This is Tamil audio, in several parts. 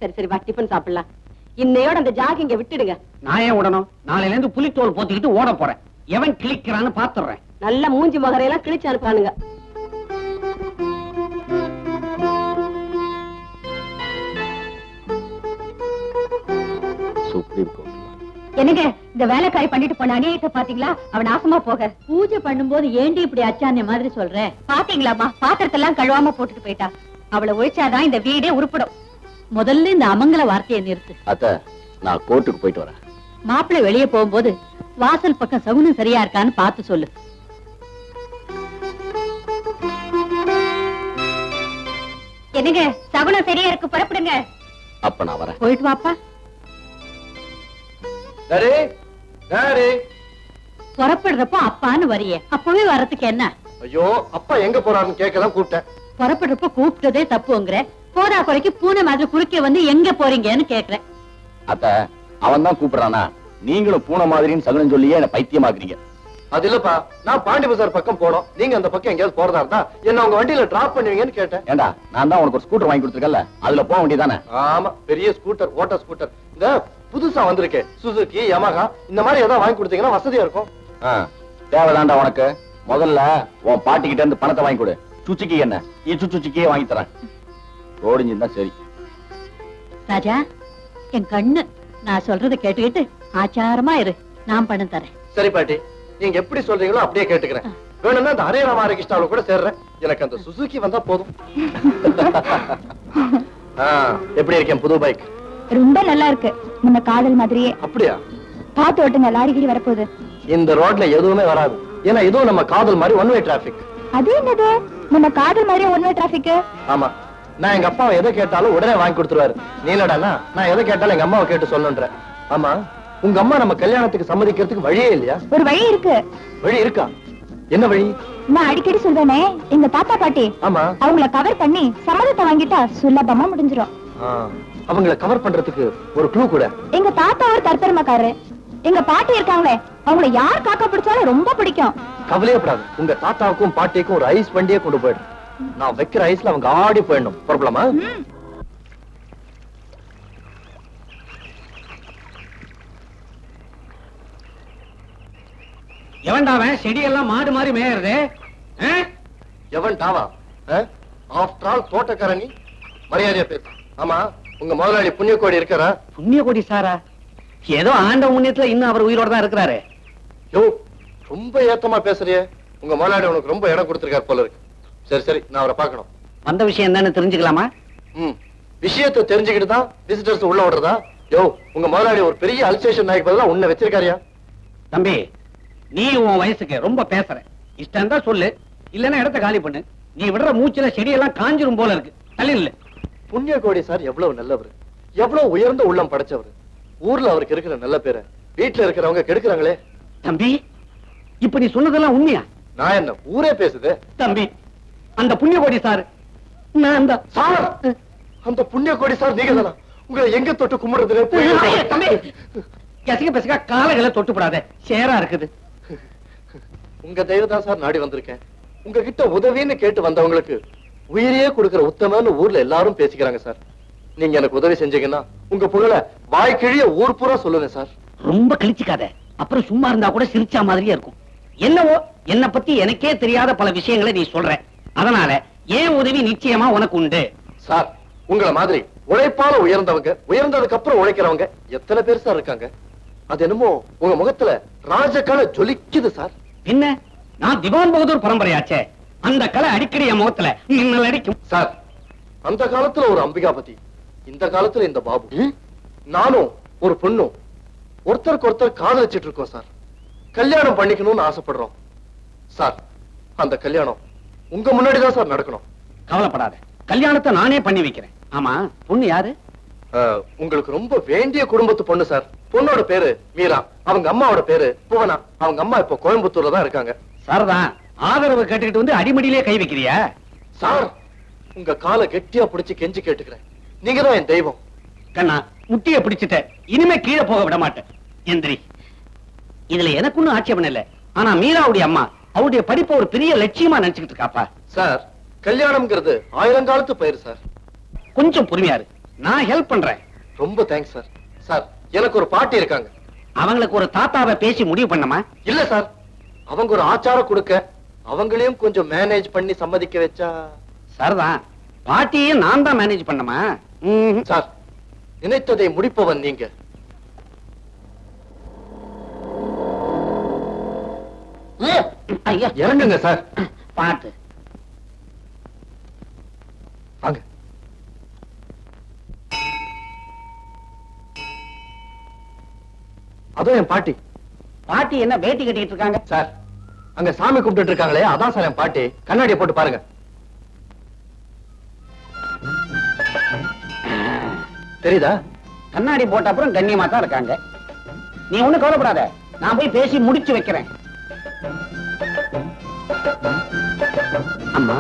சரி சரி வா டிபன் சாப்பிடலாம். இன்னையோட அந்த ஜாகிங்க விட்டுடுங்க. நான் ஏன் விடணும்? நாளையில இருந்து புலித்தோல் போத்திக்கிட்டு ஓட போறேன். எவன் கிளிக்கிறான்னு பாத்துறேன். நல்ல மூஞ்சி மகரையெல்லாம் கிழிச்சு அனுப்பானுங்க. என்னங்க இந்த வேலைக்காய் பண்ணிட்டு போன அநியாயத்தை பாத்தீங்களா? அவன் நாசமா போக பூஜை பண்ணும்போது ஏண்டி இப்படி அச்சான்ய மாதிரி சொல்ற? பாத்தீங்களாமா, பாத்திரத்தெல்லாம் கழுவாம போட்டுட்டு போயிட்டா. அவளை ஒழிச்சாதான் இந்த வீடே உருப்படும். முதல்ல இந்த அமங்கல வார்த்தையை நிறுத்து. அத்த, நான் கோர்ட்டுக்கு போயிட்டு வரேன். மாப்பிள்ளை வெளியே போகும்போது வாசல் பக்கம் சகுனம் சரியா இருக்கான்னு பார்த்து சொல்லு. என்னங்க சகுனம் சரியா இருக்கு, புறப்படுங்க. அப்ப நான் வரேன். போயிட்டு வாப்பா. புறப்படுறப்போ அப்பான்னு வரியே, அப்பவே வர்றதுக்கு என்ன? ஐயோ, அப்பா எங்க போறாருன்னு கேட்கதான் கூப்பிட்டேன். புறப்படுறப்போ கூப்பிட்டதே தப்புங்கிற, போதா குறைக்கு பூனை மாதிரி குறுக்கே வந்து எங்க போறீங்கன்னு கேக்குறேன். அத்த, அவன் தான் கூப்பிடுறானா? நீங்களும் பூனை மாதிரின்னு சகுனம் சொல்லியே என்ன பைத்தியமாக்குறீங்க. அது இல்லப்பா, நான் பாண்டி பஜார் பக்கம் போனோம். நீங்க அந்த பக்கம் எங்கேயாவது போறதா இருந்தா என்ன உங்க வண்டியில டிராப் பண்ணுவீங்கன்னு கேட்டேன். ஏண்டா, நான் தான் உனக்கு ஒரு ஸ்கூட்டர் வாங்கி கொடுத்துருக்கல, அதுல போக வேண்டியதானே? ஆமா, பெரிய ஸ்கூட்டர், ஓட்ட ஸ்கூட்டர். இந்த புதுசா வந்திருக்கே சுசுகி, யமஹா, இந்த மாதிரி ஏதாவது வாங்கி கொடுத்தீங்கன்னா வசதியா இருக்கும். தேவைதான்டா உனக்கு. முதல்ல உன் பாட்டி கிட்ட இருந்து பணத்தை வாங்கி கொடு. சுச்சுக்கி என்ன சுச்சுக்கியே வாங்கி தரேன். ஓடிஞ்சிருந்தா சரி. ராஜா, என் கண்ணு, நான் சொல்றதை கேட்டுக்கிட்டு ஆச்சாரமா இரு. நான் பணம் தரேன். சரி பாட்டி, நீங்க எப்படி சொல்றீங்களோ அப்படியே கேட்டுக்கிறேன். வேணும்னா அந்த ஹரே ராம ஹரே கிருஷ்ணாவுல கூட சேர்றேன். எனக்கு அந்த சுசுகி வந்தா போதும். எப்படி இருக்கேன் புது பைக்? ரொம்ப நல்லா இருக்கு, நம்ம காதல் மாதிரியே. அப்படியா? பாத்து ஓட்டுங்க, லாரிகிரி வரப்போகுது. இந்த ரோட்ல எதுவுமே வராது, ஏன்னா இதுவும் நம்ம காதல் மாதிரி ஒன் வே டிராபிக். அது என்னது, நம்ம காதல் மாதிரி ஒன் வே டிராபிக்? ஆமா, நான் எங்க அப்பாவை எதை கேட்டாலும் உடனே வாங்கி கொடுத்துருவாரு. நீ என்னடானா, நான் எதை கேட்டாலும் எங்க அம்மாவை கேட்டு சொல்லுன்ற. ஆமா, உங்க அம்மா நம்ம கல்யாணத்துக்கு சம்மதிக்கிறதுக்கு வழியே இல்லையா? ஒரு வழி இருக்கு. வழி இருக்கா? என்ன வழி? நான் அடிக்கடி சொல்வேனே, எங்க தாத்தா பாட்டி. ஆமா, அவங்கள கவர் பண்ணி சம்மதத்தை வாங்கிட்டா சுலபமா முடிஞ்சிரும். அவங்கள கவர் பண்றதுக்கு ஒரு க்ளூ கூட. எங்க தாத்தா ஒரு தற்பெருமைக்காரரு. எங்க பாட்டி இருக்காங்களே, அவங்கள யார் காக்கா பிடிச்சாலும் ரொம்ப பிடிக்கும். கவலையப்படாது, உங்க தாத்தாவுக்கும் பாட்டிக்கும் ஒரு ஐஸ் வண்டியே கொண்டு போயிடு. நான் வைக்கிற ஐஸ்ல அவங்க ஆடி போயிடணும். ப்ராப்ளமா? எவன்டாவன் செடியெல்லாம் மாடு மாதிரி மேயறது? எவன் டாவா? ஆஃப்டர் ஆல் தோட்டக்காரணி, மரியாதையா பேசு. ஆமா, உங்க முதலாளி புண்ணியக்கோடி இருக்காரா? புண்ணியக்கோடி சாரா? ஏதோ ஆண்ட புண்ணியத்துல இன்னும் அவர் உயிரோட தான் இருக்கிறாரு. யோ, ரொம்ப ஏத்தமா பேசுறியே. உங்க முதலாளி உனக்கு ரொம்ப இடம் கொடுத்திருக்காரு போல இருக்கு. சரி சரி, நான் அவரை பார்க்கணும். வந்த விஷயம் என்னன்னு தெரிஞ்சுக்கலாமா? விஷயத்தை தெரிஞ்சுக்கிட்டு தான் விசிட்டர்ஸ் உள்ள விடுறதா? யோ, உங்க முதலாளி ஒரு பெரிய அல்சேஷன் நாய்க்கு பதிலா உன்னை வச்சிருக்காரியா? தம்பி, நீ உன் வயசுக்கு ரொம்ப பேசுற. இஷ்டம் தான் சொல்லு, இல்லன்னா இடத்த காலி பண்ணு. நீ விடுற மூச்சுல செடியெல்லாம் காஞ்சிரும் போல இருக்கு. தள்ளி இல்ல. புண்ணியக்கோடி சார் எவ்வளவு நல்லவர், எவ்வளவு உயர்ந்த உள்ளம் படைச்சவர். ஊர்ல அவருக்கு இருக்கிற நல்ல பேரை வீட்டுல இருக்கிறவங்க கெடுக்கிறாங்களே. தம்பி, இப்ப நீ சொன்னதெல்லாம் உண்மையா? நான் என்ன, ஊரே பேசுது. தம்பி, அந்த புண்ணியக்கோடி சார் நான் தான். சார், அந்த புண்ணியக்கோடி சார் நீங்க தானா? உங்களை எங்க தொட்டு கும்பிடுறது? தம்பி, கசிக பசிகா காலங்களை தொட்டுப்படாத, சேரா இருக்குது. உங்க தெய்வம் தான் சார் நாடி வந்திருக்கேன். உங்ககிட்ட உதவின்னு கேட்டு வந்தவங்களுக்கு உயிரையே கொடுக்கிற உத்தமன்னு ஊர்ல எல்லாரும் பேசிக்கிறாங்க சார். நீங்க எனக்கு உதவி செஞ்சீங்கன்னா உங்க புகழ வாய்க்கிழிய ஊர் பூரா சொல்லுங்க சார். ரொம்ப கிழிச்சுக்காத, அப்புறம் சும்மா இருந்தா கூட சிரிச்சா மாதிரியே இருக்கும். என்னவோ என்ன பத்தி எனக்கே தெரியாத பல விஷயங்களை நீ சொல்ற. அதனால ஏன் உதவி நிச்சயமா உனக்கு உண்டு. சார், உங்களை மாதிரி உழைப்பால உயர்ந்தவங்க, உயர்ந்ததுக்கு அப்புறம் உழைக்கிறவங்க எத்தனை பேர் சார் இருக்காங்க. அது என்னமோ உங்க முகத்துல ராஜகலை ஜொலிக்குது சார். என்ன, நான் திவான் பகதூர் பரம்பரையாச்சே, அந்த கலை அடிக்கடி என் முகத்துல மின்னல் அடிக்கும். சார், அந்த காலத்துல ஒரு அம்பிகாபதி, இந்த காலத்துல இந்த பாபு, நானும் ஒரு பொண்ணும் ஒருத்தருக்கு ஒருத்தர் காதலிச்சிட்டு இருக்கோம் சார். கல்யாணம் பண்ணிக்கணும்னு ஆசைப்படுறோம் சார். அந்த கல்யாணம் உங்க முன்னாடிதான் சார் நடக்கணும். கவலைப்படாத, கல்யாணத்தை நானே பண்ணி வைக்கிறேன். ஆமா, பொண்ணு யாரு? உங்களுக்கு ரொம்ப வேண்டிய குடும்பத்து பொண்ணு சார். பொண்ணோட பேரு மீரா, அவங்க அம்மாவோட பேரு புவனா. அவங்க அம்மா இப்ப கோயம்புத்தூர்ல தான் இருக்காங்க. சார்தான், ஆதரவு கேட்டுக்கிட்டு வந்து அடிமடியிலே கை வைக்கிறியா? சார், உங்க காலை கெட்டியா பிடிச்சு கெஞ்சி கேட்டுக்கிறேன். நீங்க தான் என் தெய்வம். கண்ணா, முட்டிய பிடிச்சிட்ட, இனிமே கீழே போக விட மாட்டேன். எந்திரி. இதுல எனக்கு ஒன்னும் ஆட்சேபம் இல்ல. ஆனா மீராவுடைய அம்மா அவருடைய படிப்பை ஒரு பெரிய லட்சியமா நினைச்சுக்கிட்டு இருக்காப்பா. சார், கல்யாணம்ங்கிறது 1000 காலத்து பயிர் சார். கொஞ்சம் பொறுமையாரு. நான் ஹெல்ப் பண்றேன். ரொம்ப தேங்க்ஸ் சார். சார், எனக்கு ஒரு பாட்டி இருக்காங்க. அவங்களுக்கு ஒரு தாத்தாவை பேசி முடிவு பண்ணமா? இல்ல சார், அவங்க ஒரு ஆச்சாரம் கொடுக்க அவங்களையும் கொஞ்சம் மேனேஜ் பண்ணி சம்மதிக்க வச்சா. சரிதான், பாட்டியும் நான் தான் மேனேஜ் பண்ணமா? சார், நினைத்ததை முடிப்பவன் நீங்க. ஐயா இறங்குங்க சார். பாட்டு வாங்க. அதோ என் பாட்டி. பாட்டி என்ன வேட்டி கட்டிட்டு இருக்காங்க? சார், அங்க சாமி கும்பிட்டு இருக்காங்களே, அதான் சார் என் பாட்டி. கண்ணாடியை போட்டு பாருங்க. தெரியுதா? கண்ணாடி போட்ட அப்புறம் கண்ணியமா தான் இருக்காங்க. நீ ஒண்ணும் கவலைப்படாத, நான் போய் பேசி முடிச்சு வைக்கிறேன். அம்மா,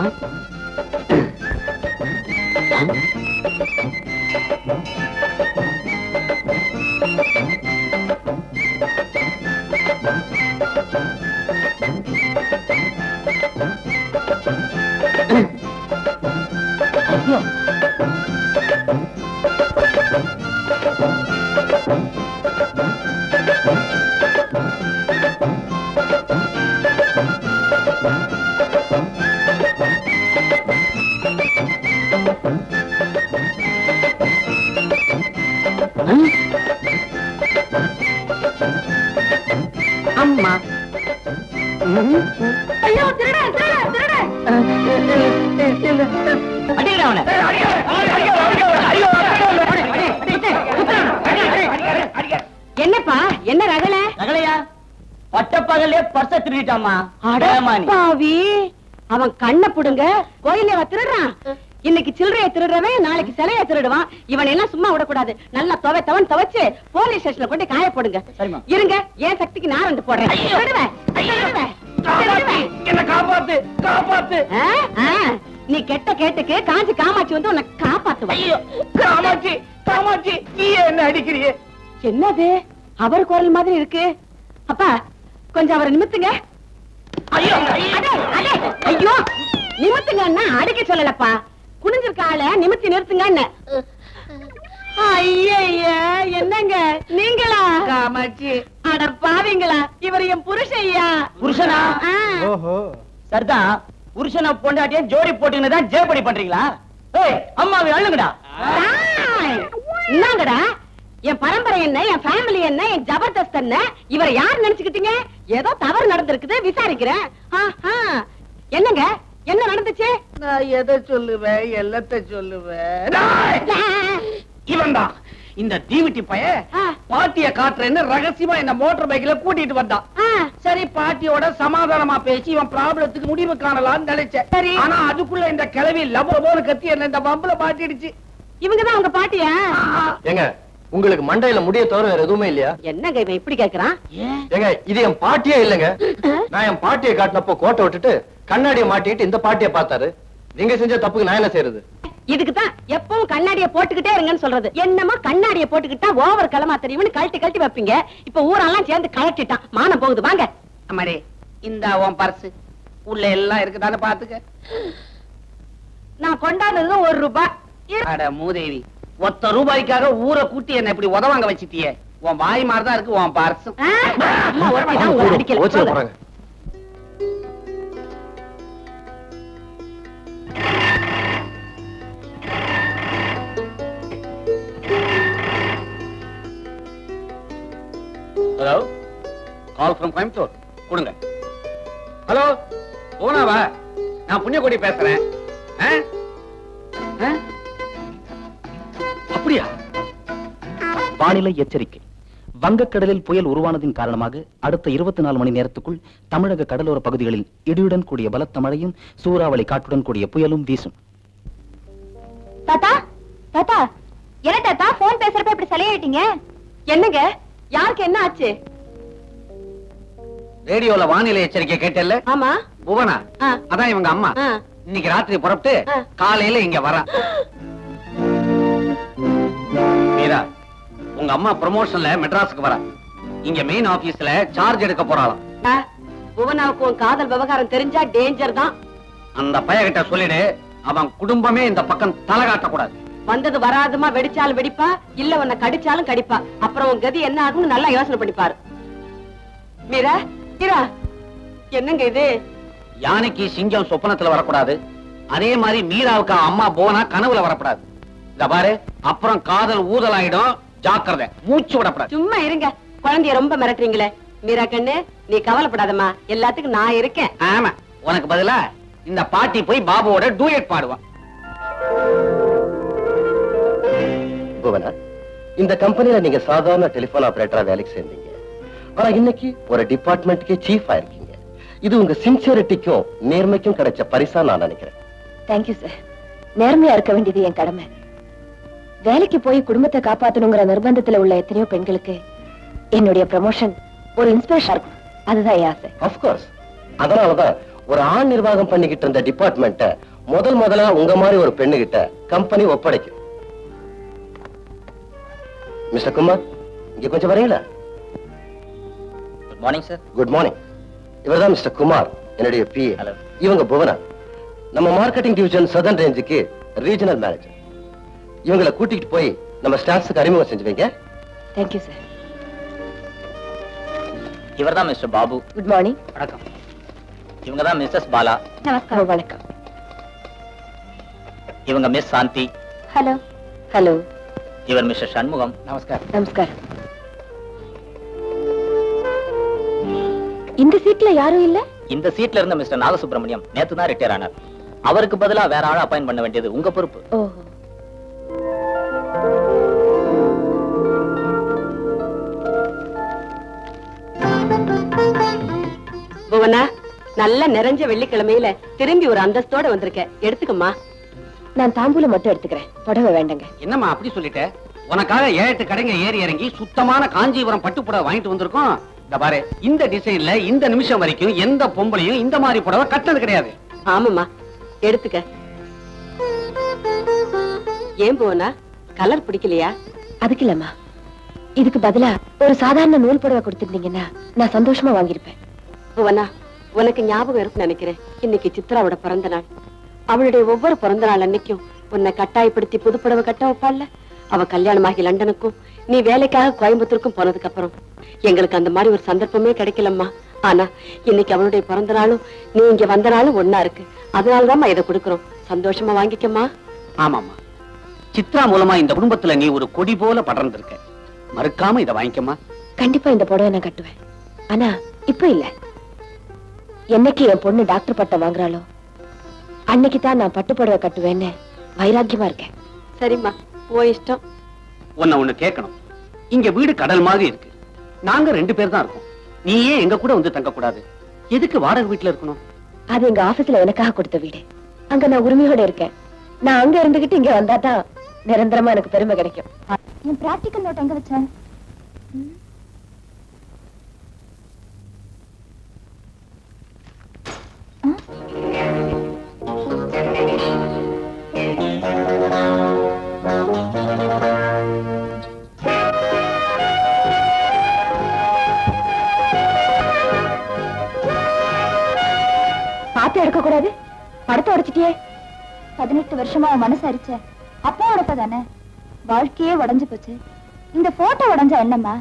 அம்மா. ஐயோ, திருடன், திருடன், திருடன். அடிக்கடா அவனை. என்னப்பா, என்ன ரகல? நகலையா பட்டப்பகலே பர்ச திருடிட்டாமா. பாவி, அவன் கண்ணை புடுங்க கோயில திருடுறான். இன்னைக்கு சில்லறைய திருடுறவன் நாளைக்கு சிலைய திருடுவான். இவன் எல்லாம் சும்மா விடக்கூடாது. நல்லா துவைச்சு போலீஸ் ஸ்டேஷன்ல கொண்டு காய போடுங்க. சரிம்மா. இருங்க, என் சக்திக்கு நான் ரெண்டு போடுறேன். திருடுவேன், திருடுவேன், திருடுவேன். என்ன காப்பாத்து, காப்பாத்து. ஆ, ஆ, நீ கெட்ட கேட்டுக்கு காஞ்சி காமாட்சி வந்து உன்னை காப்பாத்துவா. ஐயோ, காமாட்சி, காமாட்சி, நீ என்ன அடிக்கிறியே? என்னது அவர் குரல் மாதிரி இருக்கு? அப்பா, கொஞ்சம் அவரை நிமித்துங்க. ஐயோ, அடே, அடே, ஐயோ, நிமித்துங்கன்னா அடிக்க சொல்லலப்பா. குனிஞ்சிருக்க ஆள நிமித்தி நிறுத்துங்க. ஐயா, என்னங்க நீங்களா? காமாட்சி. அட பாவீங்களா, இவர் என் புருஷையா. புருஷனா? சரிதான், புருஷனை பொண்டாட்டிய ஜோடி போட்டுன்னு தான் ஜேபடி பண்றீங்களா? ஏய், அம்மாவை அள்ளுங்கடா. என்னங்கடா, என் பரம்பரை என்ன, என் ஃபேமிலி என்ன, என் ஜபர்தஸ்த் என்ன, இவரை யார் நினைச்சுக்கிட்டீங்க? ஏதோ தவறு நடந்திருக்குது, விசாரிக்கிறேன். என்னங்க, என்ன நடந்துச்சு? நான் எதை சொல்லுவேன், எல்லாத்த சொல்லுவேன். இவன் தான் இந்த தீவிட்டி பைய பாட்டிய காட்டுறேன்னு ரகசியமா என்ன மோட்டார் பைக்ல கூட்டிட்டு வந்தான். சரி, பாட்டியோட சமாதானமா பேசி இவன் ப்ராப்ளத்துக்கு முடிவு காணலாம்னு நினைச்சேன். சரி, ஆனா அதுக்குள்ள இந்த கிளவி லபோன்னு கத்தி என்ன இந்த பம்புல மாட்டிடுச்சு. இவங்கதான் உங்க பாட்டியா? ஏங்க, உங்களுக்கு மண்டையில முடிய தவிர வேற எதுவுமே இல்லையா? என்னங்க இவன் இப்படி கேக்குறான்? ஏங்க, இது என் பாட்டியே இல்லங்க. நான் என் பாட்டியை காட்டினப்போ கோட்டை விட்டுட்டு கண்ணாடியை மாட்டிட்டு இந்த பாட்டியை பார்த்தாரு. நீங்க செஞ்ச தப்புக்கு நான் என்ன செய்யறது? இதுக்குதான் எப்பவும் கண்ணாடியை போட்டுக்கிட்டே இருங்கன்னு சொல்றது. என்னமோ கண்ணாடியை போட்டுக்கிட்டா ஓவர் களமா தெரியும்னு கழட்டி கழட்டி வைப்பீங்க. இப்ப ஊரெல்லாம் சேர்ந்து கழட்டிட்டான். மானம் போகுது. வாங்க. அம்மாடி, இந்த உன் பர்ஸ் உள்ள எல்லாம் இருக்குதான்னு பாத்துக்க. நான் கொண்டாடுறது 1 ரூபாய். அட மூதேவி, ஒத்த ரூபாய்க்காக ஊரை கூட்டி என்ன இப்படி உதவாங்க வச்சிட்டியே. உன் வாய் மாதிரிதான் இருக்கு உன் பர்ஸ். அம்மா ஒருத்தி தான் உங்களை அடிக்கல. ஓச்சில போங்க. போறாங்க. Hello, call from Coimbatore. கொடுங்க. ஹலோ, போனாவா? நான் புண்ணியகோடி பேசுறேன். அப்படியா? வானிலை எச்சரிக்கை. வங்கக்கடலில் புயல் உருவானதின் காரணமாக அடுத்த 24 மணி நேரத்துக்குள் தமிழக கடலோர பகுதிகளில் இடியுடன் கூடிய பலத்த மழையும் சூறாவளி காற்றுடன் கூடிய புயலும் வீசும். தாத்தா, தாத்தா, என்ன தாத்தா போன் பேசுறப்ப இப்படி சலையாயிட்டீங்க? என்னங்க, யாருக்கு என்ன ஆச்சு? ரேடியோல வானிலை எச்சரிக்கை கேட்டல்ல? ஆமா. புவனா, ஆ. அதான் இவங்க அம்மா. ஆ. இன்னைக்கு ராத்திரி புறப்பட்டு ஆ. காலையில இங்க வரா. மீரா, உங்க அம்மா ப்ரமோஷன்ல மெட்ராஸுக்கு வரா. இங்க மெயின் ஆபீஸ்ல சார்ஜ் எடுக்க போறாளாம். புவனாவுக்கு உன் காதல் விவகாரம் தெரிஞ்சா டேஞ்சர் தான். அந்த பையகிட்ட சொல்லிடு, அவன் குடும்பமே இந்த பக்கம் தலை காட்டக்கூடாது. வந்தது வராதுமா வெடிச்சாலும் வெடிப்பா, இல்ல உன்னை கடிச்சாலும் கடிப்பா. அப்புறம் உன் கதி என்ன ஆகும்னு நல்லா யோசனை பண்ணிப்பாரு. மீரா, மீரா, என்னங்க இது? யானைக்கு சிங்கம் சொப்பனத்துல வரக்கூடாது, அதே மாதிரி மீராவுக்கு அம்மா போனா கனவுல வரக்கூடாது. இந்த பாரு, அப்புறம் காதல் ஊதலாயிடும், ஜாக்கிரதை, மூச்சு விடக்கூடாது. சும்மா இருங்க, குழந்தைய ரொம்ப மிரட்டுறீங்களே. மீரா கண்ணு, நீ கவலைப்படாதம்மா, எல்லாத்துக்கும் நான் இருக்கேன். ஆமா, உனக்கு பதிலா இந்த பாட்டி போய் பாபுவோட டூயட் பாடுவான். புவனா, இந்த கம்பெனில நீங்க சாதாரண டெலிபோன் ஆபரேட்டரா வேலைக்கு சேர்ந்தீங்க. ஆனா இன்னைக்கு ஒரு டிபார்ட்மெண்ட்க்கே சீஃப் ஆயிருக்கீங்க. இது உங்க சின்சியரிட்டிக்கும் நேர்மைக்கும் கிடைச்ச பரிசா நான் நினைக்கிறேன். Thank you sir. நேர்மையா இருக்க வேண்டியது என் கடமை. வேலைக்கு போய் குடும்பத்தை காப்பாத்தணுங்கிற நிர்பந்தத்துல உள்ள எத்தனையோ பெண்களுக்கு என்னுடைய ப்ரமோஷன் ஒரு இன்ஸ்பிரேஷன் இருக்கும். அதுதான் என் ஆசை. ஆஃப்கோர்ஸ். அதனாலதான் ஒரு ஆண் நிர்வாகம் பண்ணிக்கிட்டு இருந்த டிபார்ட்மெண்ட்டை முதலா உங்க மாதிரி ஒரு பெண்ணு கிட்ட கம்பெனி ஒப்படைக்கும். மிஸ்டர் குமார், இங்க கொஞ்சம் வரீங்களா? Good morning sir. Good morning. இவர்தான் மிஸ்டர் குமார், என்னுடைய PA. Hello. இவங்க புவனா, நம்ம மார்க்கெட்டிங் டிவிஷன் சதர்ன் ரேஞ்சுக்கு ரீஜனல் மேனேஜர். இவங்களை கூட்டிட்டு போய் நம்ம ஸ்டாஃப்ஸ்க்கு அறிமுகம் செஞ்சு வைங்க. Thank you sir. இவர்தான் மிஸ்டர் பாபு. Good morning. வணக்கம். இவங்க தான் மிஸ்ஸஸ் பாலா. நமஸ்காரம். வணக்கம். இவங்க மிஸ் சாந்தி. ஹலோ. ஹலோ. இவர் மிஸ்டர் சண்முகம். நமஸ்காரம். நமஸ்காரம். இந்த சீட்ல யாரும் இல்ல? இந்த சீட்ல இருந்த மிஸ்டர் நாகசுப்ரமணியம் நேத்து தான் ரிட்டையர் ஆனார். அவருக்கு பதிலா வேற ஆளை அப்பாயிண்ட் பண்ண வேண்டியது உங்க பொறுப்பு. ஓஹோ. புவனா, நல்ல நிறைஞ்ச வெள்ளிக்கிழமையில திரும்பி ஒரு அந்தஸ்தோட வந்திருக்க, எடுத்துக்கம்மா. நான் தாம்பூலம் மட்டும் எடுத்துக்கிறேன், புடவை வேண்டங்க. என்னம்மா அப்படி சொல்லிட்ட? உனக்காக 7 கடைங்க ஏறி இறங்கி சுத்தமான காஞ்சிபுரம் பட்டு புடவை வாங்கிட்டு வந்திருக்கோம். இந்த பாரு, இந்த டிசைன்ல இந்த நிமிஷம் வரைக்கும் எந்த பொம்பளையும் இந்த மாதிரி புடவை கட்டினது கிடையாது. ஆமாம்மா, எடுத்துக்க. ஏன் புவனா, கலர் பிடிக்கலையா? அதுக்கு இல்லம்மா, இதுக்கு பதிலா ஒரு சாதாரண நூல் புடவை கொடுத்திருந்தீங்கன்னா நான் சந்தோஷமா வாங்கியிருப்பேன். புவனா, உனக்கு ஞாபகம் இருக்குன்னு நினைக்கிறேன், இன்னைக்கு சித்ராவோட பிறந்த நாள். அவளுடைய ஒவ்வொரு பிறந்த நாள் அன்னைக்கும் உன்னை கட்டாயப்படுத்தி புது புடவை கட்ட வைப்பாள்ல. அவ கல்யாணமாகி லண்டனுக்கும் நீ வேலைக்காக கோயம்புத்தூருக்கும் போனதுக்கு அப்புறம் எங்களுக்கு அந்த மாதிரி ஒரு சந்தர்ப்பமே கிடைக்கலம்மா. ஆனா இன்னைக்கு அவளுடைய பிறந்த நாளும் நீ இங்க வந்த நாளும் ஒன்னா இருக்கு. அதனாலதான் இதை கொடுக்கிறோம், சந்தோஷமா வாங்கிக்கம்மா. ஆமாமா, சித்ரா மூலமா இந்த குடும்பத்துல நீ ஒரு கொடி போல படர்ந்திருக்க. மறுக்காம இதை வாங்கிக்கம்மா. கண்டிப்பா இந்த புடவை நான் கட்டுவேன். ஆனா இப்ப இல்ல. என்னைக்கு என் பொண்ணு டாக்டர் பட்டம் வாங்குறாளோ அன்னைக்கு தான் நான் பட்டு புடவை கட்டுவேன்னு வைராக்கியமா இருக்கேன். சரிம்மா, ஓ இஷ்டம். உன்னை ஒண்ணு கேட்கணும். இங்க வீடு கடல் மாதிரி இருக்கு. நாங்க 2 பேர் தான் இருக்கோம். நீ ஏன் எங்க கூட வந்து தங்க கூடாது? எதுக்கு வாடகை வீட்டுல இருக்கணும்? அது எங்க ஆபீஸ்ல எனக்காக கொடுத்த வீடு. அங்க நான் உரிமையோட இருக்கேன். நான் அங்க இருந்துகிட்டு இங்க வந்தா தான் நிரந்தரமா எனக்கு பெருமை கிடைக்கும். என் பிராக்டிக்கல் நோட் எங்க வச்சேன்? பாத்து எடுக்க கூடாது. படத்தை உடைச்சிட்டியே. 18 வருஷமா அவன் மனசு அரிச்ச அப்பா உடப்பதானே, வாழ்க்கையே உடைஞ்சு போச்சு. இந்த போட்டோ உடைஞ்சா என்னம்மா?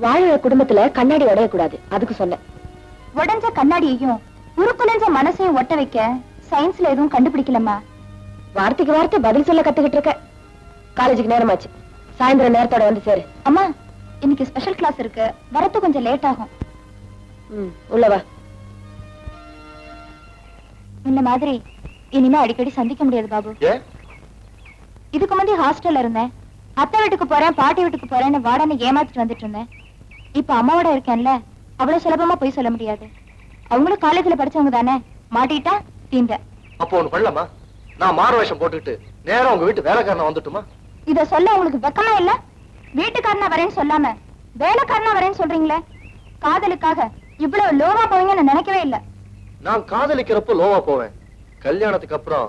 வாழற குடும்பத்துல கண்ணாடி உடையக்கூடாது, அதுக்கு சொன்னேன். உடைஞ்ச கண்ணாடியையும் உருக்குலைஞ்ச மனசையும் ஒட்ட வைக்க சயின்ஸ்ல எதுவும் கண்டுபிடிக்கலம்மா. வார்த்தைக்கு வார்த்தை பதில் சொல்ல கத்துக்கிட்டு இருக்க. காலேஜுக்கு நேரமாச்சு, சாயந்தரம் நேரத்தோட வந்து சேரு. அம்மா, இன்னைக்கு ஸ்பெஷல் கிளாஸ் இருக்கு, வரது கொஞ்சம் லேட் ஆகும். உள்ளவா. இந்த மாதிரி இனிமே அடிக்கடி சந்திக்க முடியாது பாபு. இதுக்கு முந்தைய ஹாஸ்டல்ல இருந்தேன். அத்தை வீட்டுக்கு போறேன், பாட்டி வீட்டுக்கு போறேன்னு வாடனை ஏமாத்திட்டு வந்துட்டு இருந்தேன். இப்ப அம்மாவோட இருக்கேன்ல, அவ்வளவு சுலபமா போய் சொல்ல முடியாது. அவங்களும் காலேஜ்ல படிச்சவங்க தானே, மாட்டிட்டா தீந்த. அப்போ ஒண்ணு பண்ணலாமா? நான் மாறு வேஷம் போட்டுக்கிட்டு நேரா உங்க வீட்டு வேலைக்காரனா வந்துட்டுமா? இத சொல்ல உங்களுக்கு வெக்கமா இல்ல? வீட்டுக்காரனா வரேன்னு சொல்லாம வேலைக்காரனா வரேன்னு சொல்றீங்களே. காதலுக்காக இவ்வளவு லோவா போவீங்கன்னு நினைக்கவே இல்ல. நான் காதலிக்கிறப்போ லோவா போவேன், கல்யாணத்துக்கு அப்புறம்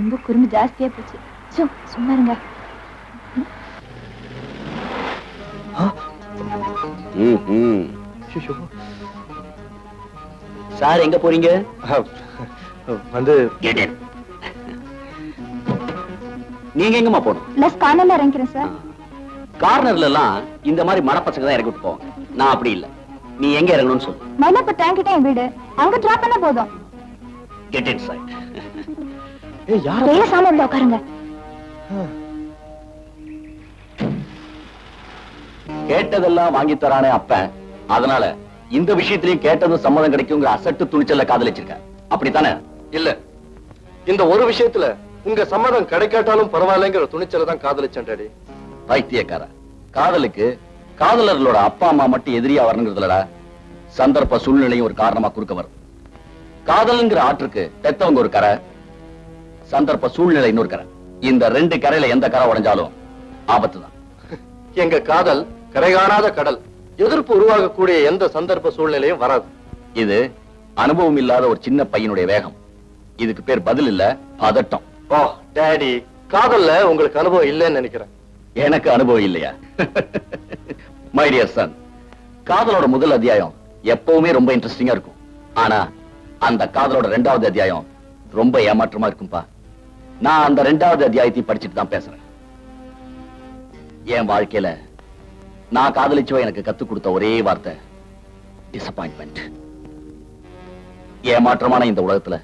ரொம்ப குறும்பு ஜாஸ்தியா போச்சு. சும்மா இருங்க. சார் எங்க போறீங்க? வந்து நீங்க எங்கம்மா போகணும்? லெஸ் கார்னர்ல இறங்கிறேன் சார். கார்னர்ல எல்லாம் இந்த மாதிரி மனப்பசங்க தான் இறக்கி விட்டு போவாங்க. நான் அப்படி இல்ல. நீ எங்க இறங்கணும்னு சொல்லு. மைனாப்ப டேங்க் கிட்ட என் வீடு, அங்க டிராப் பண்ண போதும். Get inside. வேலை சாமான்ல உட்காருங்க. கேட்டதெல்லாம் வாங்கி தரானே அப்ப, அதனால இந்த விஷயத்திலயும் கேட்டதும் சம்மதம் கிடைக்குங்கிற அசட்டு துணிச்சல்ல காதலிச்சிருக்கேன். அப்படித்தானே? இல்ல, இந்த ஒரு விஷயத்துல உங்க சம்மதம் கிடைக்காட்டாலும் பரவாயில்லைங்கிற துணிச்சல தான் காதலிச்சேன் டாடி. பைத்தியக்கார, காதலுக்கு காதலர்களோட அப்பா அம்மா மட்டும் எதிரியா வரணுங்கிறதுலடா, சந்தர்ப்ப சூழ்நிலையும் ஒரு காரணமா குறுக்க வரும். காதல்ங்கிற ஆற்றுக்கு பெத்தவங்க ஒரு கரை, சந்தர்ப்ப சூழ்நிலை இன்னொரு கரை. இந்த ரெண்டு கரையில எந்த கரை உடைஞ்சாலும் ஆபத்து தான். எங்க காதல் கரை காணாத கடல், எதிர்ப்பு உருவாகக்கூடிய எந்த சந்தர்ப்ப சூழ்நிலையும் வராது. இது அனுபவம் இல்லாத ஒரு சின்ன பையனுடைய வேகம். இதுக்கு பேர் பதில் இல்ல, பதட்டம். ஓ டாடி, காதல்ல உங்களுக்கு அனுபவம் இல்லைன்னு நினைக்கிறேன். எனக்கு அனுபவம் இல்லையா? மை டியர் சன், காதலோட முதல் அத்தியாயம் எப்பவுமே ரொம்ப இன்ட்ரெஸ்டிங்கா இருக்கும். ஆனா அந்த காதலோட 2வது அத்தியாயம் ரொம்ப ஏமாற்றமா இருக்கும்பா. நான் அந்த 2வது அத்தியாயத்தை படிச்சுட்டு தான் பேசுறேன். என் வாழ்க்கையில நான் காதலிச்சவ எனக்கு கத்துக் கொடுத்த ஒரே வார்த்தை டிசப்பாயின்மெண்ட். ஏமாற்றமான இந்த உலகத்துல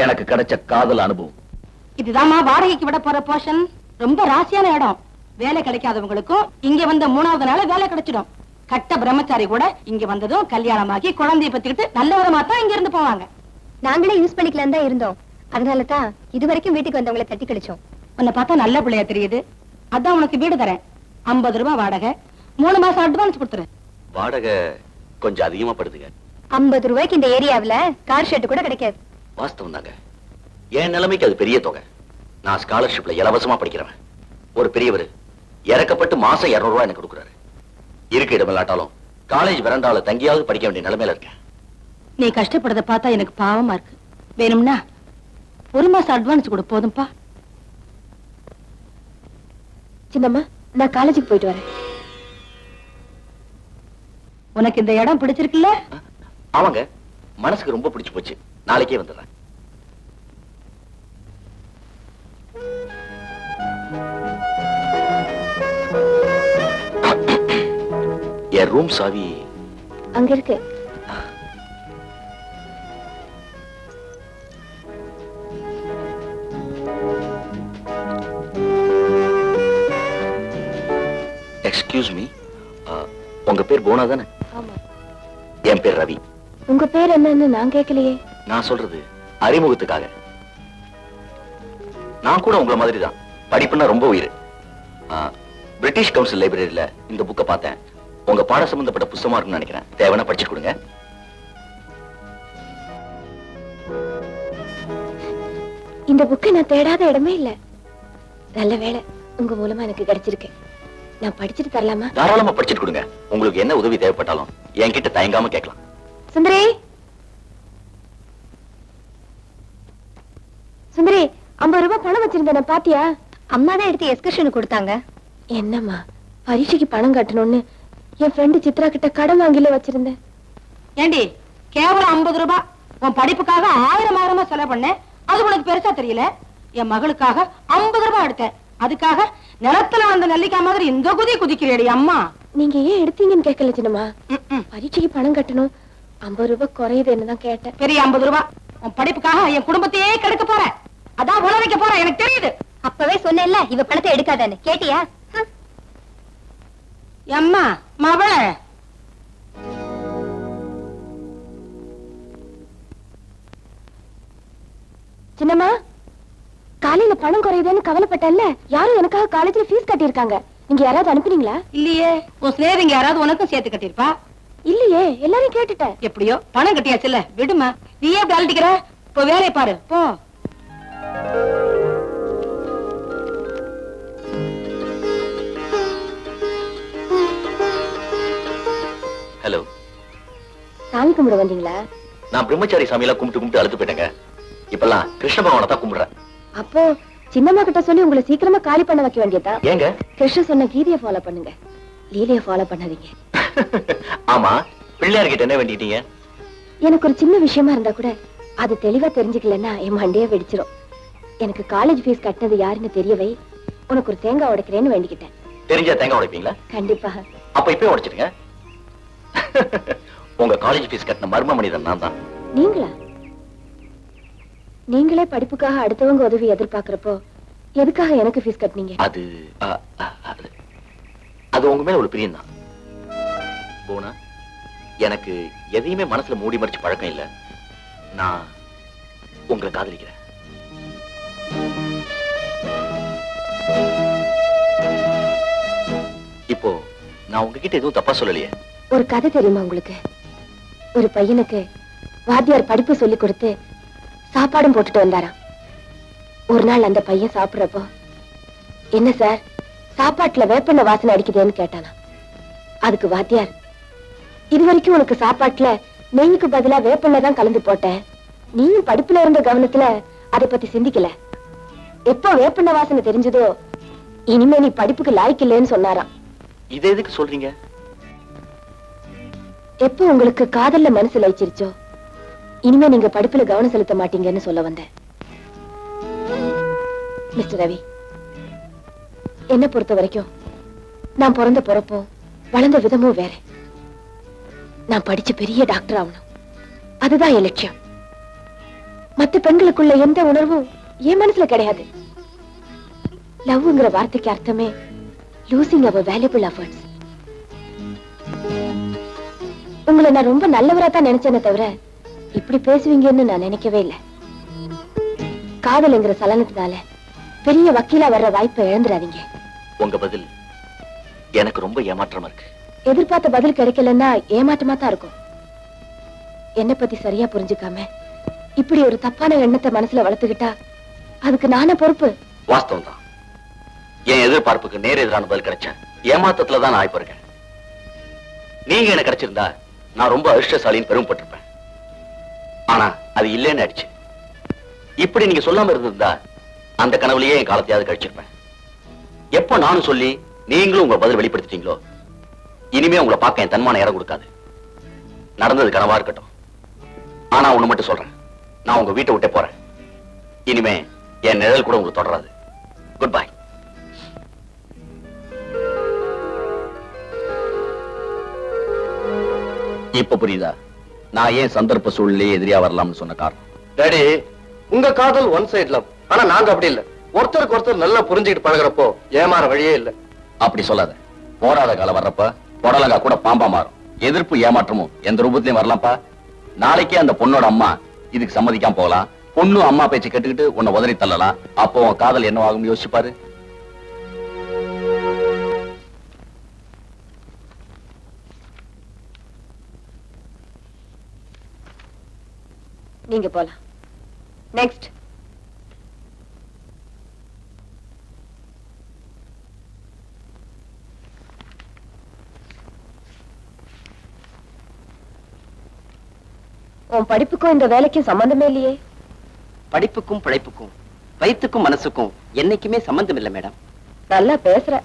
எனக்கு கிடைச்ச காதல் அனுபவம் இதுதாம்மா வாடகைக்கு விட போற போர்ஷன். ரொம்ப ராசியான இடம். வேலை கிடைக்காதவங்களுக்கும் இங்க வந்த 3வது நாள வேலை கிடைச்சிடும். கட்ட பிரம்மச்சாரி கூட இங்க வந்ததும் கல்யாணமாகி குழந்தைய பத்திக்கிட்டு நல்லவரமா தான் இங்க இருந்து போவாங்க. நாங்களே யூஸ் பண்ணிக்கலாம் தான் இருந்தோம். அதனாலதான் இதுவரைக்கும் வீட்டுக்கு வந்தவங்களை தட்டி கழிச்சோம். உன்னை பார்த்தா நல்ல பிள்ளையா தெரியுது. அதான் உனக்கு வீடு தரேன். 50 ரூபாய் வாடகை, 3 மாசம் அட்வான்ஸ் கொடுத்துரு. வாடகை கொஞ்சம் அதிகமா படுதுங்க. 50 ரூபாய்க்கு இந்த ஏரியாவுல கார் ஷெட் கூட கிடைக்காது. வாஸ்தவம் தாங்க. என் நிலைமைக்கு அது பெரிய தொகை. நான் ஸ்காலர்ஷிப்ல இலவசமா படிக்கிறவன். ஒரு பெரியவர் இறக்கப்பட்டு மாசம் 200 ரூபாய் எனக்கு கொடுக்குறாரு. இருக்க இடம் இல்லாட்டாலும் காலேஜ் வெரண்டால தங்கியாவது படிக்க வேண்டிய நிலைமையில இருக்கேன். நீ கஷ்டப்படுறத பார்த்தா எனக்கு பாவமா இருக்கு. வேணும்னா 1 மாசம் அட்வான்ஸ் கொடு, போதும்பா. சின்னம்மா, நான் காலேஜுக்கு போயிட்டு வரேன். உனக்கு இந்த இடம் பிடிச்சிருக்குல்ல? அவங்க மனசுக்கு ரொம்ப பிடிச்சு போச்சு. நாளைக்கே வந்துடுறேன். என் ரூம் சாவி அங்க இருக்கு. எக்ஸ்கியூஸ் மீ, உங்க பேர் போனா தானே? ஆமா. என் பேர் ரவி. உங்க பேர் என்னன்னு நான் கேட்கலையே. நான் சொல்றது அறிமுகத்துக்காக. நான் கூட உங்களை மாதிரி தான். படிப்புன்னா ரொம்ப உயிர். பிரிட்டிஷ் கவுன்சில் லைப்ரரியில இந்த புக்கை பார்த்தேன். உங்க பாட சம்பந்தப்பட்ட புத்தகமா இருக்குன்னு நினைக்கிறேன். தேவைன்னா படிச்சு கொடுங்க. இந்த புக்கை நான் தேடாத இடமே இல்ல. நல்ல வேளை உங்க மூலமா எனக்கு கிடைச்சிருக்கு. நான் படிச்சுட்டு தரலாமா? தாராளமா படிச்சுட்டு கொடுங்க. உங்களுக்கு என்ன உதவி தேவைப்பட்டாலும் என்கிட்ட தயங்காம கேட்கலாம். சுந்தரி, சுந்தரி, 50 ரூபாய் பணம் வச்சிருந்தேன், பாத்தியா? அம்மா தான் எடுத்து எஸ்கர்ஷன் கொடுத்தாங்க. என்னம்மா, பரீட்சைக்கு பணம் கட்டணும்னு என் ஃப்ரெண்டு சித்ரா கிட்ட கடன் வாங்கில வச்சிருந்தேன். ஏண்டி, கேவலம் 50 ரூபாய் உன் படிப்புக்காக 1000 செலவு பண்ணேன். அது உனக்கு பெருசா தெரியல. என் மகளுக்காக 50 ரூபாய் எடுத்தேன். அதுக்காக நிலத்துல வந்த நெல்லிக்காய் மாதிரி இந்த குதி குதிக்கிறேடி அம்மா. நீங்க ஏன் எடுத்தீங்கன்னு கேட்கல சின்னம்மா. பரீட்சைக்கு பணம் கட்டணும், 50 ரூபாய் குறையுதுன்னு தான் கேட்டேன். பெரிய 50 ரூபாய் உன் படிப்புக்காக என் குடும்பத்தையே கெடுக்க போறேன். அதான் உணவைக்க போறேன், எனக்கு தெரியுது. அப்பவே சொன்னேன்ல, இவ பணத்தை எடுக்காதன்னு. கேட்டியா? அம்மா மவள சின்னம்மா, காலையில பணம் குறையுதுன்னு கவலைப்பட்டல்ல, யாரும் எனக்காக காலேஜ்ல ஃபீஸ் கட்டியிருக்காங்க. நீங்க யாராவது அனுப்புனீங்களா? இல்லையே. உன் சிநேகிங்க யாராவது உனக்கும் சேர்த்து கட்டிருப்பா? இல்லையே, எல்லாரும் கேட்டுட்டேன். எப்படியோ பணம் கட்டியாச்சுல்ல, விடுமா. நீயே இப்படி அழட்டிக்கிற? இப்போ வேலையை பாரு, போ. ஹலோ, சாமி கும்பிட வந்தீங்களா? நான் பிரம்மச்சாரி சாமியெல்லாம் கும்பிட்டு கும்பிட்டு அழுத்து போயிட்டேங்க. இப்பெல்லாம் கிருஷ்ண பகவானை தான் கும்பிடுறேன். அப்போ சின்னம்மா கிட்ட சொல்லி உங்களை சீக்கிரமா காலி பண்ண வைக்க வேண்டியதா? ஏங்க? கிருஷ்ண சொன்ன கீதையை ஃபாலோ பண்ணுங்க, லீலையை ஃபாலோ பண்ணாதீங்க. ஆமா, பிள்ளையார்கிட்ட என்ன வேண்டிட்டீங்க? எனக்கு ஒரு சின்ன விஷயமா இருந்தா கூட அது தெளிவா தெரிஞ்சுக்கலன்னா என் மண்டையே வெடிச்சிரும். எனக்கு காலேஜ் ஃபீஸ் கட்டினது யாருன்னு தெரியவை, உனக்கு ஒரு தேங்காய் உடைக்கிறேன்னு வேண்டிக்கிட்டேன். தெரிஞ்சா தேங்காய் உடைப்பீங்களா? கண்டிப்பா. அப்ப இப்பவே உடைச்சிருங்க. உங்க காலேஜ் ஃபீஸ் கட்டின மர்ம மனிதன் நான் தான். நீங்களா? நீங்களே படிப்புக்காக அடுத்தவங்க உதவி எதிர்பார்க்கிறப்போ எதுக்காக எனக்கு ஃபீஸ் கட்டினீங்க? அது அது உங்க மேல ஒரு பிரியம் தான். போனா எனக்கு எதையுமே மனசுல மூடி மறைச்சு பழக்கம் இல்ல. நான் உங்களை காதலிக்கிறேன். இப்போ நான் உங்ககிட்ட எதுவும் தப்பா சொல்லலையே? ஒரு கதை தெரியுமா உங்களுக்கு? ஒரு பையனுக்கு வாத்தியார் படிப்பு சொல்லி கொடுத்து சாப்பாடும் போட்டுட்டு வந்தாராம். ஒரு நாள் அந்த பையன் சாப்பிடுறப்போ, என்ன சார் சாப்பாட்டுல வேப்பெண்ண வாசனை அடிக்குதேன்னு கேட்டானா. அதுக்கு வாத்தியார், இது வரைக்கும் உனக்கு சாப்பாட்டுல நெய்யுக்கு பதிலா வேப்பெண்ண தான் கலந்து போட்டேன், நீயும் படிப்புல இருந்த கவனத்துல அதை பத்தி சிந்திக்கல. எப்போ வேப்பெண்ண வாசனை தெரிஞ்சதோ இனிமே நீ படிப்புக்கு லாய்க்கு இல்லைன்னு சொன்னாராம். இதை எதுக்கு சொல்றீங்க? எப்போ உங்களுக்கு காதல்ல மனசு லயிச்சிருச்சோ இனிமே நீங்க படிப்புல கவனம் செலுத்த மாட்டீங்கன்னு சொல்ல வந்தேன். மிஸ்டர் ரவி, என்ன பொறுத்த வரைக்கும் நான் பிறந்த பிறப்பும் வளர்ந்த விதமும் வேற. நான் படிச்ச பெரிய டாக்டர் ஆகணும், அதுதான் என் லட்சியம். மத்த பெண்களுக்குள்ள எந்த உணர்வும் என் மனசுல கிடையாது. லவ்ங்கிற வார்த்தைக்கு அர்த்தமே லூசிங் அவர் வேல்யூபிள் எஃபர்ட்ஸ். உங்களை நான் ரொம்ப நல்லவரா தான் நினைச்சேனே தவிர இப்படி பேசுவீங்கன்னு நான் நினைக்கவே இல்லை. காதல்ங்கிற சலனத்தினால பெரிய வக்கீலா வர்ற வாய்ப்பை இழந்துடாதீங்க. உங்க பதில் எனக்கு ரொம்ப ஏமாற்றமா இருக்கு. எதிர்பார்த்த பதில் கிடைக்கலன்னா ஏமாற்றமா தான் இருக்கும். என்ன பத்தி சரியா புரிஞ்சுக்காம இப்படி ஒரு தப்பான எண்ணத்தை மனசுல வளர்த்துக்கிட்டா அதுக்கு நானே பொறுப்பு. வாஸ்தவம் தான். என் எதிர்பார்ப்புக்கு நேர் எதிரான பதில் கிடைச்சேன். ஏமாத்தத்துலதான் நான் ஆய்ப்பிருக்கேன். நீங்க எனக்கு கிடைச்சிருந்தா நான் ரொம்ப அதிர்ஷ்டசாலின்னு பெருமைப்பட்டிருப்பேன். ஆனா அது இல்லைன்னு ஆயிடுச்சு. இப்படி நீங்க சொல்லாம இருந்திருந்தா அந்த கனவுலயே என் காலத்தையாவது கழிச்சிருப்பேன். எப்ப நானும் சொல்லி நீங்களும் உங்க பதில் வெளிப்படுத்திட்டீங்களோ இனிமே உங்களை பார்க்க என் தன்மான இடம் கொடுக்காது. நடந்தது கனவா இருக்கட்டும். ஆனா ஒண்ணு மட்டும் சொல்றேன், நான் உங்க வீட்டை விட்டே போறேன். இனிமே என் நிழல் கூட உங்களுக்கு தொடராது. Good bye. இப்ப புரியுதா நான் ஏன் சந்தர்ப்ப சூழ்நிலையே எதிரியா வரலாம்னு சொன்ன காரணம்? டாடி, உங்க காதல் ஒன் சைடு லவ். ஆனா நாங்க அப்படி இல்ல. ஒருத்தருக்கு ஒருத்தர் நல்லா புரிஞ்சுக்கிட்டு பழகுறப்போ ஏமாற வழியே இல்ல. அப்படி சொல்லாத. போராத காலம் வர்றப்ப புடலங்கா கூட பாம்பா மாறும். எதிர்ப்பு ஏமாற்றமும் எந்த ரூபத்திலையும் வரலாம்ப்பா. நாளைக்கே அந்த பொண்ணோட அம்மா இதுக்கு சம்மதிக்காம போகலாம். பொண்ணு அம்மா பேச்சு கேட்டுக்கிட்டு உன்னை உதறி தள்ளலாம். அப்போ உன் காதல் என்னவாகும் யோசிச்சு பாரு. நீங்க போலாம். நெக்ஸ்ட். உன் படிப்புக்கும் இந்த வேலைக்கும் சம்பந்தமே இல்லையே. படிப்புக்கும் பிழைப்புக்கும் வயிற்றுக்கும் மனசுக்கும் என்னைக்குமே சம்பந்தம் இல்லை மேடம். நல்லா பேசுற.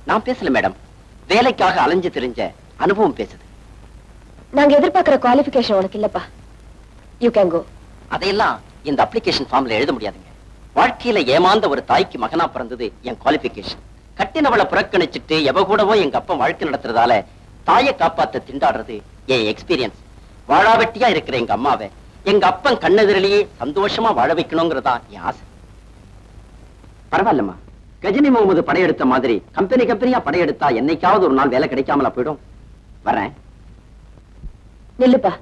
நான் பேசல மேடம், வேலைக்காக அலைஞ்சு தெரிஞ்ச அனுபவம் பேசுது. நாங்க எதிர்பார்க்கிற குவாலிஃபிகேஷன் உனக்கு இல்லப்பா. You can go. அதையெல்லாம் இந்த அப்ளிகேஷன் ஃபார்ம்ல எழுத முடியாதுங்க. வாழ்க்கையில ஏமாந்த ஒரு தாய்க்கு மகனா பிறந்தது என் குவாலிஃபிகேஷன். கட்டினவளை புறக்கணிச்சிட்டு எவ கூடவோ எங்க அப்பா வாழ்க்கை நடத்துறதால தாயை காப்பாத்த திண்டாடுறது என் எக்ஸ்பீரியன்ஸ். வாழாவெட்டியா இருக்கிற எங்க அம்மாவை எங்க அப்பன் கண்ணெதிரிலேயே சந்தோஷமா வாழ வைக்கணுங்கிறதா என் ஆசை. பரவாயில்லம்மா, கஜினி முகமது படையெடுத்த மாதிரி கம்பெனியா படையெடுத்தா என்னைக்காவது ஒரு நாள் வேலை கிடைக்காமலா போயிடும். வரேன். நில்லுப்பா,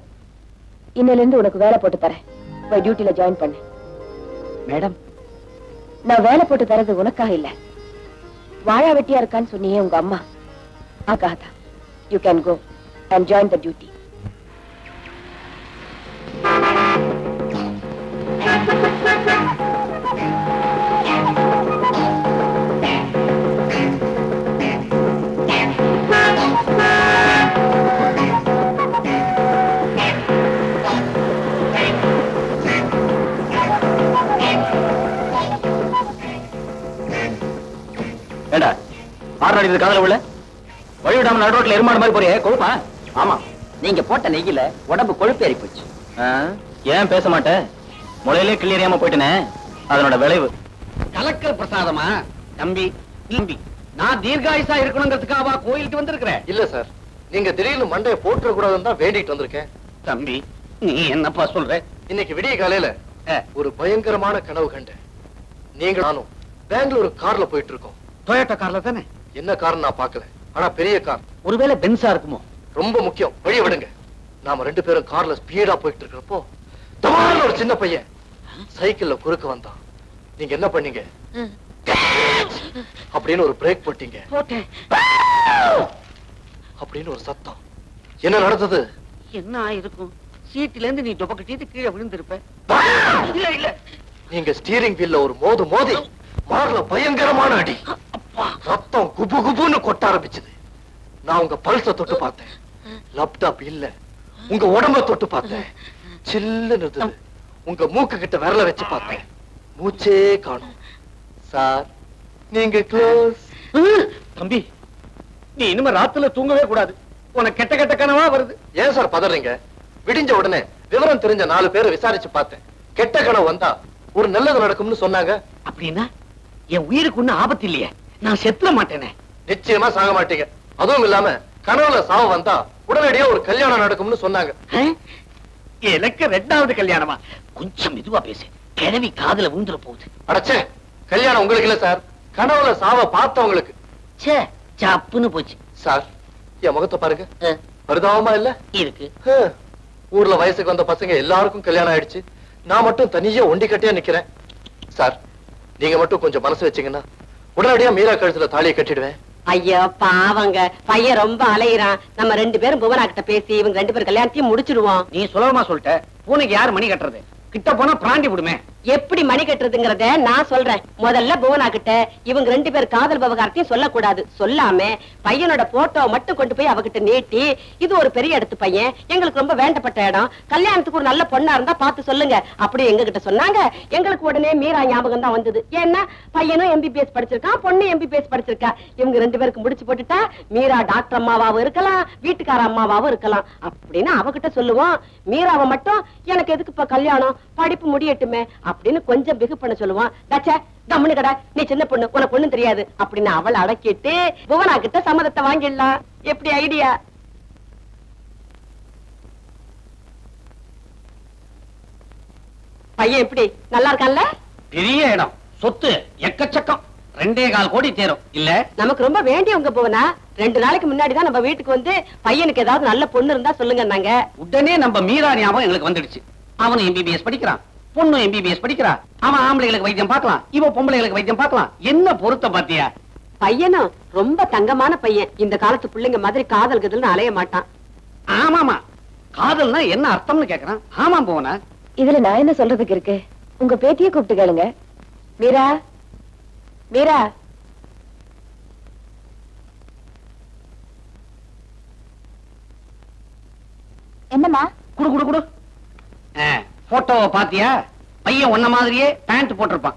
இன்னையில இருந்து உனக்கு வேலை போட்டு தரேன். போய் டியூட்டில ஜாயின் பண்ணு. மேடம், நான் வேலை போட்டு தரது உனக்காக இல்ல, வாழா வெட்டியா இருக்கான்னு சொன்னியே உங்க அம்மா, ஆகாதா. You can go and join the duty. யார் நடிக்கிறது காதல உள்ள வழி விடாம நடு ரோட்ல எருமாடு மாதிரி போறியே கொழுப்பா? ஆமா, நீங்க போட்ட நெய்யில உடம்பு கொழுப்பு ஏறி போச்சு. ஏன் பேச மாட்டேன்? முளையிலே கிளியறியாம போயிட்டனே, அதனோட விளைவு. கலக்கல் பிரசாதமா? தம்பி தம்பி, நான் தீர்காயுசா இருக்கணுங்கிறதுக்காவா கோயிலுக்கு வந்திருக்கிறேன்? இல்ல சார், நீங்க திடீர்னு மண்டையை போட்டுற கூடாதுன்னு தான் வேண்டிட்டு வந்திருக்கேன். தம்பி, நீ என்னப்பா சொல்ற? இன்னைக்கு விடிய காலையில ஒரு பயங்கரமான கனவு கண்டேன். நீங்க நானும் பெங்களூரு கார்ல போயிட்டு இருக்கோம். டொயோட்டா கார்ல தானே? என்ன கார்னு நான் பார்க்கல, ஆனா பெரிய கார். ஒருவேளை பென்ஸா இருக்குமோ? ரொம்ப முக்கியம், வழிய விடுங்க. நாம 2 பேரும் கார்ல ஸ்பீடா போயிட்டு இருக்கிறப்போ தமால்னு ஒரு சின்ன பையன் சைக்கிள்ல குறுக்க வந்தான். நீங்க என்ன பண்ணீங்க? அப்படின்னு ஒரு பிரேக் போட்டீங்க. அப்படின்னு ஒரு சத்தம். என்ன நடந்தது? என்ன ஆயிருக்கும்? சீட்டுல இருந்து நீ டொபக்கட்டிட்டு கீழே விழுந்திருப்ப. இல்ல இல்ல, நீங்க ஸ்டீரிங் வீல்ல ஒரு மோதி மார்ல பயங்கரமான அடி. ரத்தம் குபு குபுன்னு கொட்ட ஆரம்பிச்சது. நான் உங்க பல்ஸ தொட்டு பார்த்தேன், லேப்டாப் இல்ல. உங்க உடம்ப தொட்டு பார்த்தேன், சில்லுன்னு இருந்தது. உங்க மூக்கு கிட்ட விரல வச்சு பார்த்தேன், மூச்சே காணும். சார், நீங்க க்ளோஸ். தம்பி, நீ இனிமே ராத்துல தூங்கவே கூடாது. உனக்கு கெட்ட கெட்ட கனவா வருது. ஏன் சார் பதறீங்க? விடிஞ்ச உடனே விவரம் தெரிஞ்ச 4 பேரை விசாரிச்சு பார்த்தேன். கெட்ட கனவு வந்தா ஒரு நல்லது நடக்கும்னு சொன்னாங்க. அப்படின்னா என் உயிருக்கு ஒண்ணு ஆபத்து இல்லையே? நான் செத்துற மாட்டேனே? நிச்சயமா சாக மாட்டீங்க. அதுவும் இல்லாம கனவுல சாவு வந்தா உடனடியா ஒரு கல்யாணம் நடக்கும்னு சொன்னாங்க. எனக்கு 2வது கல்யாணமா? கொஞ்சம் மெதுவா பேசு, கிழவி காதுல விழுந்துற போகுது. அடச்சே, கல்யாணம் உங்களுக்கு இல்ல சார், கனவுல சாவ பார்த்தவங்களுக்கு. சே, சப்புன்னு போச்சு. சார், என் முகத்தை பாருங்க, பரிதாபமா இல்ல இருக்கு. ஊர்ல வயசுக்கு வந்த பசங்க எல்லாருக்கும் கல்யாணம் ஆயிடுச்சு, நான் மட்டும் தனியா ஒண்டி கட்டியா நிக்கிறேன். சார், நீங்க மட்டும் கொஞ்சம் மனசு வச்சீங்கன்னா உடனடியா மீரா கழுத்துல தாலியை கட்டிடுவேன். ஐயோ பாவங்க, பையன் ரொம்ப அலையிறான். நம்ம 2 பேரும் புவனா கிட்ட பேசி இவங்க 2 பேரும் கல்யாணத்தையும் முடிச்சிடுவோம். நீ சுலபமா சொல்லிட்ட. பூனைக்கு யார் மணி கட்டுறது? கிட்ட போனா பிராண்டி விடுமே. எப்படி மணி கட்டுறதுங்கறத நான் சொல்றேன். முதல்ல புவனா கிட்ட இவங்க 2 பேர் காதல் விவகாரத்தையும் சொல்லக்கூடாது. சொல்லாம பையனோட போட்டோ மட்டும் கொண்டு போய் அவகிட்ட நீட்டி, இது ஒரு பெரிய இடத்து பையன், எங்களுக்கு ரொம்ப வேண்டப்பட்ட இடம், கல்யாணத்துக்கு ஒரு நல்ல பொண்ணா இருந்தா பார்த்து சொல்லுங்க அப்படி எங்க கிட்ட சொன்னாங்க. எங்களுக்கு உடனே மீரா ஞாபகம் தான் வந்தது. ஏன்னா பையனும் MBBS படிச்சிருக்கான், பொண்ணு MBBS படிச்சிருக்கா. இவங்க 2 பேருக்கு முடிச்சு போட்டுட்டா மீரா டாக்டர் அம்மாவாவும் இருக்கலாம், வீட்டுக்கார அம்மாவாவும் இருக்கலாம் அப்படின்னு அவகிட்ட சொல்லுவோம். மீராவை மட்டும் எனக்கு எதுக்கு இப்ப கல்யாணம், படிப்பு முடியட்டுமே அப்படின்னு கொஞ்சம் பிகு பண்ண சொல்லுவான். கம்முனு கடா, நீ சின்ன பொண்ணு, உனக்கு ஒண்ணும் தெரியாது அப்படின்னு அவளை அடக்கிட்டு புவனா கிட்ட சம்மதத்தை வாங்கிடலாம். எப்படி ஐடியா? பையன் எப்படி நல்லா இருக்கான்ல? பெரிய இடம், சொத்து எக்கச்சக்கம், 2.25 கோடி தேரும் இல்ல? நமக்கு ரொம்ப வேண்டியவங்க புவனா. 2 நாளைக்கு முன்னாடிதான் நம்ம வீட்டுக்கு வந்து பையனுக்கு ஏதாவது நல்ல பொண்ணு இருந்தா சொல்லுங்க நாங்க. உடனே நம்ம மீரா ஞாபகம் எங்களுக்கு வந்துடுச்சு. அவனும் MBBS படிக்கிறான், பொண்ணு MBBS படிக்கிறா. அவன் ஆம்பளைகளுக்கு வைத்தியம் பார்க்கலாம், இவ பொம்பளைகளுக்கு வைத்தியம் பார்க்கலாம். என்ன பொருத்த பாத்தியா? பையனும் ரொம்ப தங்கமான பையன். இந்த காலத்து பிள்ளைங்க மாதிரி காதல் கதல்னு அலைய மாட்டான். ஆமாமா, காதல்னா என்ன அர்த்தம்னு கேக்குறான். ஆமா போனா இதுல நான் என்ன சொல்றதுக்கு இருக்கு? உங்க பேத்தியை கூப்பிட்டு கேளுங்க. மீரா, மீரா. என்னம்மா? குடு குடு குடு. போட்டோவை பாத்தியா? பையன் உன்ன மாதிரியே பேண்ட் போட்டிருப்பான்,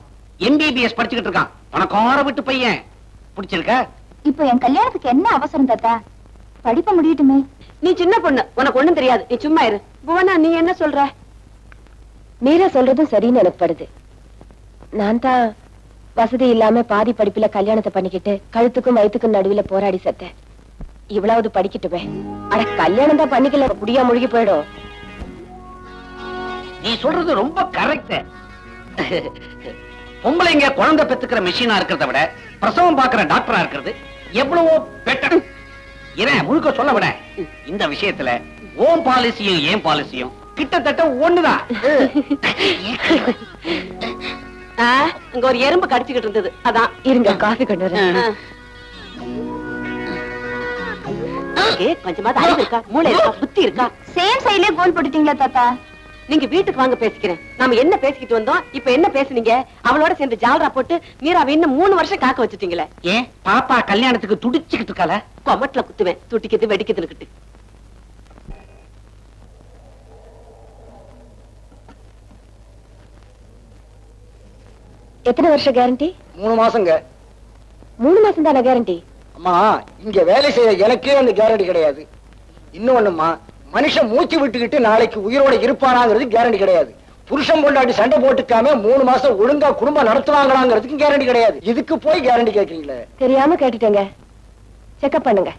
MBBS படிச்சுக்கிட்டு இருக்கான், பணக்கார விட்டு பையன். பிடிச்சிருக்க? இப்போ என் கல்யாணத்துக்கு என்ன அவசரம் தாத்தா? படிப்பு முடியட்டுமே. நீ சின்ன பொண்ணு, உனக்கு ஒண்ணும் தெரியாது, நீ சும்மா இரு. புவனா, நீ என்ன சொல்ற? மீரா சொல்றதும் சரின்னு எனக்கு படுது. நான் தான் வசதி இல்லாம பாதி படிப்புல கல்யாணத்தை பண்ணிக்கிட்டு கழுத்துக்கும் வயிற்றுக்கும் நடுவுல போராடி செத்தேன். இவ்வளவு படிக்கட்டுமே. அட, கல்யாணம் தான் பண்ணிக்கல, முடியா முழுகி போயிடும். நீ சொல்றது ரொம்ப கரெக்ட். பொம்பளைங்க குழந்தை பெத்துக்கிற மிஷினா இருக்கிறத விட பிரசவம் பாக்குற டாக்டரா இருக்கிறது எவ்வளவோ பெட்டர். ஏன் முழுக்க சொல்ல விட, இந்த விஷயத்துல ஓம் பாலிசியும் ஏன் பாலிசியும் கிட்டத்தட்ட ஒண்ணுதான். அங்க ஒரு எறும்பு கடிச்சுக்கிட்டு இருந்தது, அதான். இருங்க, காஃபி கொண்டு வரேன். கொஞ்சமாவது அறிவு இருக்கா, மூளை இருக்கா, புத்தி இருக்கா? சேம் சைடுல கோல் போட்டுட்டீங்களா தாத்தா? நீங்க வீட்டுக்கு வாங்க பேசிக்கிறேன். நாம என்ன பேசிக்கிட்டு வந்தோம், இப்ப என்ன பேசுனீங்க? அவளோட சேர்ந்து ஜாலரா போட்டு மீராவை இன்னும் 3 வருஷம் காக்க வச்சுட்டீங்களே. ஏன் பாப்பா கல்யாணத்துக்கு துடிச்சுக்கிட்டு இருக்கால? கொமட்ல குத்துவேன், துட்டிக்கிட்டு வெடிக்குதுன்னு. எத்தனை வருஷம் கேரண்டி? 3 மாசங்க. 3 மாசம் தானே கேரண்டி? அம்மா இங்க வேலை செய்ய எனக்கே அந்த கேரண்டி கிடையாது. இன்னொன்னுமா, மனுஷன் மூச்சு விட்டுக்கிட்டு நாளைக்கு உயிரோட இருப்பானாங்கிறது கேரண்டி கிடையாது. புருஷன் பொண்டாட்டி சண்டை போட்டுக்காம 3 மாசம் ஒழுங்கா குடும்பம் நடத்துவாங்களாங்கிறதுக்கு கேரண்டி கிடையாது. இதுக்கு போய் கேரண்டி கேட்கறீங்களே? தெரியாம கேட்டுட்டேங்க. செக்அப் பண்ணுங்க.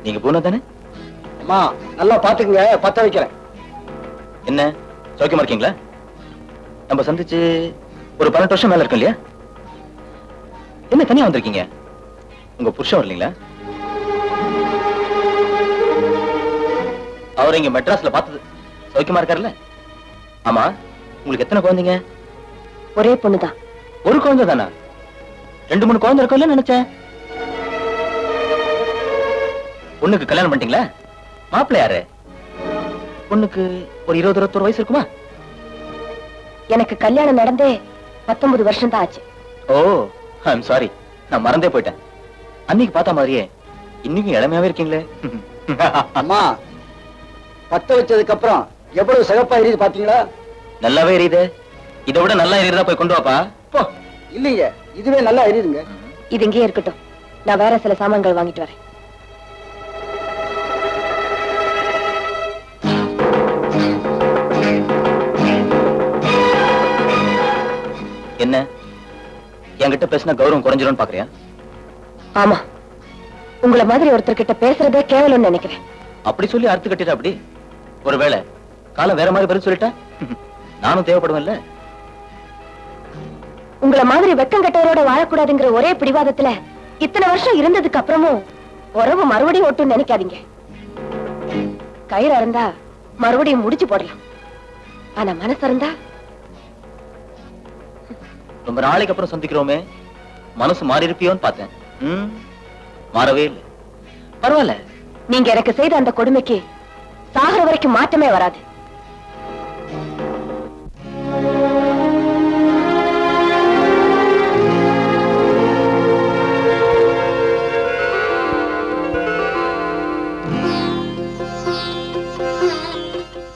நீங்க போனா தானே? அம்மா நல்லா பாத்துக்குங்க, பத்த வைக்கிறேன். என்ன சௌக்கியமா இருக்கீங்களா? நம்ம சந்திச்சு ஒரு 18 வருஷம் மேல இருக்கும் இல்லையா? என்ன தனியா வந்திருக்கீங்க? உங்க புருஷன் வரலீங்களா? அவர் இங்க மெட்ராஸ்ல பார்த்தது. சௌக்கியமா இருக்காருல்ல? ஆமா, உங்களுக்கு எத்தனை குழந்தைங்க? ஒரே பொண்ணுதான். ஒரு குழந்தை தானா? 2-3 குழந்தை இருக்கும்ல நினைச்சேன். பொண்ணுக்கு கல்யாணம் பண்ணிட்டீங்களா? மாப்பிள்ளை யாரு? பொண்ணுக்கு ஒரு 20-21 வயசு இருக்குமா? எனக்கு கல்யாணம் நடந்தே 19 வருஷம் தான் ஆச்சு. ஓ, ஐம் சாரி, நான் மறந்தே போயிட்டேன். அன்னைக்கு பார்த்த மாதிரியே இன்னைக்கும் இளமையாவே இருக்கீங்களே. அம்மா பத்த வச்சதுக்கு அப்புறம் எவ்வளவு சிகப்பா எரியுது பாத்தீங்களா? நல்லாவே எரியுது. இதை விட நல்லா எரியுதா போய் கொண்டு வாப்பா. போ. இல்லைங்க, இதுவே நல்லா எரியுதுங்க. இது இங்கேயே இருக்கட்டும். நான் வேற சில சாமான்கள் வாங்கிட்டு வரேன். என்ன என்கிட்ட பேசினா கௌரவம் குறைஞ்சிரும் பாக்குறியா? ஆமா, உங்களை மாதிரி ஒருத்தர் கிட்ட பேசுறதே கேவலம்னு நினைக்கிறேன். அப்படி சொல்லி அறுத்து கட்டிட்டா அப்படி? ஒருவேளை காலம் வேற மாதிரி பதில் சொல்லிட்டா நானும் தேவைப்படுவேன்ல. உங்களை மாதிரி வெக்கம் கட்டவரோட வாழக்கூடாதுங்கிற ஒரே பிடிவாதத்துல இத்தனை வருஷம் இருந்ததுக்கு அப்புறமும் உறவு மறுபடியும் ஒட்டுன்னு நினைக்காதீங்க. கயிறு இருந்தா மறுபடியும் முடிச்சு போடலாம். ஆனா மனசு இருந்தா ரொம்ப நாளைக்கு அப்புறம் சந்திக்கிறோமே, மனசு மாறி இருப்பியோன்னு பார்த்தேன். மாறவே இல்லை. பரவாயில்ல. நீங்க எனக்கு செய்த அந்த கொடுமைக்கு சாகர வரைக்கும் மாற்றமே வராது.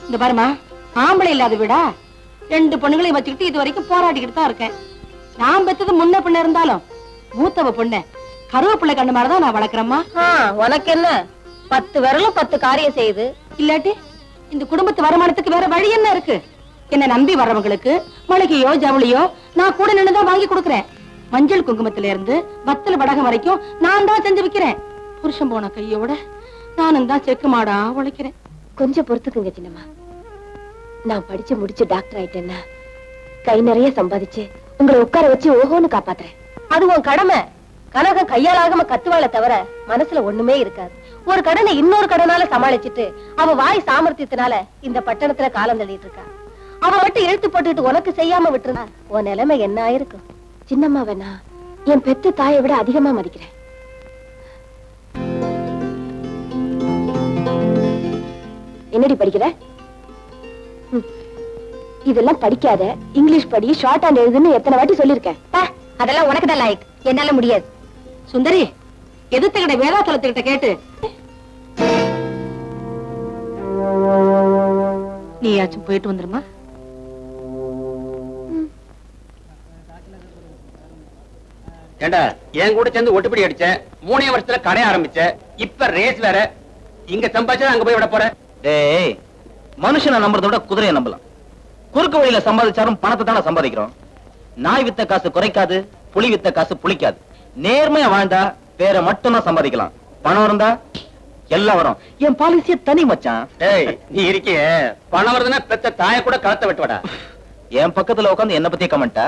இந்த பாருமா, ஆம்பளை இல்லாத விடா 2 பொண்ணுங்களையும் வச்சுக்கிட்டு இது வரைக்கும் போராடிக்கிட்டு தான் இருக்கேன். நான் பெத்தது முன்ன பின்ன இருந்தாலும் மூத்தவ பொண்ணு கருவேப்பிள்ளை கண்ணு மாதிரிதான் நான் வளர்க்கிறேம்மா. உனக்கு என்ன 10 விரலும் 10 காரியம் செய்யுது. இல்லாட்டி இந்த குடும்பத்து வருமானத்துக்கு வேற வழி என்ன இருக்கு? என்ன நம்பி வர்றவங்களுக்கு மளிகையோ ஜவுளியோ நான் கூட நின்னுதான் வாங்கி கொடுக்கறேன். மஞ்சள் குங்குமத்தில இருந்து வத்தல வடகம் வரைக்கும் நான் தான் செஞ்சு வைக்கிறேன். புருஷன் போன கையோட நானும் தான் செக்கு மாடா உழைக்கிறேன். கொஞ்சம் பொறுத்துக்குங்க சின்னம்மா. நான் படிச்சு முடிச்சு டாக்டர் ஆயிட்டேன்னா கை நிறைய சம்பாதிச்சு உங்களை உட்கார வச்சு ஓஹோன்னு காப்பாத்துறேன். அது உன் கடமை. கனகம் கையாலாகாம கத்துவாளை தவிர மனசுல ஒண்ணுமே இருக்காது. ஒரு கடனை இன்னொரு கடனால சமாளிச்சுட்டு அவ வாய் சாமர்த்தியத்தினால இந்த பட்டணத்துல காலம் தள்ளிட்டு இருக்கா. அவ மட்டும் இழுத்து போட்டுட்டு உனக்கு செய்யாம விட்டுருந்தா உன் நிலைமை என்ன ஆயிருக்கும்? சின்னம்மாவை நான் என் பெத்த தாயை விட அதிகமா மதிக்கிறேன். என்னடி படிக்கிற? இதெல்லாம் படிக்காத, இங்கிலீஷ் படி, ஷார்ட் ஹேண்ட் எழுதுன்னு எத்தனை வாட்டி சொல்லிருக்கேன். அதெல்லாம் உனக்கு தான் லாய்க், என்னால முடியாது. சுந்தரி, எதிர்த்த கடை வேதாச்சலத்துக்கிட்ட கேட்டு நீயாச்சும் போயிட்டு வந்துருமா? ஏண்டா என் கூட சேர்ந்து ஒட்டுப்படி அடிச்சேன். 3 வருஷத்துல கடை ஆரம்பிச்ச. இப்ப ரேஸ் வேற. இங்க சம்பாதிச்சா அங்க போய் விட போற. டேய், மனுஷனை நம்புறத விட குதிரையை நம்பலாம். குறுக்கு வழியில சம்பாதிச்சாலும் பணத்தை தானே சம்பாதிக்கிறோம். நாய் வித்த காசு குறைக்காது, புலி வித்த காசு புளிக்காது. நேர்மையா வாழ்ந்தா வேற மட்டும் தான் சம்பாதிக்கலாம். பணம் இருந்தா எல்லாம் வரும். என் பாலிசிய தனி மச்சான். டேய், நீ இருக்கிய பணம் வருதுன்னா பெத்த தாய கூட கலத்த விட்டுவாடா. என் பக்கத்துல உட்காந்து என்ன பத்தி கமெண்டா?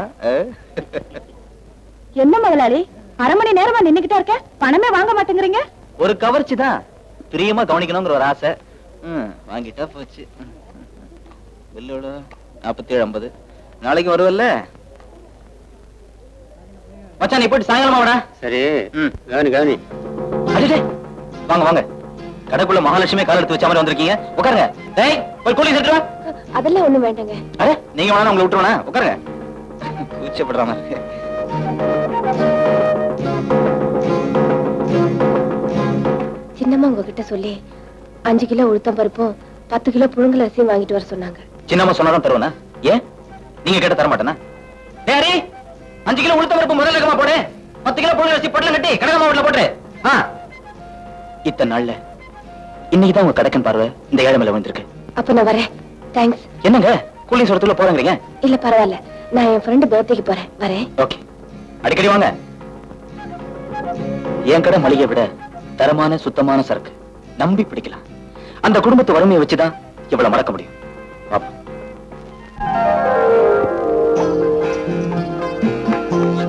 என்ன முதலாளி, 1/2 மணி நேரமா நின்னுகிட்டே இருக்க, பணமே வாங்க மாட்டேங்கிறீங்க? ஒரு கவர்ச்சி தான், பிரியமா கவனிக்கணுங்கிற ஒரு ஆசை. வாங்கிட்டா போச்சு. பில்லோட 47.50. நாளைக்கு வருவல்ல? மச்சான் நீ போயிட்டு சாயங்காலமா வாடா. சரி கவனி கவனி. அடடே வாங்க வாங்க. கடைக்குள்ள மகாலட்சுமி கால் எடுத்து வச்ச மாதிரி வந்திருக்கீங்க. உட்காருங்க. டேய் போய் கூலி செட்டு வா. அதெல்லாம் ஒண்ணும் வேண்டாங்க. அட நீங்க வேணா உங்களை விட்டுருவானா? உட்காருங்க. கூச்சப்படுறாங்க. சின்னம்மா உங்ககிட்ட சொல்லி 5 கிலோ உளுத்தம் பருப்பும் 10 கிலோ புழுங்கல் அரிசியும் வாங்கிட்டு வர சொன்னாங்க. சின்னம்மா சொன்னாதான் தருவேனா? ஏன் நீங்க கேட்ட தர மாட்டேனா? டேரி 5 கிலோ உளுத்தம் பருப்பு முதல்ல கமா போடு. 10 கிலோ புழுங்கல் அரிசி பொட்டல கட்டி கடகமா வீட்ல போட்டு. இத்தனை நாள்ல இன்னைக்கு தான் உங்க கடைக்கன் பார்வை இந்த ஏழை மேல வந்திருக்கு. அப்ப நான் வரேன். தேங்க்ஸ். என்னங்க கூலி சொல்றதுக்குள்ள போறீங்க? இல்ல பரவாயில்ல, நான் என் ஃப்ரெண்ட் பர்த்டேக்கு போறேன். வரேன். ஓகே அடிக்கடி வாங்க. என் கடை மளிகை விட தரமான சுத்தமான சரக்கு நம்பி பிடிக்கலாம். அந்த குடும்பத்து வறுமையை வச்சுதான் இவ்வளவு மறக்க முடியும்.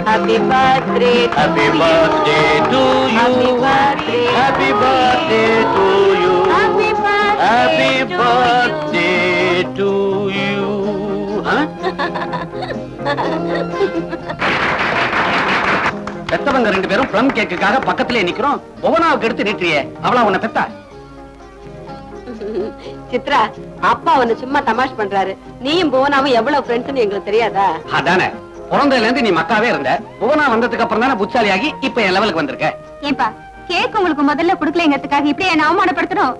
Happy birthday, Happy birthday to you. Happy birthday to you. Happy birthday to you. பெத்தவங்க 2 பேரும் ப்ளம் கேக்குக்காக பக்கத்திலே நிக்கிறோம். புவனாவுக்கு எடுத்து நீட்டியே. அவளா உன்னை பெத்தா? சித்ரா, அப்பா உன்னை சும்மா தமாஷ் பண்றாரு. நீயும் புவனாவும் எவ்வளவு ஃப்ரெண்ட்ஸ்னு எங்களுக்கு தெரியாதா? அதானே, பிறந்ததுல இருந்து நீ மக்காவே இருந்த. புவனா வந்ததுக்கு அப்புறம் தானே புத்தாலியாகி இப்ப என் லெவலுக்கு வந்திருக்க. ஏன்பா கேக் உங்களுக்கு முதல்ல குடுக்கலங்கிறதுக்காக இப்படி என்ன அவமானப்படுத்தணும்?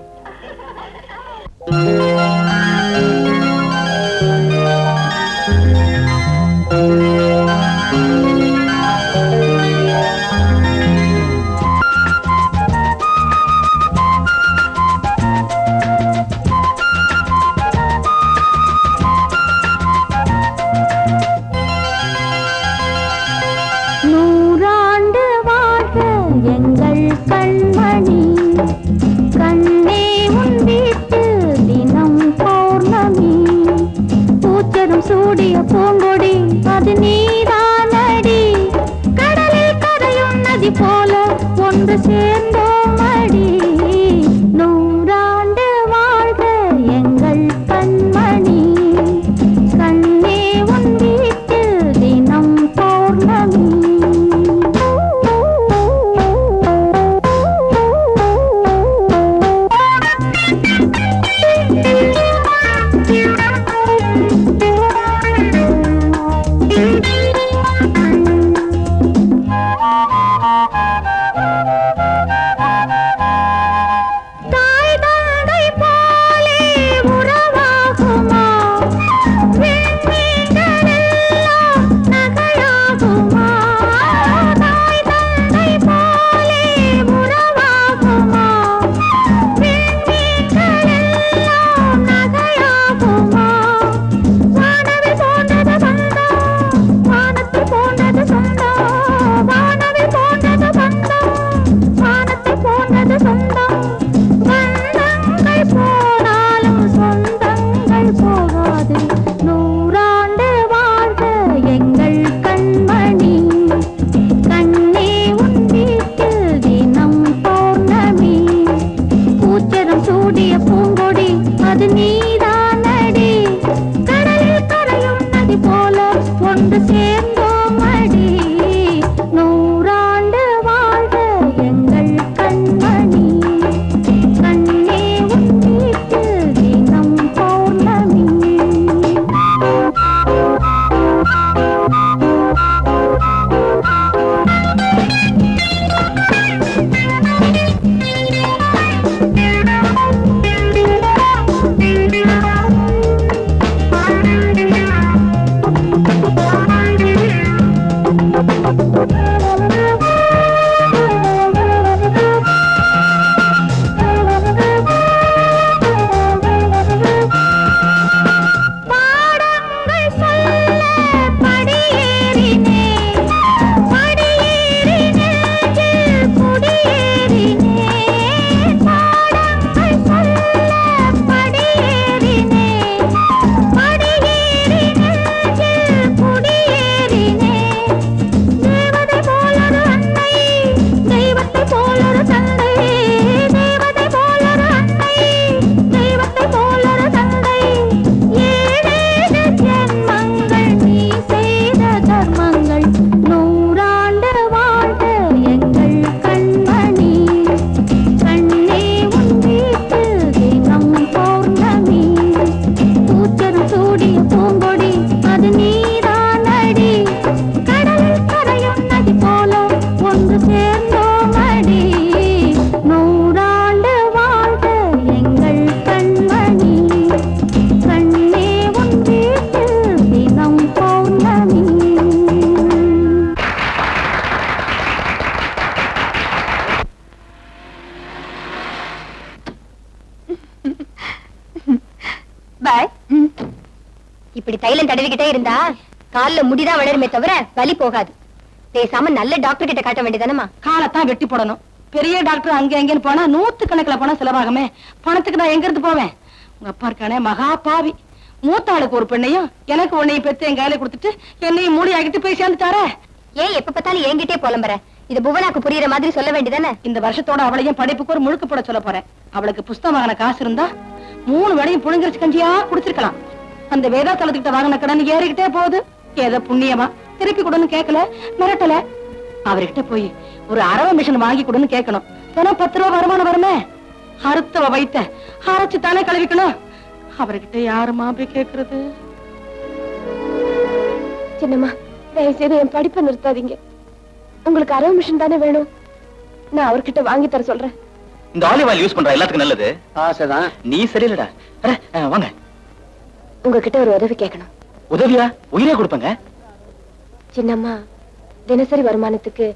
பூங்கொடி அது நீதானடி, கடலில் கரையும் நதி போல ஒன்று சேர்ந்தோம் அடி. 100 ஆண்டு வாழ்க எங்கள் கண்மணி, கண்ணே உன் வீட்டில் தினம் பௌர்ணமி. பாய். இப்படி தைலம் தடவிக்கிட்டே இருந்தா கால்ல முடிதான் வளருமே தவிர வலி போகாது. பேசாம நல்ல டாக்டர் கிட்ட காட்ட வேண்டியதானமா? காலத்தான் வெட்டி போடணும். பெரிய டாக்டர் அங்க எங்கன்னு போனா 100 கணக்குல போனா செலவாகுமே. பணத்துக்கு நான் எங்க இருந்து போவேன்? உங்க அப்பா இருக்கானே மகா பாவி. மூத்த ஆளுக்கு ஒரு பெண்ணையும் எனக்கு உன்னையும் பெத்து என் கையில கொடுத்துட்டு என்னையும் மூடி ஆகிட்டு போய் சேர்ந்துட்டாரே. ஏன் எப்ப பார்த்தாலும் என்கிட்டே புலம்புற? இது புவனாக்கு புரியுற மாதிரி சொல்ல வேண்டியதானே? இந்த வருஷத்தோட அவளையும் படிப்புக்கு ஒரு முழுக்க போட சொல்ல போறேன். அவளுக்கு புஸ்தகம் வாங்கின காசு இருந்தா 3 வேளையும் புழுங்கரிச்சு கஞ்சியா குடிச்சிருக்கலாம். அந்த வேதாத்தலத்துக்கிட்ட வாங்கின கடன் ஏறிக்கிட்டே போகுது. ஏதோ புண்ணியமா திருப்பி கொடுன்னு கேட்கல, மிரட்டல. அவர்கிட்ட போய் ஒரு அரவை மிஷின் வாங்கி கொடுன்னு கேட்கணும். தினம் 10 ரூபா வருமானம் வருமே. அறுத்தவ வைத்த அரைச்சு தானே கழுவிக்கணும். அவர்கிட்ட யாருமா போய் கேக்குறது? சின்னம்மா, தயவு செய்து என் படிப்பை நிறுத்தாதீங்க. உங்களுக்கு அரவை மிஷின் தானே வேணும். நான் அவர்கிட்ட வாங்கி தர சொல்றேன். இந்த ஆலிவ் ஆயில் யூஸ் பண்ற எல்லாத்துக்கும் நல்லது. ஆசைதான். நீ சரியில்லடா. வாங்க. உங்ககிட்ட ஒரு உதவி கேட்கணும். உதவியா? உயிரே கொடுப்பங்க. சின்னம்மா, தினசரி வருமானத்துக்கு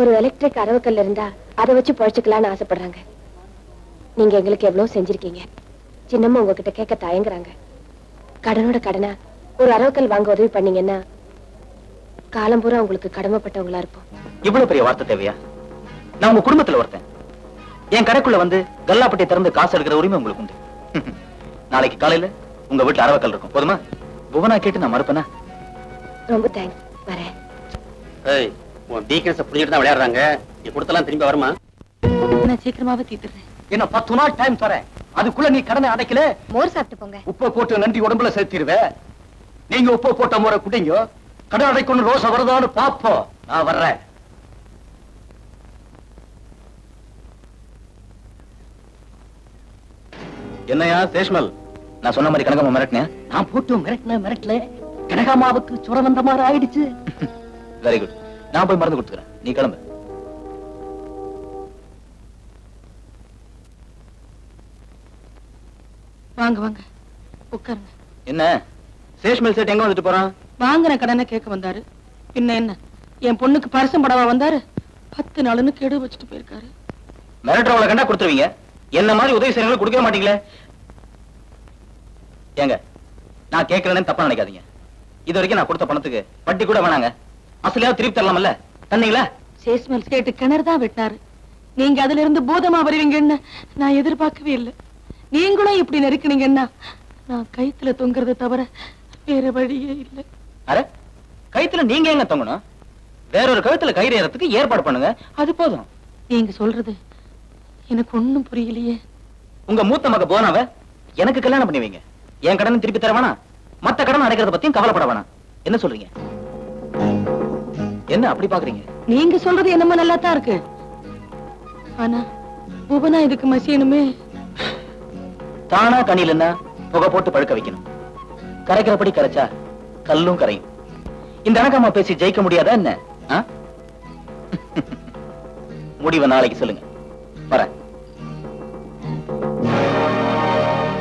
ஒரு எலக்ட்ரிக் அரவக்கல் இருந்தா அதை வச்சு பழச்சுக்கலான்னு ஆசைப்படுறாங்க. நீங்க எங்களுக்கு எவ்வளவு செஞ்சிருக்கீங்க. சின்னம்மா உங்ககிட்ட கேட்க தயங்குறாங்க. கடனோட கடனா ஒரு அரவக்கல் வாங்க உதவி பண்ணீங்கன்னா காலம் பூரா உங்களுக்கு கடமைப்பட்டவங்களா இருப்போம். இவ்வளவு பெரிய வார்த்தை தேவையா? நான் உங்க குடும்பத்துல ஒருத்தன். என் கடைக்குள்ள வந்து கல்லாப்பட்டியை திறந்து காசு எடுக்கிற உரிமை உங்களுக்கு உண்டு. நாளைக்கு காலையில உங்க வீட்டுல அரவக்கல் இருக்கும். போதுமா? புவனா கேட்டு நான் மறுப்பேனா? ரொம்ப தேங்க்ஸ். வரேன். உன் வீக்னஸ் புரிஞ்சுட்டு தான் விளையாடுறாங்க. நீ கொடுத்தலாம் திரும்பி வருமா? நான் சீக்கிரமாவே தீத்துறேன். என்ன 10 நாள் டைம் தரேன். அதுக்குள்ள நீ கடனை அடைக்கல, மோர் சாப்பிட்டு போங்க. உப்பை போட்டு நன்றி உடம்புல சேர்த்திருவே. நீங்க உப்பை போட்ட முறை குடிங்க. கடன் அடைக்கணும் ரோசை வருதான்னு பாப்போம். நான் வர்றேன். என்னையா சேஷ்மல், நான் சொன்ன மாதிரி கணக்கம்மா மிரட்டினேன். நான் போட்டு மிரட்டல கனகாமாவுக்கு சுர வந்த மாதிரி ஆயிடுச்சு. Very good. நான் போய் மருந்து கொடுத்துக்கிறேன். நீ கிளம்பு. வாங்க வாங்க உட்காருங்க. என்ன சேஷ்மல் சேட் எங்க வந்துட்டு போறான்? வாங்கின கடனை கேட்க வந்தாரு. பின்ன என்ன, என் பொண்ணுக்கு பரிசம் படவா வந்தாரு. 10 நாளுன்னு கெடு வச்சுட்டு போயிருக்காரு. மிரட்டுறவளை கண்டா கொடுத்துருவீங்க. என்ன மாதிரி உதவி செய்யறவங்களை கொடுக்கவே மாட்டீங்களே. ஏங்க, நான் கேட்கலன்னு தப்பா நினைக்காதீங்க. இது வரைக்கும் நான் கொடுத்த பணத்துக்கு வட்டி கூட வேணாங்க. அசலையாவது திருப்பி தரலாமல்ல? தந்தீங்களா? சேஸ்மல் கேட்டு கிணறு தான் வெட்டினாரு. நீங்க அதுல இருந்து பூதமா வருவீங்கன்னு நான் எதிர்பார்க்கவே இல்லை. நீங்களும் இப்படி நெருக்குனீங்கன்னா நான் கைத்துல தொங்குறத தவிர வேற வழியே இல்லை. அረ, கைத்துல நீங்க எங்க தொங்கணும்? வேறொரு கழுத்துல கயிறு ஏறதுக்கு ஏற்பாடு பண்ணுங்க. அது போதும். நீங்க சொல்றது எனக்கு ஒண்ணும் புரியலையே. உங்க மூத்த மக போனாவ எனக்கு கல்யாணம் பண்ணி வைங்க. என் கடனை திருப்பி தர வேணாம், மத்த கடன் அடைக்கிறத பத்தியும் கவலைப்பட வேணாம். என்ன சொல்றீங்க? என்ன அப்படி பாக்குறீங்க? நீங்க சொல்றது என்னமோ நல்லா தான் இருக்கு. ஆனா புவனா இதுக்கு மசியணுமே. தானா கனியிலன்னா புகை போட்டு பழுக்க வைக்கணும். கரைக்கிறபடி கரைச்சா கல்லும் கரையும். இந்த அணக்கம்மா பேசி ஜெயிக்க முடியாதா என்ன? முடிவை நாளைக்கு சொல்லுங்க. வரேன்.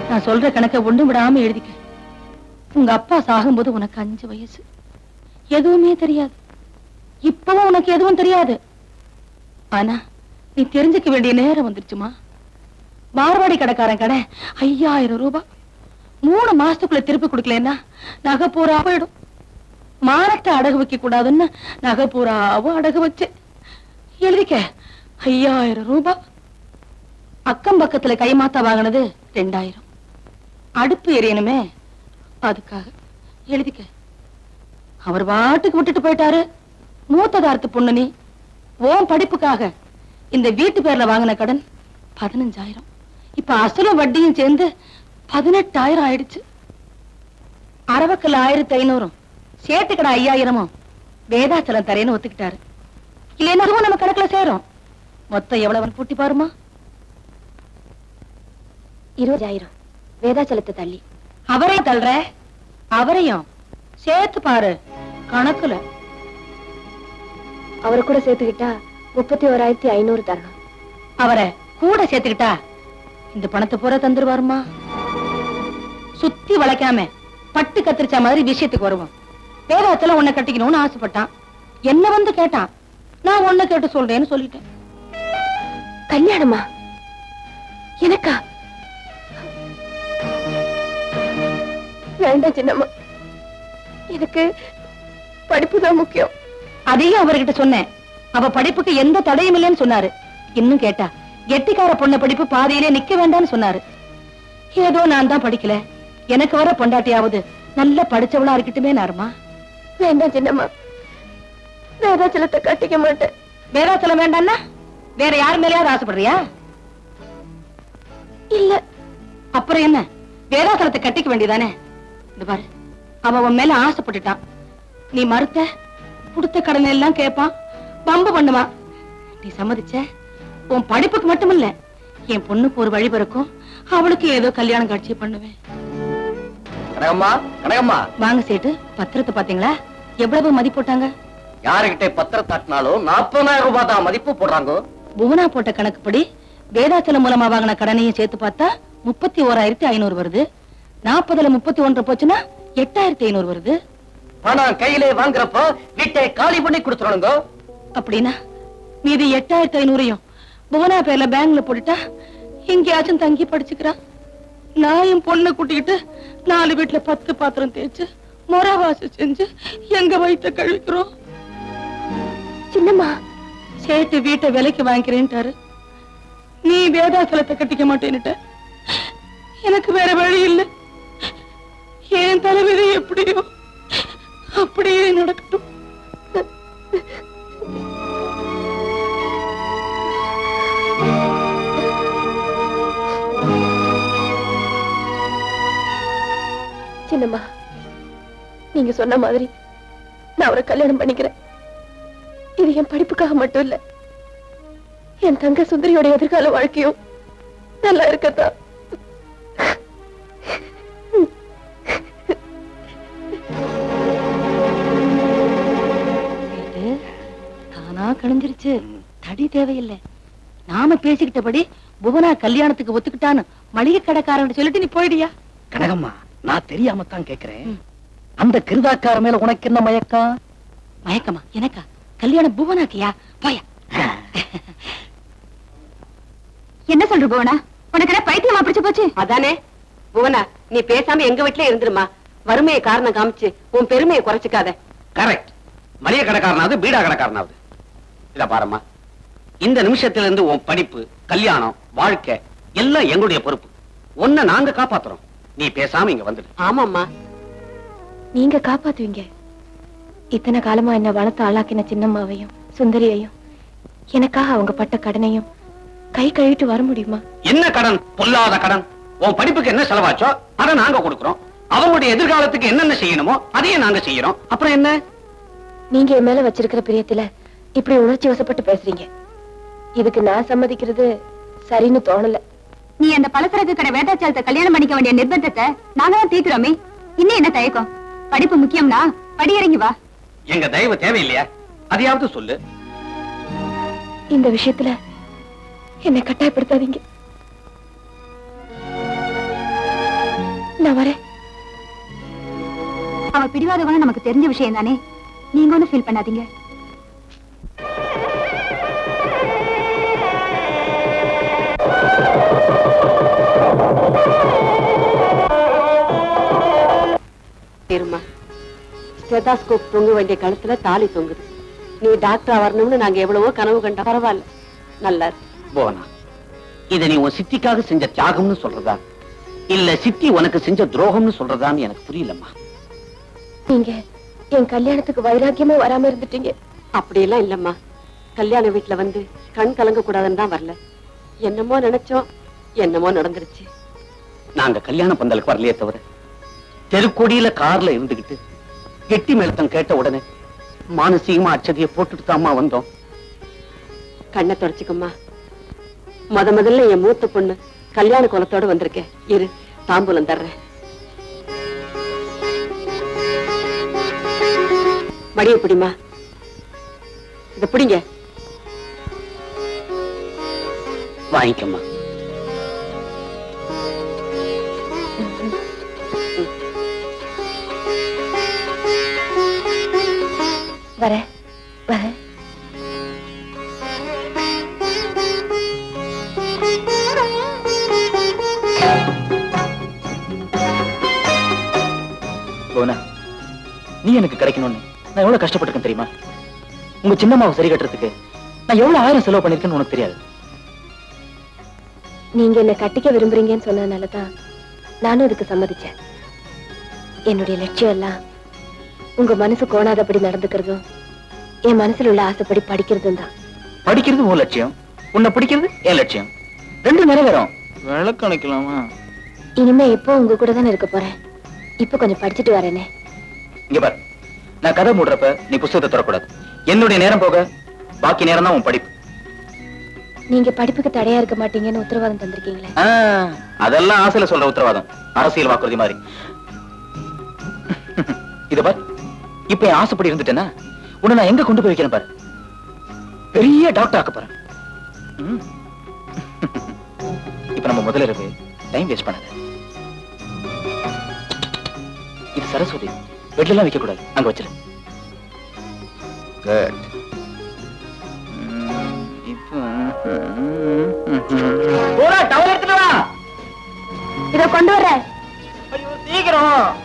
நான் சொல்ற கணக்கை ஒண்ணும் விடாம எழுதிக்க. உங்க அப்பா சாகும்போது உனக்கு 5 வயசு. எதுவுமே தெரியாது. இப்பவும் உனக்கு எதுவும் தெரியாது. ஆனா நீ தெரிஞ்சுக்க வேண்டிய நேரம் வந்துருச்சுமா. மார்வாடி கடைக்காரன் கடை 5000 ரூபாய் 3 மாசத்துக்குள்ள திருப்பி கொடுக்கலன்னா நகை பூரா போயிடும். மானத்தை அடகு வைக்க கூடாதுன்னு நகை பூராவும் அடகு வச்சு எழுதிக்க. 5000 ரூபாய். அக்கம் பக்கத்துல கைமாத்தா வாங்கினது 2000. அடுப்பு எரியணுமே, அதுக்காக எழுதிக்க. அவர் வாட்டுக்கு விட்டுட்டு போயிட்டாரு. மூத்ததார்த்து பொண்ணு நீ. ஓம் படிப்புக்காக இந்த வீட்டு பேர்ல வாங்கின கடன் 15000. இப்ப அசலும் வட்டியும் சேர்ந்து 18000 ஆயிடுச்சு. அரவக்கல் 1500, சேட்டுக்கடை 5000, வேதாச்சலம் தரேன்னு ஒத்துக்கிட்டாரு. இல்லைன்னா அதுவும் நம்ம கணக்குல சேரும். மொத்தம் எவ்வளவு கூட்டி பாருமா. 20000 வேதாச்சலத்தை தள்ளி. அவரையும் தள்ளுற, அவரையும் சேர்த்து பாரு கணக்குல. அவரை கூட சேர்த்துக்கிட்டா 31500 தரணும். அவரை கூட சேர்த்துக்கிட்டா இந்த பணத்தை பூரா தந்துருவாருமா. சுத்தி வளைக்காம பட்டு கத்திரிச்சா மாதிரி விஷயத்துக்கு வருவோம். வேதாச்சலம் உன்னை கட்டிக்கணும்னு ஆசைப்பட்டான். என்ன வந்து கேட்டான். நான் உன்னை கேட்டு சொல்றேன்னு சொல்லிட்டேன். கல்யாணமா? எனக்கா? வேண்டாம் சின்னம்மா, எனக்கு படிப்பு தான் முக்கியம். அதையும் அவர்கிட்ட சொன்னேன். அவ படிப்புக்கு எந்த தடையும் இல்லைன்னு சொன்னாரு. இன்னும் கேட்டா கெட்டிக்கார பொண்ண படிப்பு பாதியிலே நிக்க வேண்டாம்னு சொன்னாரு. ஏதோ நான் தான் படிக்கல, எனக்கு வர பொண்டாட்டியாவது நல்ல படிச்சவளா இருக்கட்டுமே. நாருமா வேண்டாம் சின்னம்மா, வேதாச்சலத்தை கட்டிக்க மாட்டேன். வேதாச்சலம் வேண்டான்னா வேற யார் மேலயாவது ஆசைப்படுறியா? இல்ல. அப்புறம் என்ன, வேதாச்சலத்தை கட்டிக்க வேண்டியதானே? இந்த பாரு, அவன் உன் மேல ஆசைப்பட்டுட்டான். நீ மறுத்த, கொடுத்த கடனை எல்லாம் கேட்பான், பம்பு பண்ணுவான். நீ சம்மதிச்ச, உன் படிப்புக்கு மட்டுமில்ல, என் பொண்ணுக்கு ஒரு வழி பிறக்கும், அவளுக்கு ஏதோ கல்யாணம் காட்சி பண்ணுவேன். கனகம்மா, கனகம்மா, வாங்க சேட்டு, பத்திரத்தை பாத்தீங்களா? எவ்வளவு மதிப்பு போட்டாங்க? யாருகிட்ட பத்திரம் தட்டினாலும் 40,000 ரூபாய் தான் மதிப்பு போடுறாங்க. புவனா போட்ட கணக்குப்படி வேதாச்சலம் மூலமா வாங்கின கடனையும் சேர்த்து பார்த்தா 31,500 வருது. 40ல 31 போச்சுன்னா 8,500 வருது. பணம் கையிலே வாங்குறப்ப வீட்டை காலி பண்ணி கொடுத்துருங்க. அப்படின்னா மீதி 8,500 புவனா பேர்ல பேங்க்ல போட்டுட்டா எங்கேயாச்சும் தங்கி படிச்சுக்கிறா. நான் என் பொண்ணை கூட்டிக்கிட்டு 4 வீட்டுல 10 பாத்திரம் தேய்ச்சு மொரவாசி செஞ்சு எங்க வயிற்ற கழுவிக்கிறோம். சின்னம்மா, சேட்டு வீட்டை விலைக்கு வாங்கிக்கிறேன்ட்டாரு. நீ வேதாச்சலத்தை கட்டிக்க மாட்டேன்னுட்ட. எனக்கு வேற வழி இல்லை. என் தலைவிதி எப்படியோ அப்படியே நடக்கட்டும். சின்னம்மா, நீங்க சொன்ன மாதிரி நான் அவரை கல்யாணம் பண்ணிக்கிறேன். இது என் படிப்புக்காக மட்டும் இல்ல, என் தங்க சுந்தரியோட எதிர்கால வாழ்க்கையும் நல்லா இருக்கத்தான். தானா கணிஞ்சிருச்சு, தடி தேவையில்லை. நாம பேசிக்கிட்டபடி புவனா கல்யாணத்துக்கு ஒத்துக்கிட்டான்னு மளிகை கடைக்காரன் சொல்லிட்டு நீ போயிடியா? கனகம்மா, நான் தெரியாமத்தான் கேக்குறேன். அந்த கிருதாக்கார மேல உனக்கு என்ன மயக்கம்? மயக்கமா? எனக்கா? கல்யாணம் புவனாக்கியா? போயா. என்ன சொல்ற புவனா, உனக்கு என்ன பைத்தியமா பிடிச்சு போச்சு? அதானே புவனா, நீ பேசாம எங்க வீட்டுல இருந்துருமா. வறுமையை காரணம் காமிச்சு உன் பெருமையை குறைச்சுக்காத. கரெக்ட். மளிகை கடைக்காரனாவது பீடா கடைக்காரனாவது, இத பாருமா, இந்த நிமிஷத்துல இருந்து உன் படிப்பு, கல்யாணம், வாழ்க்கை எல்லாம் எங்களுடைய பொறுப்பு. உன்னை நாங்க காப்பாத்துறோம். நீ பேசாம இங்க வந்துடு. ஆமாம்மா, நீங்க காப்பாத்துவீங்க. இத்தனை காலமா என்ன வளர்த்து ஆளாக்கின சின்னம்மாவையும் சுந்தரியையும், எனக்காக அவங்க பட்ட கடனையும் கை கழுவிட்டு வர முடியுமா? என்ன கடன்? பொல்லாத கடன். உன் படிப்புக்கு என்ன செலவாச்சோ அதை நாங்க கொடுக்கிறோம். அவங்களுடைய எதிர்காலத்துக்கு என்னென்ன செய்யணுமோ அதையே நாங்க செய்யறோம். அப்புறம் என்ன? நீங்க என் மேல வச்சிருக்கிற பிரியத்துல இப்படி உணர்ச்சி வசப்பட்டு பேசுறீங்க. இதுக்கு நான் சம்மதிக்கிறது சரின்னு தோணல. நீ அந்த பலசரக்கு கடை வேதாச்சலத்தை கல்யாணம் பண்ணிக்க வேண்டிய நிர்பந்தத்தை நாங்க தான் தீர்க்கிறோமே. இன்னும் என்ன தயக்கம்? படிப்பு முக்கியம்னா படியிறங்கி வா. எங்க தயவு தேவையில்லையா? அதையாவது சொல்லு. இந்த விஷயத்துல என்னை கட்டாயப்படுத்தாதீங்க. நான் வரேன். அவ பிடிவாதவன நமக்கு தெரிஞ்ச விஷயம் தானே, நீங்க ஒன்னும் ஃபீல் பண்ணாதீங்க. இருமா, ஸ்டெதாஸ்கோப் தொங்க வேண்டிய கழுத்துல தாலி தொங்குது. நீ டாக்டரா வரணும்னு நாங்க எவ்வளவோ கனவு கண்டோம். பரவாயில்ல, நல்லா இருக்கு. போனா, இத நீ உன் சித்திக்காக செஞ்ச தியாகம்னு சொல்றதா, இல்ல சித்தி உனக்கு செஞ்ச துரோகம்னு சொல்றதான்னு எனக்கு புரியலம்மா. நீங்க என் கல்யாணத்துக்கு வைராக்கியமா வராம இருந்துட்டீங்க. அப்படியெல்லாம் இல்லம்மா. கல்யாண வீட்டுல வந்து கண் கலங்க கூடாதுன்னு தான் வரல. என்னமோ நினைச்சோம், என்னமோ நடந்துருச்சு. நாங்க கல்யாண பந்தலுக்கு வரலையே தவிர, தெருக்கொடியில கார்ல இருந்துகிட்டு கெட்டி மேலத்தம் கேட்ட உடனே மானசீகமா அச்சதியை போட்டுட்டு தாம்மா வந்தோம். கண்ணை தொடச்சுக்கம்மா. முதல்ல என் மூத்த பொண்ணு கல்யாண கோலத்தோட வந்திருக்கேன். இரு, தாம்பூலம் தர்றேன். மடிய பிடிமா. இத பிடிங்க. வாங்கிக்கம்மா. வரேன் வரேன். போனா நீ எனக்கு கிடைக்கணும்னு நான் எவ்வளவு கஷ்டப்பட்டிருக்கேன் தெரியுமா? உங்க சின்னம்மாவை சரி கட்டுறதுக்கு நான் எவ்வளவு 1000 செலவு பண்ணிருக்கேன்னு உனக்கு தெரியாது. நீங்க என்ன கட்டிக்க விரும்புறீங்கன்னு சொன்னதுனாலதான் நானும் இதுக்கு சம்மதிச்சேன். என்னுடைய லட்சியம் எல்லாம் உங்க மனசு கோணாதபடி நடந்துக்கிறதும் என் மனசுல உள்ள ஆசைப்படி படிக்கிறதும் தான். படிக்கிறது உன் லட்சியம், உன்னை பிடிக்கிறது என் லட்சியம். ரெண்டு நிறைவேறும். விளக்கு அணைக்கலாமா? இனிமே எப்போ உங்க கூட தானே இருக்க போறேன். இப்ப கொஞ்சம் படிச்சுட்டு வரேனே. இங்க பாரு, நான் கதை மூடுறப்ப நீ புத்தகத்தை தரக்கூடாது. என்னுடைய நேரம் போக பாக்கி நேரம் தான் உன் படிப்பு. நீங்க படிப்புக்கு தடையா இருக்க மாட்டீங்கன்னு உத்தரவாதம் தந்திருக்கீங்களே. அதெல்லாம் ஆசையில சொல்ற உத்தரவாதம், அரசியல் வாக்குறுதி மாதிரி. இத பாரு, இப்ப என் ஆசைப்படி இருந்துட்டேன்னா உன்னை நான் எங்க கொண்டு போய் வைக்கிறேன் பாரு. பெரிய டாக்டர் ஆக்க போறேன். இப்ப நம்ம முதல்ல இருக்கு டைம் வேஸ்ட் பண்ணாத. இது சரஸ்வதி, பெட்ல எல்லாம் வைக்க கூடாது, அங்க வச்சிரு. குட். போடா, டவல் எடுத்துட்டு வா. இத கொண்டு வரேன். ஐயோ, சீக்கிரம்.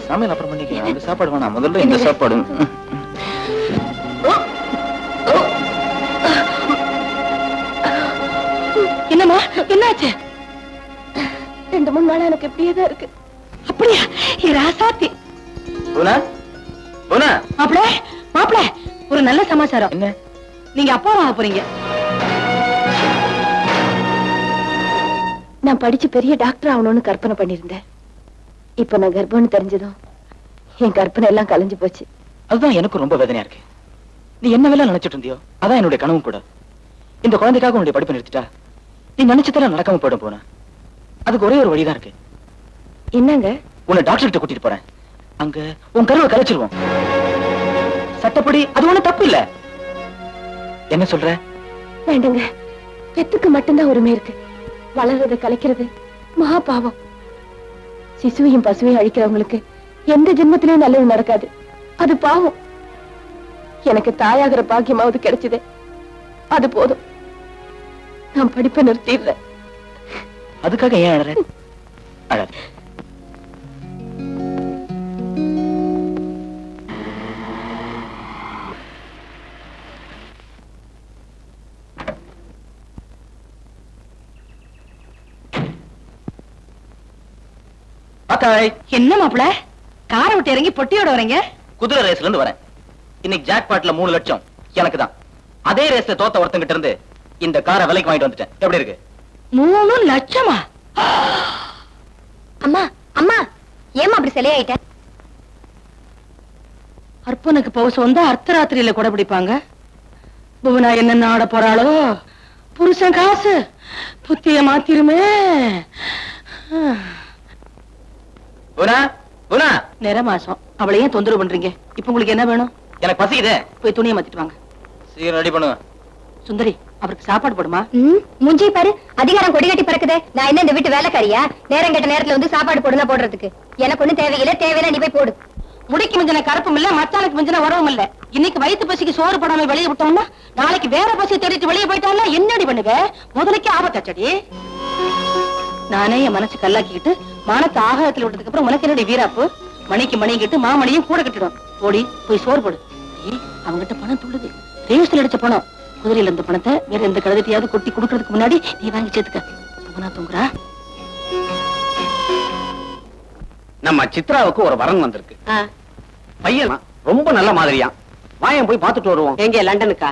சமையல் அப்புறம் பண்ணிக்கலாம். அந்த சாப்பாடு வேணாம், முதல்ல இந்த சாப்பாடு. என்னம்மா, என்னாச்சு? 2-3 நாளா எனக்கு இப்படியே தான் இருக்கு. அப்படியா? ராசாத்தி மாப்பிள, மாப்பிள, ஒரு நல்ல சமாச்சாரம். என்ன? நீங்க அப்பாவாக போறீங்க. நான் படிச்சு பெரிய டாக்டர் ஆகணும்னு கற்பனை பண்ணிருந்தேன். இப்ப நான் கர்ப்பம்னு தெரிஞ்சதும் என் கற்பனை எல்லாம் கலைஞ்சு போச்சு. அதுதான் எனக்கு ரொம்ப வேதனையா இருக்கு. நீ என்ன வேலை நினைச்சிட்டு இருந்தியோ அதான் என்னுடைய கனவும் கூட. இந்த குழந்தைக்காக உன்னுடைய படிப்பை நிறுத்திட்டா நீ நினைச்சதெல்லாம் நடக்காம போயிடும். போன அதுக்கு ஒரே ஒரு வழிதான் இருக்கு. என்னங்க? உன்னை டாக்டர் கிட்ட கூட்டிட்டு போறேன். அங்க உன் கருவை கலைச்சிருவோம். சட்டப்படி அது ஒண்ணு தப்பு இல்ல. என்ன சொல்ற? வேண்டுங்க, பெத்துக்கு மட்டும்தான் உரிமை இருக்கு. வளர்றதை கலைக்கிறது மகா பாவம். சிசுவையும் பசுவையும் அழிக்கிறவங்களுக்கு எந்த ஜென்மத்திலையும் நல்லது நடக்காது. அது பாவம். எனக்கு தாயாகிற பாக்கியமாவது கிடைச்சது, அது போதும். நான் படிப்பை நிறுத்திடுறேன். அதுக்காக ஏன் அழற? அழ. என்ன மாப்பிள, காரை விட்டு இறங்கி பொட்டியோட வரீங்க? குதிரை ரேஸ்ல இருந்து வரேன். இன்னைக்கு ஜாக்பாட்ல 3 லட்சம் எனக்கு தான். அதே ரேஸ்ல தோத்த ஒருத்தங்கிட்ட இருந்து இந்த காரை விலைக்கு வாங்கிட்டு வந்துட்டேன். எப்படி இருக்கு? 3 லட்சமா? அம்மா, அம்மா, ஏமா அப்படி சிலையாயிட்ட? அர்ப்பனுக்கு பவுசம் வந்தா அர்த்தராத்திரியில கூட பிடிப்பாங்க. புவனா என்ன ஆட போறாளோ? புருஷன் காசு புத்திய மாத்திருமே. நேர மாசம் அவளையே தொந்தரவு பண்றீங்க. இப்ப உங்களுக்கு என்ன வேணும்? எனக்கு பசிக்குதே. போய் துணியை மாத்திட்டு வாங்க. சீக்கிரம் ரெடி பண்ணுங்க. சுந்தரி, அவருக்கு சாப்பாடு போடுமா? முஞ்சி பாரு, அதிகாரம் கொடி கட்டி பறக்குது. நான் என்ன இந்த வீட்டு வேலைக்காரியா? நேரம் கெட்ட நேரத்துல வந்து சாப்பாடு போடுனா போடுறதுக்கு? எனக்கு ஒண்ணும் தேவையில்லை. தேவையில்லை, நீ போய் போடு. முடிக்கு மிஞ்சின கருப்பும் இல்ல, மச்சானுக்கு மிஞ்சின வரவும் இல்ல. இன்னைக்கு வயிற்று பசிக்கு சோறு போடாம வெளியே விட்டோம்னா நாளைக்கு வேற பசி தேடிட்டு வெளியே போயிட்டால என்னடி பண்ணுவ? முதலைக்கு ஆபத்தாச்சடி. நானே என் மனசு கல்லாக்கிக்கிட்டு மானத்தை ஆகாயத்துல விட்டதுக்கு அப்புறம் உனக்கு என்னடி வீராப்பு? மணிக்கு மணிக்கிட்டு மாமணியும் கூட கட்டிடும். ஓடி போய் சோறு போடு. அவங்கிட்ட பணம் துள்ளுது, ரேஸ்ல அடிச்ச பணம். குதிரையில இருந்த பணத்தை வேற எந்த கழுதையாவது கொட்டி கொடுக்கறதுக்கு முன்னாடி நீ வாங்கி சேர்த்துக்க. புவனா தூங்குறா. நம்ம சித்ராவுக்கு ஒரு வரன் வந்திருக்கு. பையன் ரொம்ப நல்ல மாதிரியா. வாயன் போய் பார்த்துட்டு வருவோம். எங்க? லண்டனுக்கா?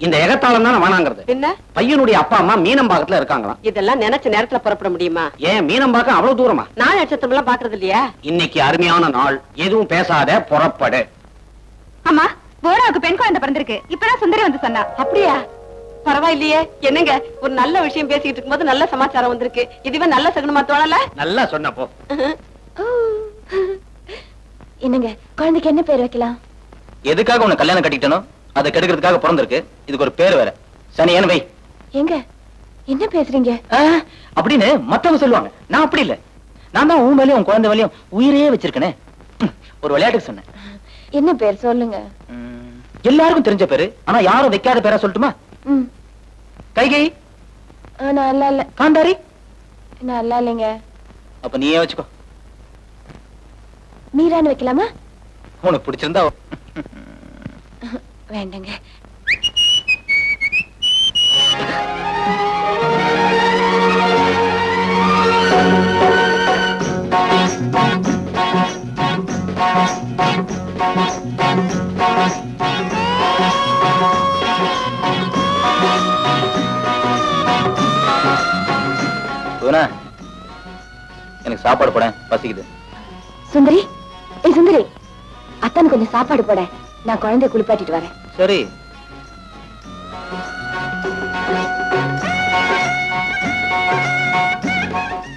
இந்த எகத்தாளம் தானே வேணாங்கிறது. என்ன? பையனுடைய அப்பா அம்மா மீனம்பாக்கத்துல இருக்காங்களாம். இதெல்லாம் நினைச்ச நேரத்துல புறப்பட முடியுமா? ஏன் மீனம்பாக்கம் அவ்வளவு தூரமா? நாள் நட்சத்திரம் எல்லாம் பாக்குறது இல்லையா? இன்னைக்கு அருமையான நாள். எதுவும் பேசாத, புறப்படு. அம்மா, போனாவுக்கு பெண் குழந்தை பிறந்திருக்கு. இப்பதான் சுந்தரி வந்து சொன்னா. அப்படியா? பரவாயில்லையே. என்னங்க, ஒரு நல்ல விஷயம் பேசிக்கிட்டு இருக்கும்போது நல்ல சமாச்சாரம் வந்திருக்கு. இதுவே நல்ல சகுனமா தோணல? நல்லா சொன்னப்போ. என்னங்க, குழந்தைக்கு என்ன பேர் வைக்கலாம்? எதுக்காக உன்னை கல்யாணம் கட்டிட்டனோ அதை கெடுக்கிறதுக்காக பிறந்திருக்கு. இதுக்கு ஒரு பேர் வேற. சனியன் வை. எங்க என்ன பேசுறீங்க? அப்படின்னு மத்தவங்க சொல்லுவாங்க. நான் அப்படி இல்ல. நான் தான் உன் மேலயும் உன் குழந்தை மேலயும் உயிரே வச்சிருக்கனே. ஒரு விளையாட்டுக்கு சொன்னேன். என்ன பேர் சொல்லுங்க? எல்லாருக்கும் தெரிஞ்ச பேரு, ஆனா யாரும் வைக்காத பேரா சொல்லட்டுமா? கைகை. நல்லா இல்ல. காந்தாரி. நல்லா இல்லைங்க. அப்ப நீயே வச்சுக்கோ. மீரான்னு வைக்கலாமா? உனக்கு பிடிச்சிருந்தா. வேண்டாங்க. எனக்கு சாப்பாடு போட பசிக்குது. சுந்தரி, சுந்தரி, அத்தான் கொஞ்சம் சாப்பாடு போட. நான் குழந்தைய குளிப்பாட்டிட்டு வரேன். சரி.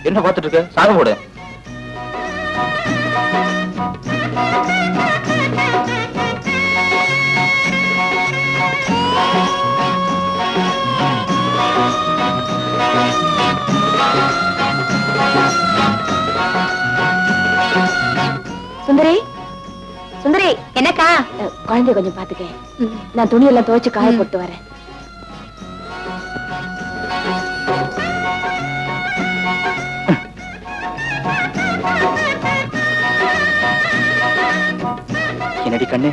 என்ன பார்த்துட்டு இருக்க? சாதம் போடு. சுந்தரி, சுந்தரி, என்னக்கா? குழந்தைய கொஞ்சம் பாத்துக்க. நான் துணியெல்லாம் துவைச்சு காய போட்டு வரேன். என்னடி கண்ணு,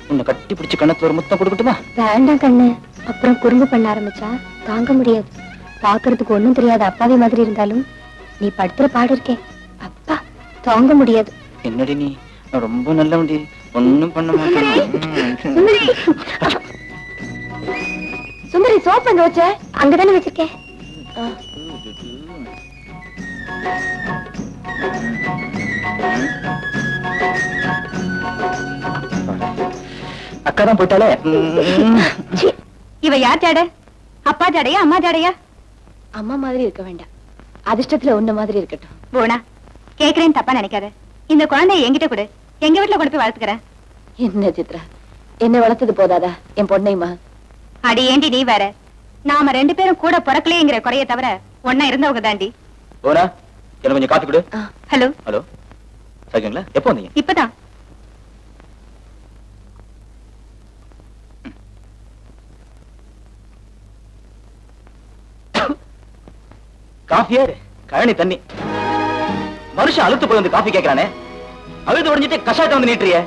உன்னை கட்டி பிடிச்சு கண்ணத்துல ஒரு முத்தம் கொடுக்கட்டுமா? வேண்டாம் கண்ணு, அப்புறம் குறும்பு பண்ண ஆரம்பிச்சா தாங்க முடியாது. பாக்குறதுக்கு ஒண்ணும் தெரியாத அப்பாவே மாதிரி இருந்தாலும் நீ படுத்துற பாடு இருக்கே அப்பா, தாங்க முடியாது. என்னடி நீ, நான் ரொம்ப நல்லவண்டி, ஒண்ணும் பண்ண மாட்டேன். சுந்தரி, சோப் எங்க வச்ச? அங்கதானே வச்சிருக்கேன். அக்கா தான் போயிட்டாலே. இவ யார் ஜாட? அப்பா ஜாடையா அம்மா ஜாடையா? அம்மா மாதிரி இருக்க வேண்டாம், அதிர்ஷ்டத்துல உன்ன மாதிரி இருக்கட்டும். போனா கேக்குறேன்னு தப்பா நினைக்காத. இந்த குழந்தைய என்கிட்ட கொடு, எங்க வீட்டுல கொண்டு போய் வளர்த்துக்கிறேன். என்ன சித்ரா, என்ன வளர்த்தது போதாதா என் பொண்ணையுமா? அடி ஏண்டி நீ வேற, நாம 2 பேரும் கூட பிறக்கலையேங்கிற குறைய தவிர ஒன்னா இருந்தவங்க தாண்டி. போனா என்ன கொஞ்சம் காப்பி கொடு. ஹலோ ஹலோ, சரிங்களா? எப்போ வந்தீங்க? இப்பதான். காஃபியா? கழனி தண்ணி. மனுஷன் அழுத்து போய் வந்து காஃபி கேட்கிறானே, அழுது உடஞ்சிட்டு கஷாயத்தை வந்து நீட்டுறிய.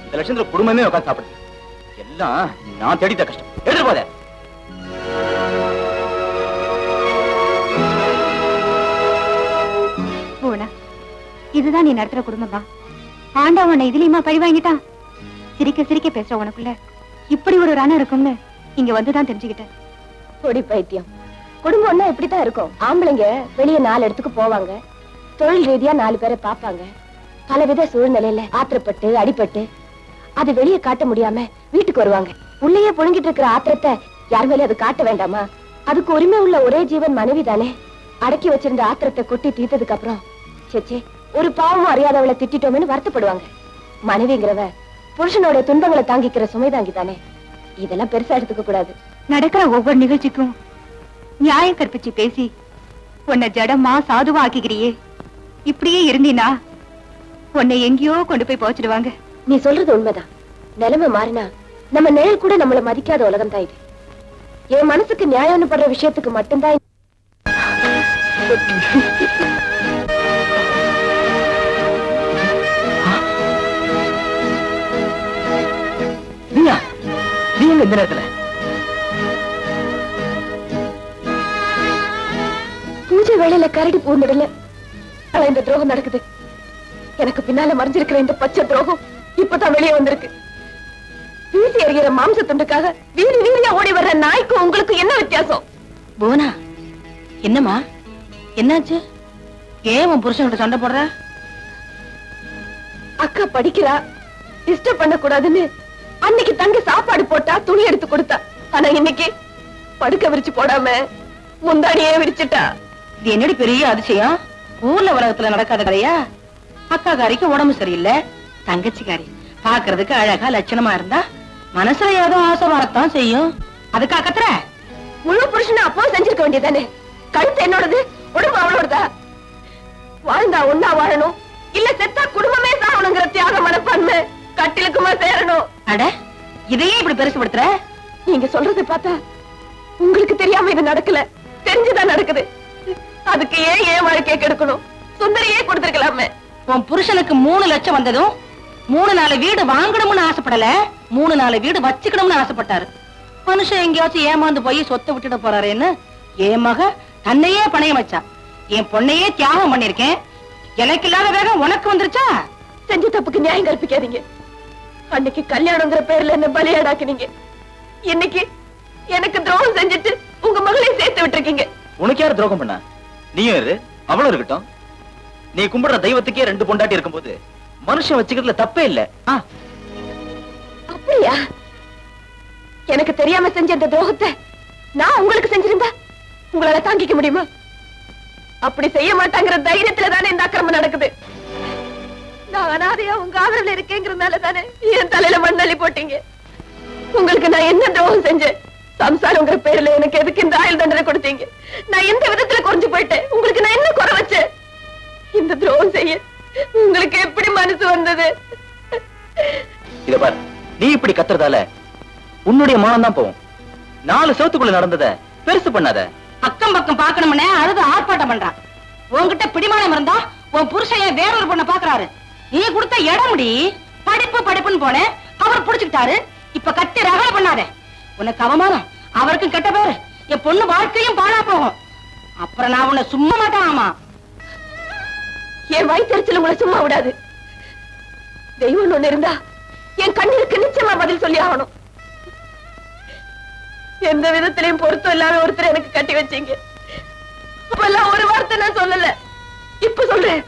இந்த லட்சத்துல குடும்பமே உட்காந்து சாப்பிடு. எல்லாம் நான் தேடித்த கஷ்டம். எடுத்து போத. போனா இதுதான் நீ நடத்துற குடும்பமா? ஆண்டா உன்னை இதுலயுமா பழி வாங்கிட்டான்? சிரிக்க சிரிக்க பேசுற உனக்குள்ள இப்படி ஒரு ரணம் இருக்கும்னு இங்க வந்துதான் தெரிஞ்சுக்கிட்டேன். பொடி பைத்தியம். குடும்பம்னா இப்படித்தான் இருக்கும். ஆம்பளைங்க வெளியே 4 இடத்துக்கு போவாங்க, தொழில் ரீதியா 4 பேரை பாப்பாங்க. பலவித சூழ்நிலையில ஆத்திரப்பட்டு அடிபட்டு அது வெளியே காட்ட முடியாம வீட்டுக்கு வருவாங்க. உள்ளேயே புழுங்கிட்டு இருக்கிற ஆத்திரத்தை யார் மேலே அது காட்ட வேண்டாமா? அதுக்கு உரிமை உள்ள ஒரே ஜீவன் மனைவி தானே. அடக்கி வச்சிருந்த ஆத்திரத்தை கொட்டி தீர்த்ததுக்கு அப்புறம் சேச்சே ஒரு பாவமும் அறியாதவளை திட்டோம்னு வருத்தப்படுவாங்க. மனைவிங்கிறவ புருஷனோட துன்பங்களை தாங்கிக்கிற சுமை தாங்கி தானே. இதெல்லாம் பெருசா எடுத்துக்க கூடாது. நடக்கிற ஒவ்வொரு நிகழ்ச்சிக்கும் நியாயம் கற்பிச்சு பேசி உன்னை ஜடமா சாதுவா ஆக்கிக்கிறியே. இப்படியே இருந்தீனா உன்னை எங்கேயோ கொண்டு போய் போச்சிடுவாங்க. நீ சொல்றது உண்மைதான். நிலைமை மாறினா நம்ம நிழல் கூட நம்மள மதிக்காத உலகம் தான் இது. என் மனசுக்கு நியாயம்னு படுற விஷயத்துக்கு மட்டும்தான் நீ எங்க இந்த நேரத்துல? பூஜை வேளையில கரடி பூந்துடல, ஆனா இந்த துரோகம் நடக்குது. எனக்கு பின்னால மறைஞ்சிருக்கிற இந்த பச்சை துரோகம் இப்பதான் வெளியே வந்திருக்கு. வீசி எறிகிற மாம்ச துண்டுக்காக வீதி வீதியா ஓடி வர்ற நாய்க்கும் உங்களுக்கு என்ன வித்தியாசம்? போனா, என்னம்மா என்னாச்சு? ஏன் உன் புருஷனோட சண்டை போடுற? அக்கா படிக்கிறா, டிஸ்டர்ப் பண்ண கூடாதுன்னு அன்னைக்கு தங்க சாப்பாடு போட்டா, துணி எடுத்து கொடுத்தா. ஆனா இன்னைக்கு படுக்க விரிச்சு போடாம முந்தானியே விரிச்சுட்டா. இது என்னடி பெரிய அதிசயம்? ஊர்ல உலகத்துல நடக்காத கதையா? அக்காக்காரிக்கு உடம்பு சரியில்லை, தங்கச்சிக்காரி பாக்குறதுக்கு அழகா லட்சணமா இருந்தா மனசுல ஏதோ ஆசை வரத்தான் செய்யும். அதுக்கா கத்துற? முழு புருஷனை அப்போ செஞ்சிருக்க வேண்டியதானே? கழுத்து என்னோடது, உடம்பு அவளோடதா? வாழ்ந்தா ஒன்னா வாழணும், இல்ல செத்தா குடும்பமே சாகணுங்கிற தியாக மனப்பான்மை கட்டிலுக்குமா சேரணும். அட இதையே இப்படி பெருசுபடுத்துற? நீங்க சொல்றது பார்த்தா உங்களுக்கு தெரியாம இது நடக்கல, தெரிஞ்சுதான் நடக்குது. அதுக்கு ஏன் வாழ்க்கையை கெடுக்கணும்? சுந்தரியே கொடுத்திருக்கலாமே. உன் புருஷனுக்கு 3 லட்சம் வந்ததும் 3-4 வீடு வாங்கணும்னு ஆசைப்படல, 3-4 வீடு வச்சுக்கணும்னு ஆசைப்பட்டாரு. மனுஷன் எங்கேயாச்சும் ஏமாந்து போய் சொத்தை விட்டுட போறாருன்னு என் மக தன்னையே பணையம் வச்சா. என் பொண்ணையே தியாகம் பண்ணிருக்கேன், எனக்கு இல்லாத வேகம் உனக்கு வந்துருச்சா? செஞ்ச தப்புக்கு நியாயம் கற்பிக்காதீங்க. அன்னைக்கு கல்யாணங்கிற பேர்ல என்ன பலியாடாக்குனீங்க. இன்னைக்கு எனக்கு துரோகம் செஞ்சுட்டு உங்க மகளையும் சேர்த்து விட்டுருக்கீங்க. உனக்கு யாரு துரோகம் பண்ணா? நீயும் இரு, அவளும் இருக்கட்டும். நீ கும்பிடுற தெய்வத்துக்கே 2 பொண்டாட்டி இருக்கும்போது மனுஷன் வச்சுக்கிறதுல தப்பே இல்ல. அப்படியா? எனக்கு தெரியாம செஞ்ச இந்த துரோகத்தை நான் உங்களுக்கு செஞ்சிருந்தா உங்களால தாங்கிக்க முடியுமா? அப்படி செய்ய மாட்டாங்கிற தைரியத்துல தானே இந்த அக்கிரமம் நடக்குது. நான் அனாதையா உங்க ஆதரவுல இருக்கேங்கிறதுனால தானே என் தலையில மண்ணள்ளி போட்டீங்க. உங்களுக்கு நான் என்ன துரோகம் செஞ்சேன்? சம்சாரங்கிற பேர்ல எனக்கு எதுக்கு இந்த ஆயுள் தண்டனை கொடுத்தீங்க? நான் எந்த விதத்துல குறைஞ்சு போயிட்டேன்? உங்களுக்கு நான் என்ன குறை வச்சேன்? இந்த துரோகம் செய்ய உங்களுக்கு எப்படி மனசு வந்தது? இத பாரு, நீ இப்படி கத்துறதால உன்னுடைய மானம் தான் போகும். 4 செவத்துக்குள்ள நடந்தத பெருசு பண்ணாத. அக்கம் பக்கம் பாக்கணும்னே அழுது ஆர்ப்பாட்டம் பண்றான். உன்கிட்ட பிடிமானம் இருந்தா உன் புருஷன் வேறொரு பொண்ணை பாக்குறாரு. நீ கொடுத்த இடம் முடி, படிப்பு படிப்புன்னு போனேன், அவர் புடிச்சுக்கிட்டாரு. இப்ப கட்டி ரகலை பண்ணாத. உனக்கு அவமானம், அவருக்கும் கெட்ட பேரு, என் பொண்ணு வாழ்க்கையும் பாழா போகும். அப்புறம் நான் உன்னை சும்மா மாட்டேன். ஆமா, என் வயிற்றுச்சல் உங்களை சும்மா விடாது. தெய்வம் ஒண்ணு இருந்தா என் கண்ணிற்கு நிச்சயமா பதில் சொல்லி ஆகணும். எந்த விதத்திலையும் பொருத்தம் இல்லாம ஒருத்தர் எனக்கு கட்டி வச்சீங்க. அப்பெல்லாம் ஒரு வார்த்தை நான் சொல்லல, இப்ப சொல்றேன்.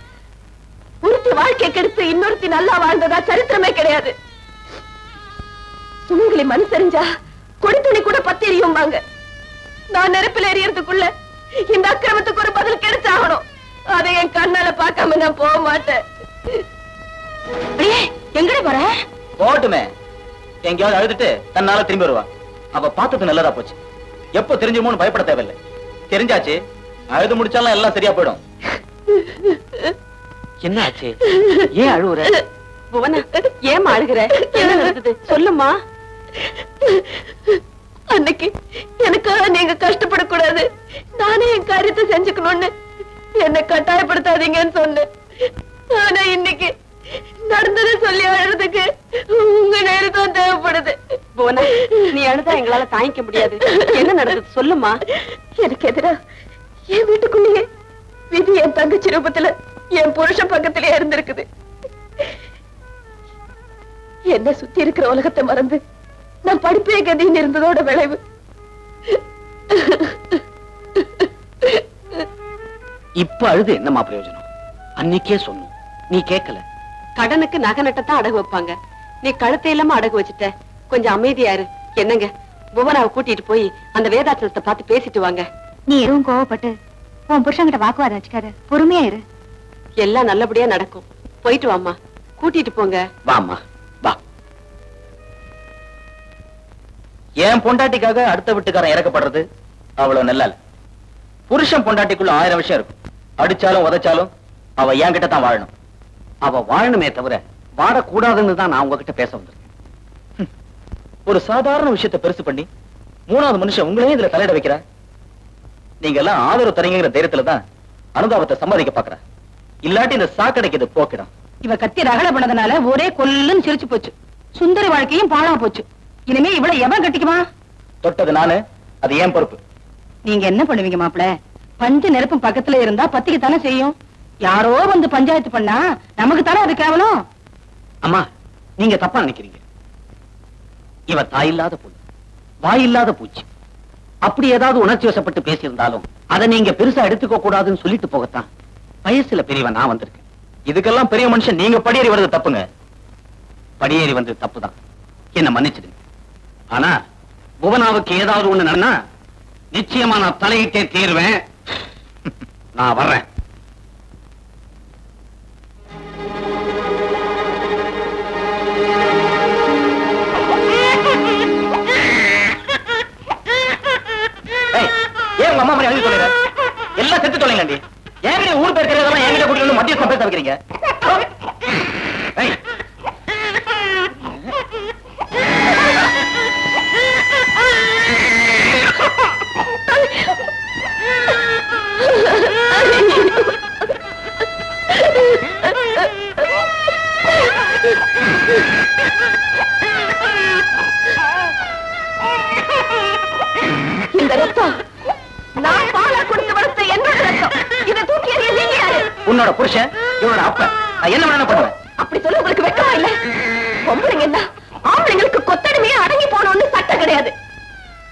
ஒருத்தி வாழ்க்கை கெடுத்து இன்னொருத்தி நல்லா வாழ்ந்ததா சரித்திரமே கிடையாது. சுமங்கலி மனுஷரிஞ்சா கொடி துணி கூட பத்தி எரியும்பாங்க. நான் நெருப்பில் எரியறதுக்குள்ள இந்த அக்கிரமத்துக்கு ஒரு பதில் கிடைச்சாகணும். அதை என் கண்ணால பார்க்காம நான் போக மாட்டேன். எங்கடி போற? போட்டுமே, எங்கேயாவது அழுதுட்டு தன்னால திரும்பி வருவா. அவ பார்த்தது நல்லதா போச்சு. எப்போ தெரிஞ்சுமோன்னு பயப்பட தேவையில்லை. தெரிஞ்சாச்சு, அழுது முடிச்சாலும் எல்லாம் சரியா போயிடும். என்ன ஆச்சு? ஏன் அழுவுற? புவனா, ஏமா அழுகிற? என்ன நடந்தது சொல்லுமா. அன்னைக்கு எனக்காக நீங்க கஷ்டப்படக்கூடாது, நானே என் காரியத்தை செஞ்சுக்கணும்னு என்ன கட்டாயப்படுத்தாதீங்கன்னு சொன்னேன். ஆனா இன்னைக்கு நடந்ததை சொல்லி அழுறதுக்கு உங்க நேரம் தான் தேவைப்படுது. புவனா, நீ அழுதா எங்களால தாங்கிக்க முடியாது. என்ன நடந்தது சொல்லுமா. எனக்கு எதிரா என் வீட்டுக்குள்ளேயே விதி என் தங்கச்சி ரூபத்துல என் புருஷன் பக்கத்திலே இருந்திருக்குது. என்ன சுத்தி இருக்கிற உலகத்தை மறந்து நான் படிப்பே கதின்னு இருந்ததோட விளைவு. இப்ப அழுது என்னமா பிரயோஜனம்? அன்னைக்கே சொன்னோம், நீ கேட்கல. கடனுக்கு நகை நட்டத்தான் அடகு வைப்பாங்க, நீ கழுத்தை இல்லாம அடகு வச்சுட்ட. கொஞ்சம் அமைதியா இரு. என்னங்க, புவனாவை கூட்டிட்டு போய் அந்த வேதாச்சலத்தை பார்த்து பேசிட்டு வாங்க. நீ எதுவும் கோவப்பட்டு உன் புருஷன்கிட்ட வாக்குவாதம் வச்சுக்காத, பொறுமையா இரு. எல்லாம் நல்லபடியா நடக்கும். போயிட்டு வாமா, கூட்டிட்டு போங்க. வாமா வா. என் பொண்டாட்டிக்காக அடுத்த வீட்டுக்காரன் இறக்கப்படுறது அவ்வளவு நல்லா இல்ல. புருஷன் பொண்டாட்டிக்குள்ள 1000 விஷயம் இருக்கும். அடிச்சாலும் உதைச்சாலும் அவ என் கிட்ட தான் வாழணும். அவ வாழணுமே தவிர வாழக்கூடாதுன்னு தான் நான் உங்ககிட்ட பேச வந்திருக்கேன். ஒரு சாதாரண விஷயத்தை பெருசு பண்ணி 3வது மனுஷன் உங்களையும் இதுல தலையிட வைக்கிற. நீங்க எல்லாம் ஆதரவு தரீங்கிற தைரியத்துல தான் அனுதாபத்தை சம்பாதிக்க பாக்குற. இல்லாட்டி இந்த சாக்கடைக்கு இது போக்கிடும். இவ கத்தி ரகலை பண்ணதுனால ஒரே கொல்லுன்னு சிரிச்சு போச்சு. சுந்தரி வாழ்க்கையும் பாழா போச்சு. இனிமே இவ்வளவு எவன் கட்டிக்குமா? தொட்டது நானு, அது ஏன் பொறுப்பு. நீங்க என்ன பண்ணுவீங்க மாப்பிள? பஞ்ச நெருப்பும் பக்கத்துல இருந்தா பத்திக்குத்தானே செய்யும். யாரோ வந்து பஞ்சாயத்து பண்ணா நமக்கு தானே அது கேவலம். அம்மா, நீங்க தப்பா நினைக்கிறீங்க. இவ தாயில்லாத பொண்ணு, வாயில்லாத பூச்சி. அப்படி ஏதாவது உணர்ச்சி வசப்பட்டு பேசியிருந்தாலும் அதை நீங்க பெருசா எடுத்துக்க கூடாதுன்னு சொல்லிட்டு போகத்தான் வயசுல பெரியவன் நான் வந்திருக்கேன். இதுக்கெல்லாம் பெரிய மனுஷன் நீங்க படியேறி வர்றது தப்புங்க. படியேறி வந்தது தப்புதான், என்ன மன்னிச்சிடுங்க. ஆனா புவனாவுக்கு ஏதாவது ஒண்ணு நடனா நிச்சயமா நான் தலையிட்டே தீர்வேன். நான் வர்றேன். உங்க அம்மா மாதிரி எழுதி சொல்லுங்க. எல்லாம் செத்து தொலைங்கண்டி. என்கிட்ட ஊர் பேர் தெரியாதெல்லாம் என்கிட்ட கூட்டிட்டு வந்து மத்திய பேச வைக்கிறீங்க. இந்த ரத்தம் நான் பால கொடுத்து வளர்த்த என்னோட ரத்தம். இதை தூக்கி எறிய நீங்க யாரு? உன்னோட புருஷன், இவனோட அப்ப. நான் என்ன வேணா பண்ணுவேன். அப்படி சொல்ல உங்களுக்கு வெக்கமா இல்ல? பொம்பளைங்க என்ன ஆம்பளைங்களுக்கு கொத்தடிமையே அடங்கி போனோம்னு சட்டம் கிடையாது.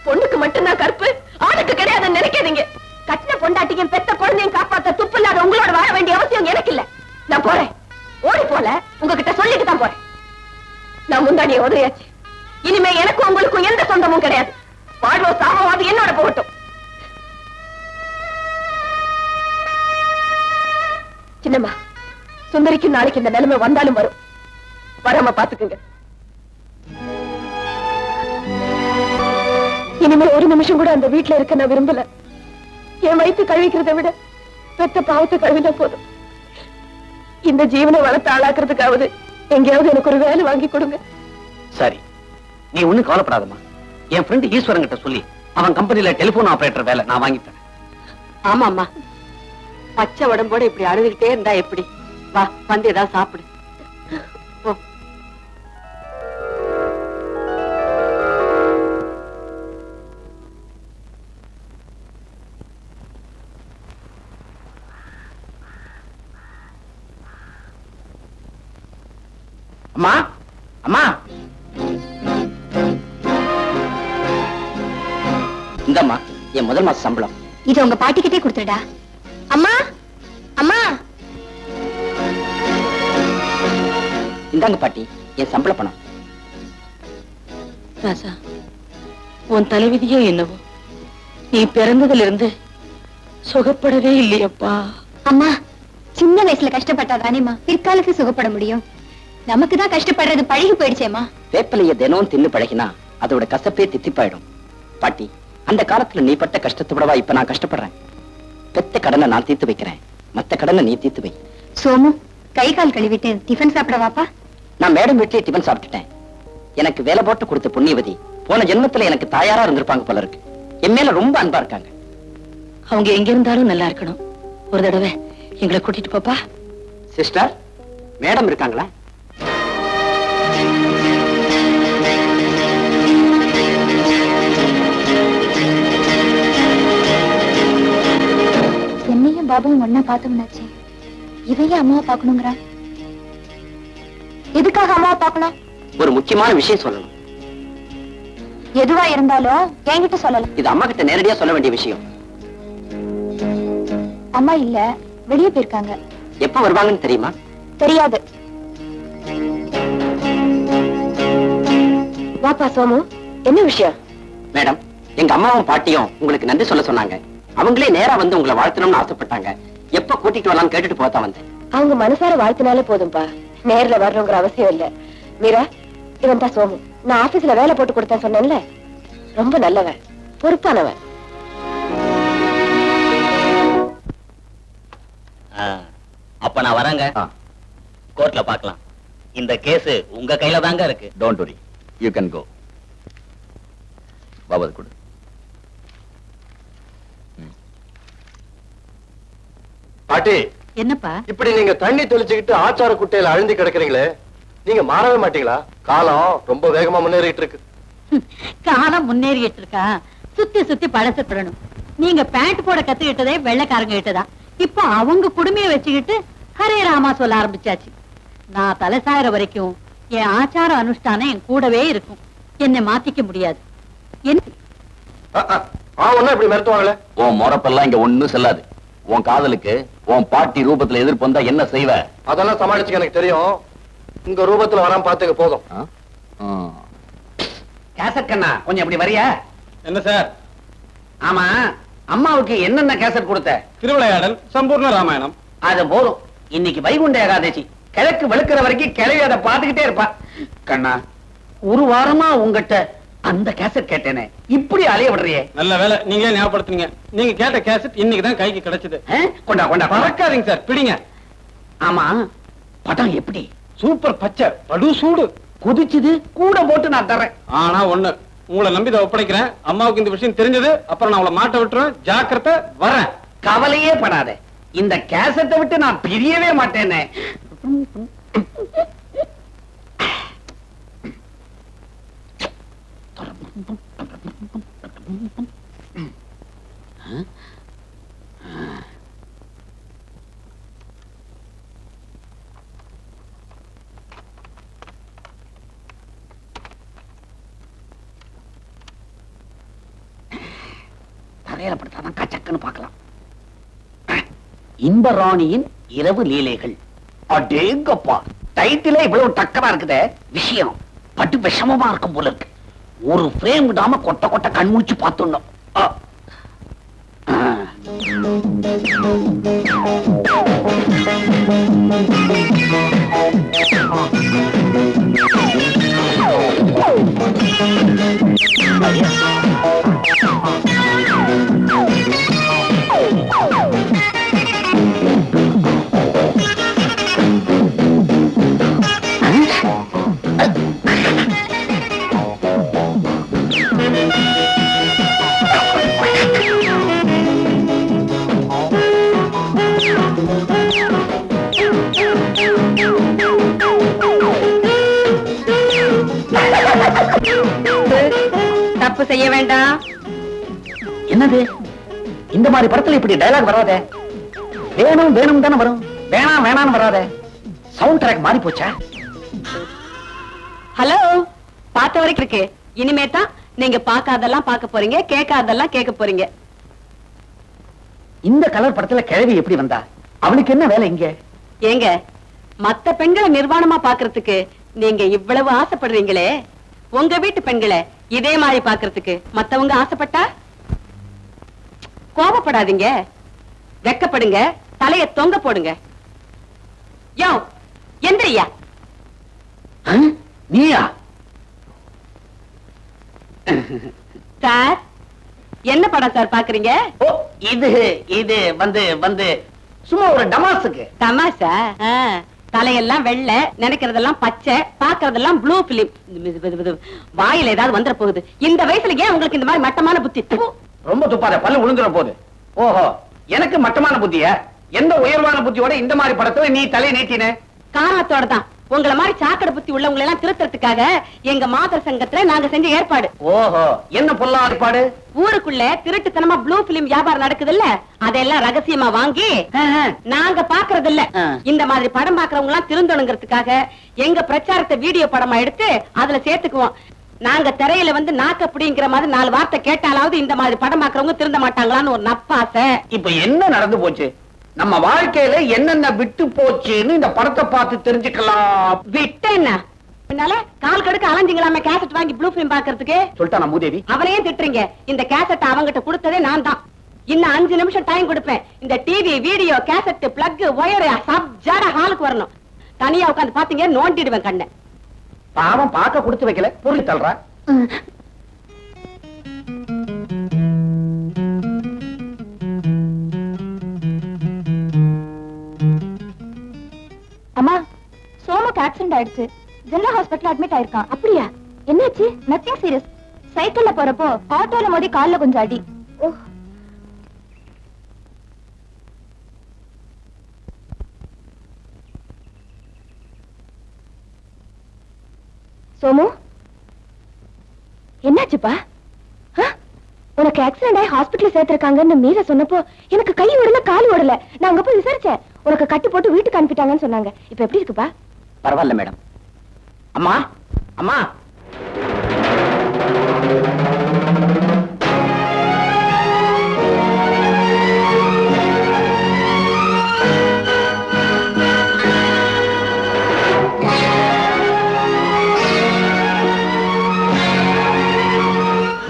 பொண்ணுக்கு மட்டும்தான் கற்பு, ஆணுக்கு கிடையாதுன்னு நினைக்காதீங்க. கட்டின பொண்டாட்டியும் பெத்த குழந்தையும் காப்பாத்த துப்பு இல்லாத உங்களோட வாழ வேண்டிய அவசியம் எனக்கு இல்ல. நான் போறேன். ஓடி போல உங்ககிட்ட சொல்லிட்டு தான் போறேன். நான் முந்தானிய உதவியாச்சு. இனிமே எனக்கும் உங்களுக்கும் எந்த சொந்தமும் கிடையாது. வாழ்வோ சாவது என்னோட போகட்டும். சின்னம்மா, சுந்தரிக்கு நாளைக்கு இந்த நிலைமை வந்தாலும் வரும். வராம பாத்துக்குங்க. இனிமே ஒரு நிமிஷம் கூட அந்த வீட்டுல இருக்க நான் விரும்பல. என் வயிற்று கழுவிக்கிறத விட பெத்த பாவத்தை கழுவினா போதும். இந்த ஜீவனை வளர்த்து ஆளாக்குறதுக்காவது எங்கேயாவது எனக்கு ஒரு வேலை வாங்கி கொடுங்க. சரி, நீ ஒண்ணும் கவலைப்படாதம்மா. என் ஃப்ரெண்ட் ஈஸ்வரன் கிட்ட சொல்லி அவன் கம்பெனில டெலிபோன் ஆபரேட்டர் வேலை நான் வாங்கி தரேன். ஆமாம்மா, பச்சை உடம்போட இப்படி அழுதுகிட்டே இருந்தா எப்படி? வா, வந்து ஏதாவது சாப்பிடு. அம்மா, அம்மா, இந்தம்மா என் முதல் மாச சம்பளம். இது உங்க பாட்டிக்கிட்டே கொடுத்துடா. அம்மா, அம்மா. இந்தாங்க பாட்டி, என் சம்பள பணம். ராசா, உன் தலைவிதியோ என்னவோ, நீ பிறந்ததுல இருந்து சுகப்படவே இல்லையப்பா. அம்மா, சின்ன வயசுல கஷ்டப்பட்டா தானேம்மா பிற்காலத்து சுகப்பட முடியும். நமக்குதான் கஷ்டப்படுறது பழகி போயிடுச்சேம்மா. வேப்பிலைய தினம் தின்னு பழகினா அதோட கசப்பே தித்திப்பாயிடும். பாட்டி, அந்த காலத்துல நீ பட்ட கஷ்டத்தை விடவா இப்ப நான் கஷ்டப்படுறேன். பெத்த கடனை நான் தீர்த்து வைக்கிறேன், மத்த கடனை நீ தீர்த்து வை. சோமு, கை கால் கழுவிட்டு டிஃபன் சாப்பிட வாப்பா. நான் மேடம் வீட்லயே டிஃபன் சாப்பிட்டுட்டேன். எனக்கு வேலை போட்டு கொடுத்த புண்ணியவதி போன ஜென்மத்துல எனக்கு தாயாரா இருந்திருப்பாங்க போல இருக்கு. என் மேல ரொம்ப அன்பா இருக்காங்க. அவங்க எங்க இருந்தாலும் நல்லா இருக்கணும். ஒரு தடவை எங்களை கூட்டிட்டு போப்பா. சிஸ்டர், மேடம் இருக்காங்களா? என்னையும் பாபாவும் ஒன்னா பார்த்தோம்னாச்சு. இவையே அம்மாவை பார்க்கணுங்கிறா. எதுக்காக அம்மாவை பார்க்கணும்? ஒரு முக்கியமான விஷயம் சொல்லணும். எதுவா இருந்தாலும் என்கிட்ட சொல்லலாம். இது அம்மா கிட்ட நேரடியா சொல்ல வேண்டிய விஷயம். அம்மா இல்ல, வெளியே போயிருக்காங்க. எப்ப வருவாங்கன்னு தெரியுமா? தெரியாது. வாப்பா சோமு, என்ன விஷயம்? மேடம், எங்க அம்மாவும் பாட்டியும் உங்களுக்கு நன்றி சொல்ல சொன்னாங்க. அவங்களே நேரா வந்து உங்களை வாழ்த்தணும்னு ஆசைப்பட்டாங்க. எப்ப கூட்டிட்டு வரலாம்னு கேட்டுட்டு போதான் வந்தேன். அவங்க மனசார வாழ்த்தினாலே போதும்பா, நேர்ல வரணுங்கிற அவசியம் இல்ல. மீரா, இவன் தான் சோமு. நான் ஆபீஸ்ல வேலை போட்டு கொடுத்தேன் சொன்னேன்ல, ரொம்ப நல்லவன், பொறுப்பானவன். அப்ப நான் வரேங்க. கோர்ட்ல பார்க்கலாம். இந்த கேஸ் உங்க கையில தாங்க இருக்கு. டோன்ட் வரி, யூ கேன் கோ. பாபா கொடு. பாட்டி, என்னப்பா இப்படி நீங்க தண்ணி தெளிச்சுக்கிட்டு ஆச்சார குட்டையில அழுந்தி கிடக்குறீங்களே, நீங்க மாறவே மாட்டீங்களா? காலம் ரொம்ப வேகமா முன்னேறிட்டு இருக்கு. காலம் முன்னேறிட்டு இருக்கா, சுத்தி சுத்தி பழசப்படணும். நீங்க பேண்ட் போட கத்துக்கிட்டதே வெள்ளைக்காரங்க கிட்டதான். இப்ப அவங்க குடுமையை வச்சுக்கிட்டு ஹரே ராமா சொல்ல ஆரம்பிச்சாச்சு. நான் தலை சாயிற வரைக்கும் என் ஆச்சார அனுஷ்டானம் என் கூடவே இருக்கும். என்னை மாத்திக்க முடியாது. ஒன்னும் இப்படி மறுத்துவாங்களே. உன் முறப்பெல்லாம் இங்க ஒண்ணும் செல்லாது. உன் காதலுக்கு உன் பாட்டி ரூபத்துல எதிர்ப்பு வந்தா என்ன செய்வ? அதெல்லாம் சமாளிச்சுக்க எனக்கு தெரியும். உங்க ரூபத்துல வராம பாத்துக்க போதும். கேசட் கண்ணா, கொஞ்சம் இப்படி வரியா? என்ன சார்? ஆமா, அம்மாவுக்கு என்னென்ன கேசட் கொடுத்த? திருவிளையாடல், சம்பூர்ண ராமாயணம். அது போதும். இன்னைக்கு வைகுண்ட ஏகாதசி, கிழக்கு வெளுக்கிற வரைக்கும் கிளவி அதை பாத்துக்கிட்டே இருப்பா. கண்ணா, ஒரு வாரமா உங்ககிட்ட அந்த கேசட் கேட்டேனே இப்படி அலைய விடுறியே. நல்ல வேலை நீங்களே ஞாபகப்படுத்துனீங்க. நீங்க கேட்ட கேசட் இன்னைக்கு தான் கைக்கு கிடைச்சது. கொண்டா கொண்டா பறக்காதீங்க சார், பிடிங்க. ஆமா படம் எப்படி? சூப்பர் பச்சை படு சூடு. கொதிச்சுது கூட போட்டு நான் தர்றேன். ஆனா ஒண்ணு, உங்களை நம்பி இதை ஒப்படைக்கிறேன். அம்மாவுக்கு இந்த விஷயம் தெரிஞ்சது அப்புறம் நான் அவளை மாட்ட விட்டுறேன். ஜாக்கிரதை, வரேன். கவலையே படாத, இந்த கேசட்டை விட்டு நான் பிரியவே மாட்டேனே. தரையில படுத்தாதான் கச்சக்குன்னு பார்க்கலாம். இன்ப ராணியின் இரவு லீலைகள். அடேங்கப்பா, டைட்டிலே இவ்வளவு டக்கரா இருக்குதே. விஷயம் பட்டு விஷமமா இருக்கும் போல இருக்கு. ஒரு ஃப்ரேம் விடாம கொட்ட கொட்ட கண்மூச்சு பார்த்துடணும். தப்பு செய்ய வேண்டாம். என்னது இந்த மாதிரி படத்துல இப்படி டயலாக் வராதே. வேணும் வேணும் தானே வரும், வேணாம் வேணாம் வராதே. சவுண்ட் ட்ராக் மாறி போச்சா? ஹலோ, பார்த்த வரைக்கும் இருக்கு. இனிமே தான் நீங்க பார்க்காதெல்லாம் பார்க்க போறீங்க, கேட்காதெல்லாம் கேட்க போறீங்க. இந்த கலர் படத்துல கிழவி எப்படி வந்தா? அவனுக்கு என்ன வேலை இங்க? ஏங்க, மத்த பெண்களை நிர்வாணமா பாக்குறதுக்கு நீங்க இவ்வளவு ஆசைப்படுறீங்களே, உங்க வீட்டு பெண்களை இதே மாதிரி பாக்குறதுக்கு மத்தவங்க ஆசைப்பட்டா? கோபப்படாதீங்க, வெக்கப்படுங்க, தலைய தொங்க போடுங்க. யோ எந்திரியா. நீயா? சார், என்ன படம் சார் பாக்குறீங்க? ஓ, இது இது வந்து வந்து சும்மா ஒரு டமாஸுக்கு. தமாஷா? தலையெல்லாம் வெள்ளை, நினைக்கிறதெல்லாம் பச்சை, பாக்குறதெல்லாம் ப்ளூ பிலிம். வாயில ஏதாவது வந்துட போகுது. இந்த வயசுல ஏன் உங்களுக்கு இந்த மாதிரி மட்டமான புத்தி? ரொம்ப துப்பாத, பல்லு விழுந்துற போகுது. ஓஹோ, எனக்கு மட்டமான புத்தியா? எந்த உயர்வான புத்தியோட இந்த மாதிரி படத்துல நீ தலையை நீட்டின? காரணத்தோட தான். உங்களை மாதிரி சாக்கடை புத்தி உள்ளவங்களை எல்லாம் திருத்தறதுக்காக எங்க மாதர் சங்கத்துல நாங்க செஞ்ச ஏற்பாடு. ஓஹோ, என்ன பொல்லா ஏற்பாடு? ஊருக்குள்ள திருட்டுத்தனமா ப்ளூ பிலிம் வியாபாரம் நடக்குது இல்ல, அதெல்லாம் ரகசியமா வாங்கி நாங்க பாக்குறது இல்ல. இந்த மாதிரி படம் பாக்குறவங்க எல்லாம் திருந்தணுங்கிறதுக்காக எங்க பிரச்சாரத்தை வீடியோ படமா எடுத்து அதுல சேர்த்துக்குவோம். நாங்க திரையில வந்து நாக்க அப்படிங்கிற மாதிரி 4 வார்த்தை கேட்டாலாவது இந்த மாதிரி படம் பாக்குறவங்க திருந்த மாட்டாங்களான்னு ஒரு நப்பாசை. இப்ப என்ன நடந்து போச்சு? நம்ம வாழ்க்கையில என்னென்ன விட்டு போச்சுன்னு இந்த படத்தை பார்த்து தெரிஞ்சுக்கலாம். விட்டு என்ன என்னால கால் கடுக்க அலைஞ்சிங்களாம கேசட் வாங்கி ப்ளூ பிலிம் பாக்குறதுக்கு? சொல்லிட்டானா மூதேவி? அவனையே திட்டுறீங்க. இந்த கேசட் அவங்கிட்ட கொடுத்ததே நான் தான். இன்னும் 5 நிமிஷம் டைம் கொடுப்பேன். இந்த TV, video, cassette, plug, wire சப் ஜாட ஹாலுக்கு வரணும். தனியா உட்காந்து பாத்தீங்க நோண்டிடுவேன் கண்ணை. பாவம் பார்க்க கொடுத்து வைக்கல, பொருள் தள்ளுறா. அம்மா, சோமுக்கு ஆக்சிடென்ட் ஆயிடுச்சு. ஜெனரல் ஹாஸ்பிடல் அட்மிட் ஆயிருக்கான். அப்படியா? என்னாச்சு? Nothing serious. சைக்கிள்ல போறப்போ ஆட்டோல மோதி கால்ல கொஞ்சம் அடி. சோமு, என்னாச்சுப்பா? உனக்கு ஆக்சிடென்ட் ஆகி ஹாஸ்பிடல் சேர்த்திருக்காங்கன்னு மீரா சொன்னப்போ எனக்கு கை ஓடல, கால் ஓடல. நான் அங்க போய் விசாரிச்சேன். உனக்கு கட்டி போட்டு வீட்டுக்கு அனுப்பிட்டாங்கன்னு சொன்னாங்க. இப்ப எப்படி இருக்குப்பா? பரவாயில்ல மேடம். அம்மா அம்மா,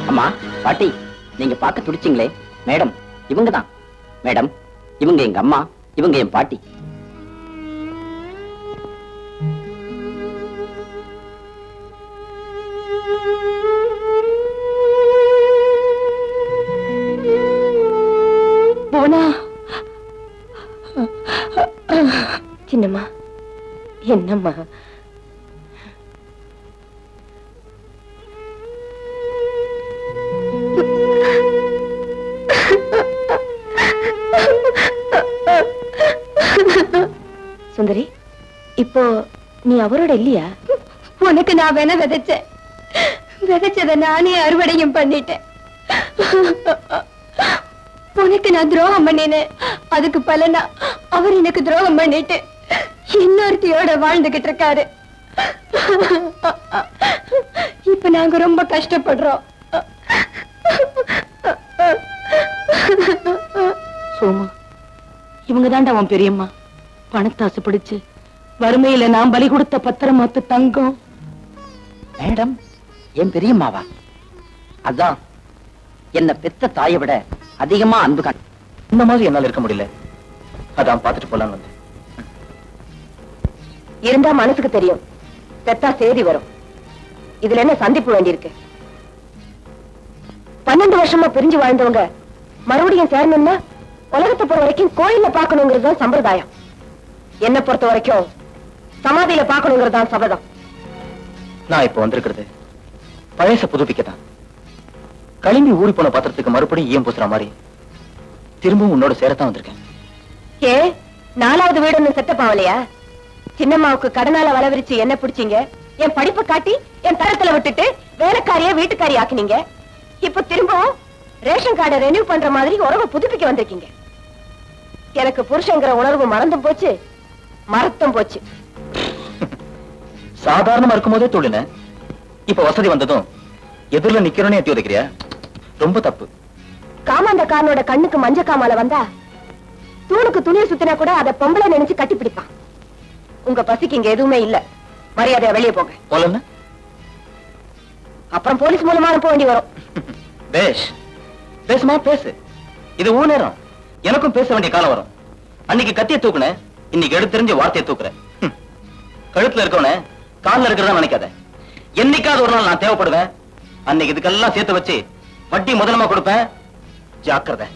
அம்மா, பாட்டி, நீங்க பார்க்க துடிச்சீங்களே மேடம், இவங்க தான் மேடம். இவங்க எங்க அம்மா, இவங்க என் பாட்டி. சின்னம்மா, என்னம்மா? சுந்தரி, இப்போ நீ அவரோட இல்லையா? உனக்கு நான் வேணா விதைச்சேன், விதைச்சத நானே அறுவடையும் பண்ணிட்டேன். உனக்கு நான் துரோகம் பண்ணினேன், அதுக்கு பலனா அவர் எனக்கு துரோகம் பண்ணிட்டு இன்னொருத்தியோட வாழ்ந்துகிட்டு இருக்காரு. இப்ப நாங்க ரொம்ப கஷ்டப்படுறோம். சோமா, இவங்க தாண்டா அவன் பெரியம்மா. பணத்தாசை பிடிச்சு வறுமையில நான் பலி கொடுத்த பத்திரமாத்து தங்கம். மேடம், என் பெரியம்மாவா? அதான் என்ன பெத்த தாயை விட அதிகமா அன்பு காட்டு. இந்த மாதிரி என்னால இருக்க முடியல, அதான் பாத்துட்டு போலாம் வந்து. இருந்தா மனசுக்கு தெரியும், பெத்தா சேதி வரும். இதுல என்ன சந்திப்பு வேண்டியிருக்கு? 12 வருஷமா பிரிஞ்சு வாழ்ந்தவங்க மறுபடியும் சேரணும்னா உலகத்தை பொறுத்த வரைக்கும் கோயில்ல பாக்கணுங்கிறது தான் சம்பிரதாயம். என்ன பொறுத்த வரைக்கும் சமாதியில பாக்கணுங்கிறது தான் சபதம். நான் இப்ப வந்திருக்கிறது பழச புதுப்பிக்கத்தான். களிம்பி ஊறி போன பாத்திரத்துக்கு மறுபடியும் ஈயம் பூசுற மாதிரி திரும்பவும் உன்னோட சேரத்தான் வந்திருக்கேன். ஏ, 4வது வீடு செட்டப் ஆகலையா? சின்னம்மாவுக்கு கடனால வளவிரிச்சு என்ன பிடிச்சீங்க, என் படிப்பை காட்டி என் தரத்துல விட்டுட்டு வேலைக்காரிய வீட்டுக்காரி ஆக்கினீங்க. இப்ப திரும்பவும் ரேஷன் கார்டை ரெனியூ பண்ற மாதிரி உறவை புதுப்பிக்க வந்திருக்கீங்க. எனக்கு புருஷங்கிற உணர்வு மறந்தும் போச்சு, மறத்தும் போச்சு. சாதாரணமா இருக்கும் போதே தோழின, இப்ப வசதி வந்ததும் எதிரில நிக்கிறோன்னே எத்தி உதைக்கிறியா? ரொம்ப தப்பு. காமாந்தக்காரனோட கண்ணுக்கு மஞ்ச காமால வந்தா தூணுக்கு துணியை சுத்தினா கூட அதை பொம்பளை நினைச்சு கட்டி பிடிப்பான். உங்க பசிக்கு இங்க எதுவுமே இல்ல, மரியாதையா வெளியே போங்க. போலன்னா அப்புறம் போலீஸ் மூலமா அனுப்ப வேண்டி வரும். பேஷ், பேசுமா பேசு. இது ஊ நேரம், எனக்கும் பேச வேண்டிய காலம் வரும். அன்னைக்கு கத்திய தூக்குன, இன்னைக்கு எடுத்து தெரிஞ்ச வார்த்தையை தூக்குற. கழுத்துல இருக்கவன காலில் இருக்கிறதா நினைக்காத. என்னைக்காவது ஒரு நாள் நான் தேவைப்படுவேன், அன்னைக்கு இதுக்கெல்லாம் சேர்த்து வச்சு வட்டி முதலமா கொடுப்பேன். ஜாக்கிரதை.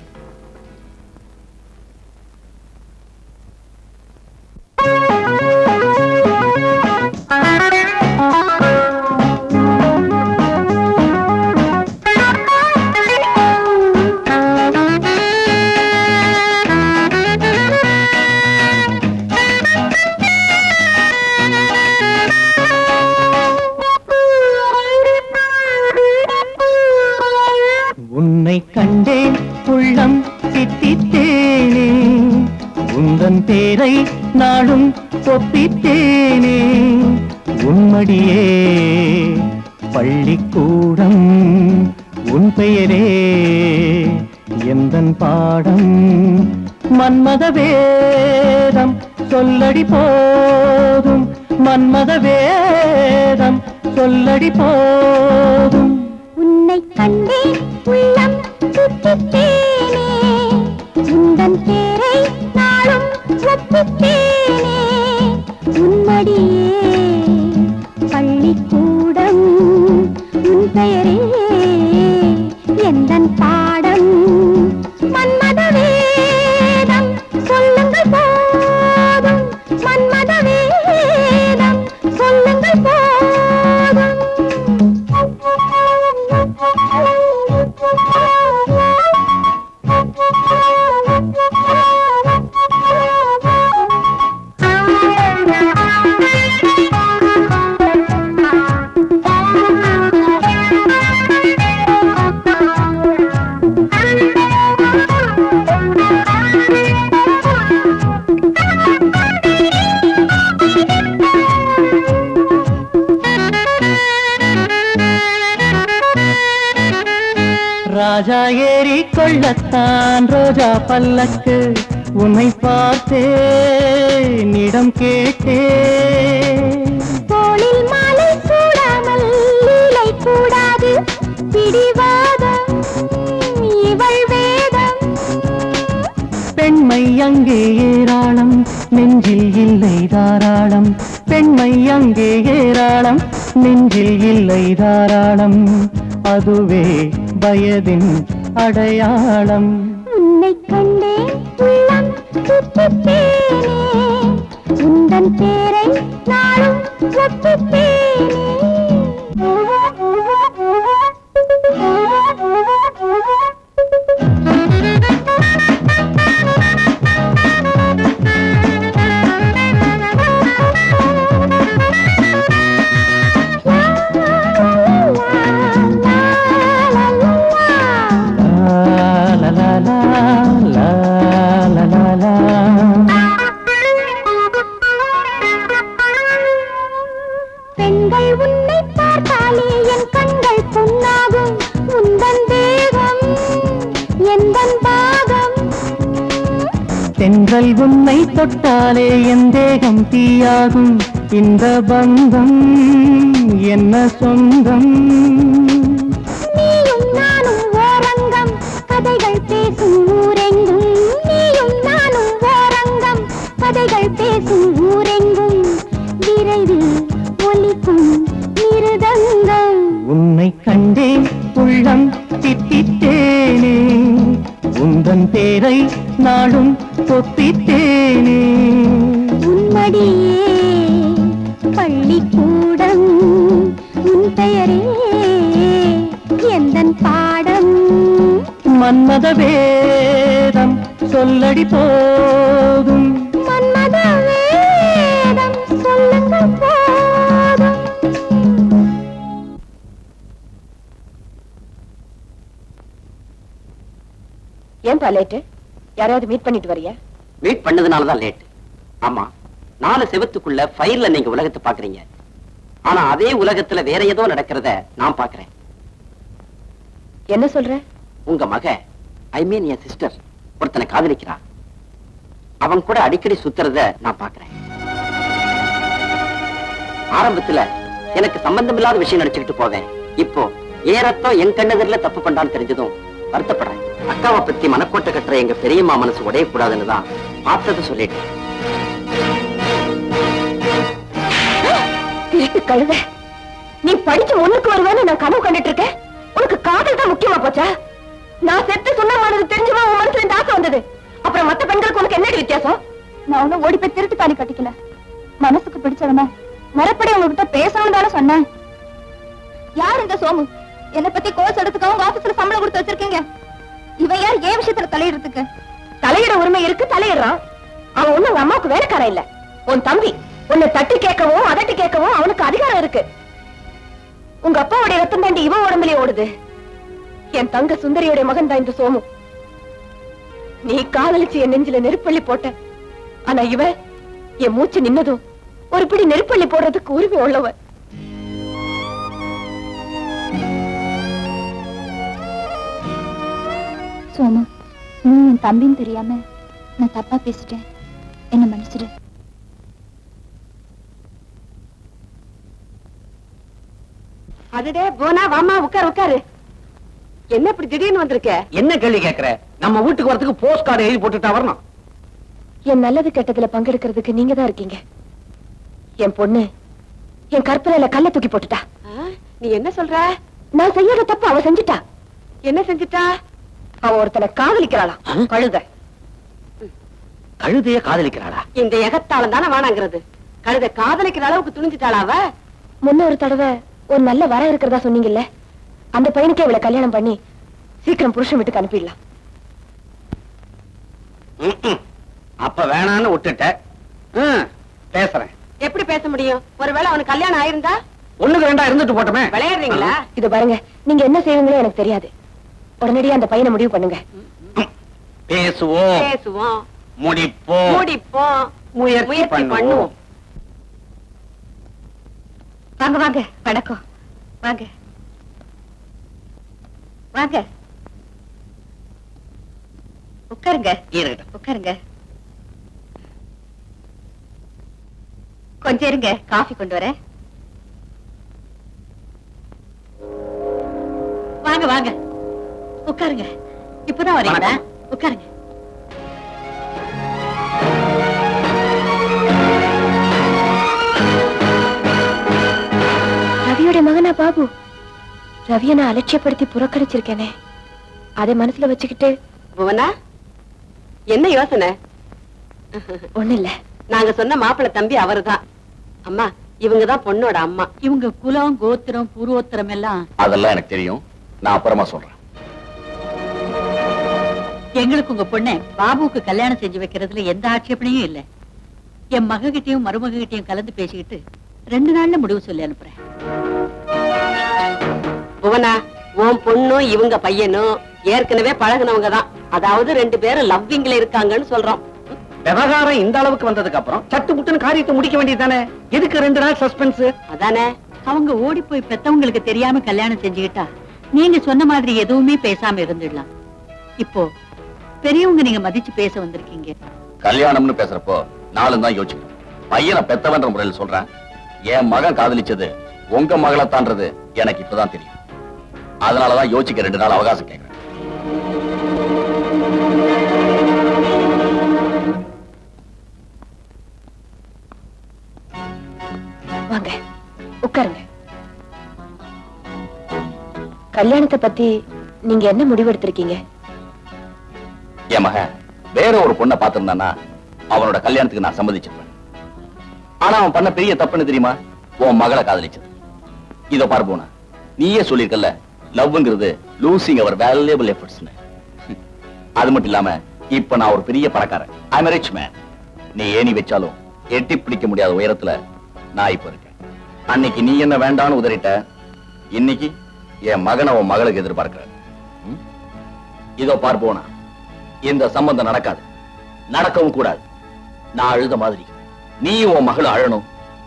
உன்னை கண்டேன் உள்ளம் சித்தித்தேனே, உந்தன் பேரை நாடும் ஒப்பித்தேனே. உன்மடியே பள்ளிக்கூடம், உன் பெயரே எந்தன் பாடம். மன்மத வேதம் சொல்லடி போதும், மன்மத வேதம் சொல்லடி போதும். உன்னை கண்டேன் உள்ளம் சுத்தித்தேனே, உந்தன் பேரை நாளும் ஒப்பித்தேனே. உன்மடியே பள்ளிக்கூடம், உன் பெயரே எந்தன் பாடம். மன்மத வேதம் சொல்லுங்கள் போதும், மன்மத வேதம் சொல்லுங்கள் போதும். ராஜா ஏறி கொள்ளத்தான் ரோஜா பல்லக்கு, உன்னை பார்த்தேன் இடம் கேட்டேன். தோளில் மாலை சூடாமல் லீலை கூடாது, பிடிவாதம் இவள் வேதம். பெண்மை அங்கே ஏராளம், நெஞ்சில் இல்லை தாராளம். பெண்மை அங்கே ஏராளம், நெஞ்சில் இல்லை தாராளம். அதுவே வயதின் அடையாளம். உன்னை கண்டேன் உள்ளம் சுத்தித்தேனே, தென்றல் உன்னை தொட்டாலே என் தேகம் தீயாகும் இந்த பந்தம் என்ன சொந்தம் நீயும் நானும் ஓரங்கம் கதைகள் பேசும் ஊரெங்கும் நீயும் நானும் ஓரங்கம் கதைகள் பேசும் ஊரெங்கும் விரைவில் ஒலிக்கும் மிருதங்கம் உன்னை கண்டேன் உள்ளம் தித்தித்தேனே உந்தன் பேரை நாளும் ஒப்பித்தேனே உன்மடியே பள்ளிக்கூடம் உன் பெயரே எந்தன் பாடம் மன்மத வேதம் சொல்லடி போதும் மன்மத வேதம் சொல்லுங்கள் போதும் ஏன்பா லேட்டு? யாரையாவது மீட் பண்ணிட்டு வரியா? மீட் பண்ணதுனாலதான் லேட். ஆமா, 4 செவத்துக்குள்ள ஃபைல்ல நீங்க உலகத்தை பாக்குறீங்க. ஆனா அதே உலகத்துல வேற ஏதோ நடக்கிறத நான் பாக்குறேன். என்ன சொல்ற? உங்க மக, ஐ மீன் என் சிஸ்டர், ஒருத்தனை காதலிக்கிறா. அவன் கூட அடிக்கடி சுத்துறத நான் பாக்குறேன். ஆரம்பத்துல எனக்கு சம்பந்தம் இல்லாத விஷயம் நினைச்சுக்கிட்டு போவேன். இப்போ ஏறத்தம் என் கண்ணெதிரில தப்பு பண்றான்னு தெரிஞ்சதும் வருத்தப்படுறேன். அக்காவை பத்தி மனக்கோட்டை கட்டுற எங்க பெரியம்மா மனசு உடையக்கூடாதுன்னு தான் பார்த்தது சொல்லிட்டேன். கழுத, நீ படிச்சு முன்னுக்கு வருவேன்னு நான் கனவு கண்டுட்டு இருக்கேன். உனக்கு காதல் தான் முக்கியமா போச்சா? நான் செத்து சொன்னமானது தெரிஞ்சுமா உன் மனசுல இந்த ஆசை வந்தது? அப்புறம் மத்த பெண்களுக்கு உனக்கு என்னடி வித்தியாசம்? நான் ஒன்னும் ஓடி போய் திருட்டு தாலி கட்டிக்கல. மனசுக்கு பிடிச்சவன மறுபடி உங்ககிட்ட பேசணும் தானே சொன்னேன். யார் இந்த சோமு? என்னை பத்தி கோர்ஸ் எடுத்துக்க உங்க ஆபீஸ்ல சம்பளம் கொடுத்து வச்சிருக்கீங்க. இவன் யார் ஏன் விஷயத்துல தலையிடுறதுக்கு? தலையிட உரிமை இருக்கு, தலையிடுறான். அவன் ஒண்ணு உங்க அம்மாவுக்கு வேலைக்காரன் இல்ல, உன் தம்பி. உன்னை தட்டி கேட்கவும் அதட்டி கேட்கவும் அவனுக்கு அதிகாரம் இருக்கு. உங்க அப்பாவுடைய ரத்தம் தாண்டி இவன் உடம்புலயே ஓடுது. என் தங்க சுந்தரியோட மகன் தான் இந்த சோமு. நீ காதலிச்சு என் நெஞ்சில நெருப்பள்ளி போட்ட. ஆனா இவ என் மூச்சு நின்னதும் ஒரு பிடி நெருப்பள்ளி போடுறதுக்கு உரிமை உள்ளவன். சோமு, நீ என் தம்பின்னு தெரியாம நான் தப்பா பேசிட்டேன். என்ன மன்னிச்சிடு. அதுடே போனா வாமா, உட்காரு உட்காரு. என்ன இப்படி திடீர்னு வந்திருக்க? என்ன கேள்வி கேக்குற? நம்ம வீட்டுக்கு வரதுக்கு போஸ்ட் கார்டு எழுதி போட்டுட்டா வரணும். என் நல்லது கெட்டதுல பங்கெடுக்கிறதுக்கு நீங்க தான் இருக்கீங்க. என் பொண்ணு என் கற்பனையில கல்ல தூக்கி போட்டுட்டா. நீ என்ன சொல்ற? நான் செய்யாத தப்பு அவ செஞ்சுட்டா. என்ன செஞ்சுட்டா? அவ ஒருத்தனை காதலிக்கிறாளாம். கழுத. கழுதைய காதலிக்கிறாளா? இந்த எகத்தாளம் தானே வேணாங்கிறது. கழுத காதலிக்கிற அளவுக்கு துணிஞ்சிட்டாளா அவ? முன்ன ஒரு தடவை ஒரு நல்ல வர இருக்கிறதா சொன்னீங்கல்ல, அந்த பையனுக்கே இவளை கல்யாணம் பண்ணி சீக்கிரம் புருஷன் வீட்டுக்கு அனுப்பிடலாம். அப்ப வேணான்னு விட்டுட்ட. பேசுறேன். எப்படி பேச முடியும்? ஒருவேளை அவனுக்கு கல்யாணம் ஆயிருந்தா? 1க்கு 2 இருந்துட்டு போட்டோமே. விளையாடுறீங்களா? இது பாருங்க, நீங்க என்ன செய்வீங்களோ எனக்கு தெரியாது. உடனடியா அந்த பையனை முடிவு பண்ணுங்க. பேசுவோம், பேசுவோம், முடிப்போம், முடிப்போம், முயற்சி பண்ணுவோம். வாங்க வாங்க, வணக்கம். வாங்க வாங்க, உட்காருங்க. இருக்கட்டும். உட்காருங்க. கொஞ்சம் இருங்க, காஃபி கொண்டு வரேன். வாங்க வாங்க, உட்காருங்க. இப்பதான் வரீங்களா? உட்காருங்க. ரவியோட மகனா பாபு? ரவியை நான் அலட்சியப்படுத்தி புறக்கணிச்சிருக்கேனே, அதை மனசுல வச்சுக்கிட்டு. புவனா, என்ன யோசனை? ஒண்ணு இல்ல, நாங்க சொன்ன மாப்பிள்ளை தம்பி அவருதான். அம்மா, இவங்கதான் பொண்ணோட அம்மா. இவங்க குலம், கோத்திரம், பூர்வோத்திரம் எல்லாம் அதெல்லாம் எனக்கு தெரியும். நான் அப்புறமா சொல்றேன். எங்களுக்கு உங்க பொண்ணை பாபுவுக்கு கல்யாணம் செஞ்சு வைக்கிறதுல எந்த ஆட்சேபனையும் இல்ல. என் மககிட்டையும் மருமகிட்டையும் கலந்து பேசிக்கிட்டு 2 நாள்ல முடிவு சொல்லி அனுப்புறேன். புவனா, உன் பொண்ணும் இவங்க பையனும் ஏற்கனவே பழகுனவங்க தான். அதாவது 2 பேரும் லவ்விங்ல இருக்காங்கன்னு சொல்றோம். விவகாரம் இந்த அளவுக்கு வந்ததுக்கு அப்புறம் சட்டு முட்டுன்னு காரியத்தை முடிக்க வேண்டியதானே? எதுக்கு 2 நாள் சஸ்பென்ஸ்? அதானே. அவங்க ஓடி போய் பெத்தவங்களுக்கு தெரியாம கல்யாணம் செஞ்சுக்கிட்டா நீங்க சொன்ன மாதிரி எதுவுமே பேசாம இருந்துடலாம். இப்போ பெரியவங்க நீங்க மதிச்சு பேச வந்திருக்கீங்க. கல்யாணம்னு பேசுறப்போ நாளும் தான் யோசிக்கணும். பையனை பெத்தவன்ற முறையில் சொல்றேன். என் மகன் காதலிச்சது உங்க மகளைத்தான்றது எனக்கு இப்பதான் தெரியும். அதனாலதான் யோசிக்க 2 நாள் அவகாசம் கேட்கிறேன். வாங்க உட்காருங்க. கல்யாணத்தை பத்தி நீங்க என்ன முடிவெடுத்திருக்கீங்க? என் மகன் வேற ஒரு பொண்ணை பார்த்திருந்தானா அவனோட கல்யாணத்துக்கு நான் சம்மதிச்சிருப்பேன். ஆனா அவன் பண்ண பெரிய தப்புன்னு தெரியுமா? உன் மகளை காதலிச்சது. இதோ பார்ப்போனா, நீயே சொல்லிருக்கல, லவ்ங்கிறது லூசிங் அவர் வேல்யூபிள் எஃபர்ட்ஸ்னு. அது மட்டும் இல்லாம இப்ப நான் ஒரு பெரிய பணக்காரன். ஐ அம் ரிச் மேன். நீ ஏணி வச்சாலும் எட்டி பிடிக்க முடியாத உயரத்துல நான் இப்ப இருக்கேன். அன்னைக்கு நீ என்ன வேண்டான்னு உதறிட்ட, இன்னைக்கு என் மகனை உன் மகளுக்கு எதிர்பார்க்கிற. இதோ பார்ப்போனா, இந்த சம்பந்தம் நடக்காது, நடக்கவும் கூடாது. நான் அழுத மாதிரி நீ உன் மகள் அழணும்,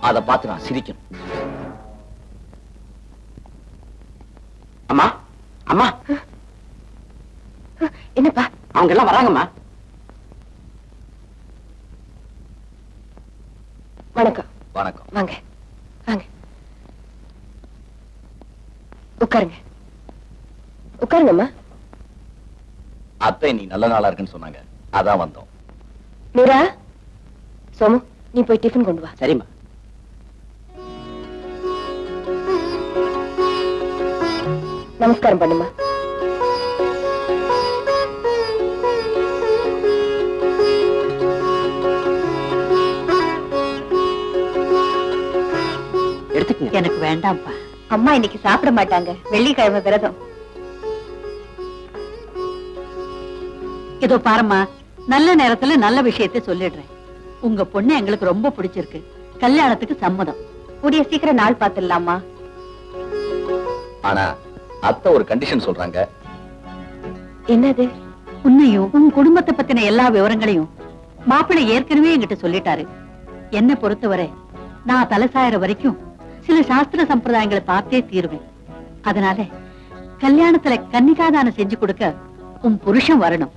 அதை பார்த்து நான் சிரிக்கணும். அம்மா அம்மா, என்னப்பா? அவங்க எல்லாம் வராங்கம்மா. வணக்கம். வணக்கம். வாங்க வாங்க உட்காருங்க. உட்காருங்கம்மா. அத்தை நீ நல்ல நாளா இருக்குன்னு சொன்னாங்க, அதான் வந்தோம். மீரா, சோமு, நீ போய் டிஃபன் கொண்டு வா. சரிம்மா. நமஸ்காரம் பண்ணுமா. எடுத்துக்கங்க. எனக்கு வேண்டாம்ப்பா. அம்மா இன்னைக்கு சாப்பிட மாட்டாங்க, வெள்ளிக்கிழமை விரதம். இதோ பாரும்மா, நல்ல நேரத்துல நல்ல விஷயத்தை சொல்லிடுறேன். உங்க பொண்ணு எங்களுக்கு ரொம்ப பிடிச்சிருக்கு. கல்யாணத்துக்கு சம்மதம். கூடிய சீக்கிரம் நாள் பார்த்துடலாமா? ஆனா அத்தை ஒரு கண்டிஷன் சொல்றாங்க. என்னது? உன்னையும் உன் குடும்பத்தை பத்தின எல்லா விவரங்களையும் மாப்பிள்ளை ஏற்கனவே என்கிட்ட சொல்லிட்டாரு. என்ன பொறுத்தவரை நான் தலைசாயிர வரைக்கும் சில சாஸ்திர சம்பிரதாயங்களை பார்த்தே தீருவேன். அதனால கல்யாணத்துல கன்னிகாதானம் செஞ்சு கொடுக்க உன் புருஷன் வரணும்.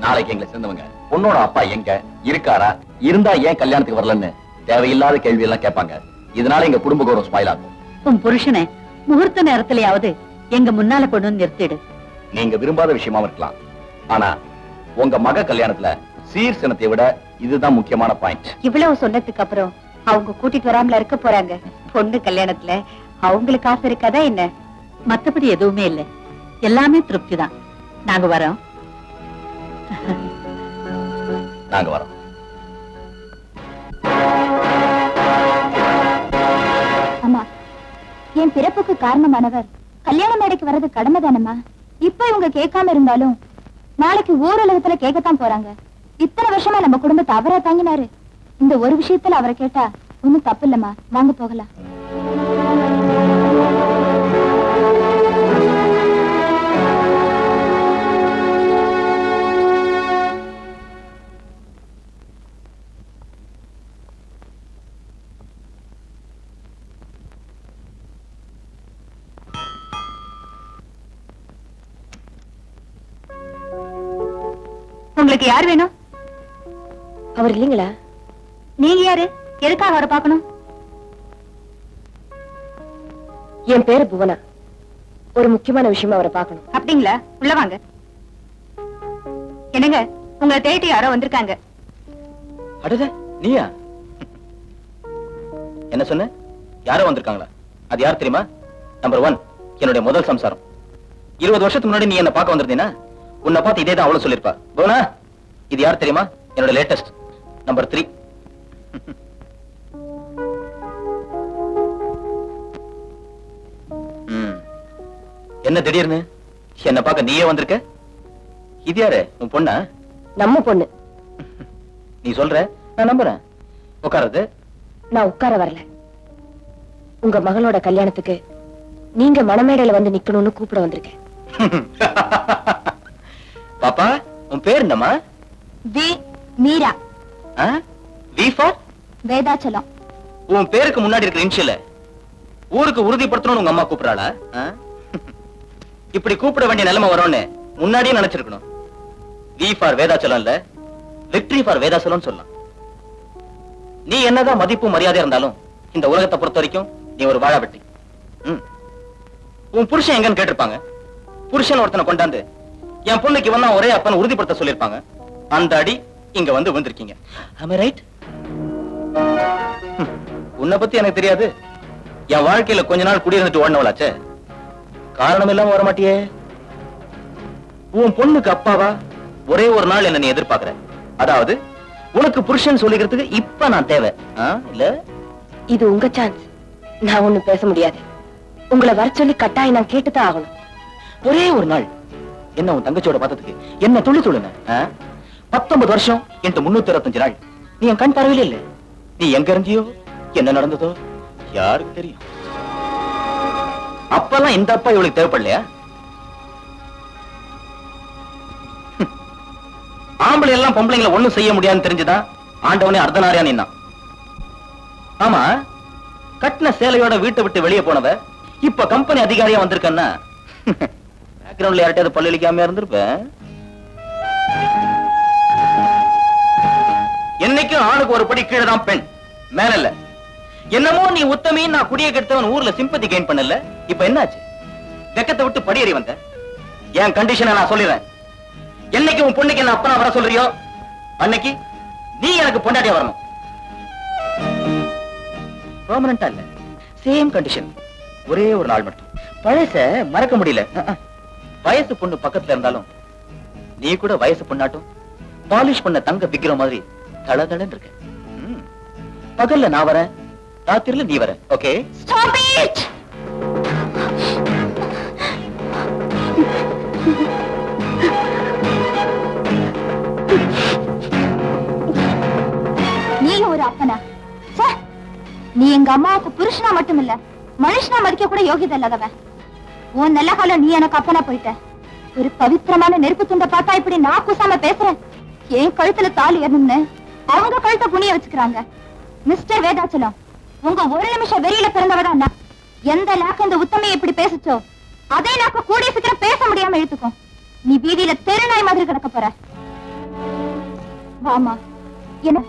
நாளைக்கு எங்களை சேர்ந்தவங்க பொண்ணோட அப்பா எங்க இருக்காரா, இருந்தா ஏன் கல்யாணத்துக்கு வரலன்னு தேவையில்லாத கேள்வி எல்லாம் கேட்பாங்க. இதனால எங்க குடும்ப கௌரவம் ஸ்பாயில் ஆகும். உன் புருஷனை முகூர்த்த நேரத்திலேயாவது எங்க முன்னால கொண்டு வந்து நிறுத்திடு. நீங்க விரும்பாத விஷயமா இருக்கலாம், ஆனா உங்க மக கல்யாணத்துல சீர் சினத்தை விட இதுதான் முக்கியமான பாயிண்ட். இவ்வளவு சொன்னதுக்கு அப்புறம் அவங்க கூட்டிட்டு வராமல இருக்க போறாங்க. பொண்ணு கல்யாணத்துல அவங்களுக்கு ஆசை இருக்காதா என்ன? மத்தபடி எதுவுமே இல்லை, எல்லாமே திருப்தி தான். நாங்க வரோம். நாங்க வரோம். அம்மா, என் பிறப்புக்கு காரணமானவர் கல்யாண மேடைக்கு வர்றது கடமை தானம்மா. இப்ப இவங்க கேட்காம இருந்தாலும் நாளைக்கு ஊரலகத்துல கேட்கத்தான் போறாங்க. இத்தனை வருஷமா நம்ம குடும்பத்தை அவரா தாங்கினாரு. இந்த ஒரு விஷயத்துல அவரை கேட்டா ஒண்ணும் தப்பு இல்லம்மா. வாங்க போகலாம். உங்களுக்கு யார் வேணும்? அவர் இல்லீங்களா? நீங்க யாரு? எதுக்காக அவரை பார்க்கணும்? என் பேரு புவனா. ஒரு முக்கியமான விஷயமா அவரை பார்க்கணும். அப்படிங்களா? உள்ள வாங்க. என்னங்க, உங்களை தேடி யாரோ வந்திருக்காங்க. அடடே, நீயா? என்ன சொன்ன? யாரோ வந்திருக்காங்களா? அது யார் தெரியுமா? நம்பர் 1, என்னுடைய முதல் சம்சாரம். 20 வருஷத்துக்கு முன்னாடி நீ என்ன பார்க்க வந்திருந்தீனா உன்னை பார்த்து இதே தான் அவளும் சொல்லிருப்பா. போனா, இது யார் தெரியுமா? என்னோட லேட்டஸ்ட் நம்பர் 3. என்ன திடீர்னு என்ன பார்க்க நீயே வந்திருக்க? இது யாரு? உன் பொண்ணா? நம்ம பொண்ணு. நீ சொல்ற, நான் நம்புறேன். உட்காருது. நான் உட்கார வரல. உங்க மகளோட கல்யாணத்துக்கு நீங்க மணமேடையில வந்து நிக்கணும்னு கூப்பிட வந்திருக்கேன். பாப்பா, உன் பேர் என்னம்மா? V Meera. V for Vedachalam. உன் பேருக்கு முன்னாடி இருக்கிற இன்ஷியல ஊருக்கு உறுதிப்படுத்தணும்னு உங்க அம்மா கூப்பிடுறாளா? இப்படி கூப்பிட வேண்டிய நிலைமை வரும்னு முன்னாடியே நினைச்சிருக்கணும். வி ஃபார் வேதாச்சலம் இல்ல, விக்டரி ஃபார் வேதாச்சலம் சொல்லலாம். நீ என்னதான் மதிப்பு மரியாதை இருந்தாலும் இந்த உலகத்தை பொறுத்த வரைக்கும் நீ ஒரு வாழ வெட்டி. உன் புருஷன் எங்கன்னு கேட்டிருப்பாங்க. புருஷன் ஒருத்தனை கொண்டாந்து என் பொண்ணுக்கு இவன் ஒரே அப்பன் உறுதிப்படுத்த சொல்லிருப்பாங்க. அந்த அடி இங்க வந்து விழுந்திருக்கீங்க. Am I right? உன்னை பத்தி எனக்கு தெரியாது. என் வாழ்க்கையில கொஞ்ச நாள் குடியிருந்துட்டு ஓடினவளாச்சே, காரணம் இல்லாம வர மாட்டியே. உன் பொண்ணுக்கு அப்பாவா ஒரே ஒரு நாள் என்ன நீ எதிர்பார்க்கிற. அதாவது உனக்கு புருஷன் சொல்லிக்கிறதுக்கு இப்ப நான் தேவை இல்ல? இது உங்க சான்ஸ். நான் ஒண்ணும் பேச முடியாது. உங்களை வர சொல்லி கட்டாயம் நான் கேட்டுதான் ஆகணும். ஒரே ஒரு நாள் என்ன உன் தங்கச்சியோட பார்த்ததுக்கு என்ன துள்ளி துள்ளுன? 19 வருஷம் என்று 365 நாள் நீ என் கண் பார்வையில இல்ல. நீ எங்க இருந்தியோ, என்ன நடந்ததோ யாருக்கு தெரியும்? அப்பெல்லாம் இந்த அப்பா இவளுக்கு தேவைப்படலையா? ஆம்பளை எல்லாம் பொம்பளைங்களை ஒண்ணும் செய்ய முடியாதுன்னு தெரிஞ்சுதான் ஆண்டவனே அர்த்தநாரியா நின்னான். ஆமா, கட்டின சேலையோட வீட்டை விட்டு வெளியே போனவ இப்ப கம்பெனி அதிகாரியா வந்திருக்கன்னா பேக்ரவுண்ட்ல யார்கிட்டயாவது பல்லிக்காம இருந்திருப்பேன். என்னைக்கும் ஆணுக்கு ஒரு படி கீழே தான் பெண், மேல இல்ல. என்னமோ நீ உத்தமி, நான் குடிய கெடுத்தவன் ஊர்ல சிம்பத்தி கெயின் பண்ணல. இப்ப என்னாச்சு? வெக்கத்தை விட்டு படியேறி வந்த. என் கண்டிஷனை நான் சொல்லிடுறேன். என்னைக்கு உன் பொண்ணுக்கு என்ன அப்பனா வர சொல்றியோ அன்னைக்கு நீ எனக்கு பொண்டாட்டியா வரணும். பெர்மனண்டா இல்ல, சேம் கண்டிஷன். ஒரே ஒரு நாள் மட்டும். பழச மறக்க முடியல. வயசு பொண்ணு பக்கத்துல இருந்தாலும் நீ கூட வயசு பொண்ணாட்டும் பாலிஷ் பண்ண தங்க விக்கிற மாதிரி தளதளன்னு இருக்க. பகல்ல நான் வரேன், ராத்திரில நீ வர. ஓகே? Stop it! நீ ஒரு அப்பனா? நீ எங்க அம்மாவுக்கு புருஷனா மட்டும் இல்ல, மனுஷனா மதிக்க கூட யோகிதை இல்லாதவன். உன் நல்ல காலம் நீ எனக்கு அப்பனா போயிட்ட. ஒரு பவித்திரமான நெருப்பு துண்டை பார்த்தா இப்படி நான் கூசாம பேசுறேன். என் கழுத்துல தாலி ஏறணும்னு அவங்க கழுத்தை புனிய வச்சுக்கிறாங்க. மிஸ்டர் வேதாச்சலம், உங்க ஒரு நிமிஷம் வெறியில பிறந்தவதான் நான். எந்த நாக்கு இந்த உத்தமையை இப்படி பேசுச்சோ அதே நாக்கு கூடிய சீக்கிரம் பேச முடியாம இழுத்துக்கும். நீ வீதியில தெருநாய் மாதிரி கிடக்க போற. வாமா, என்ன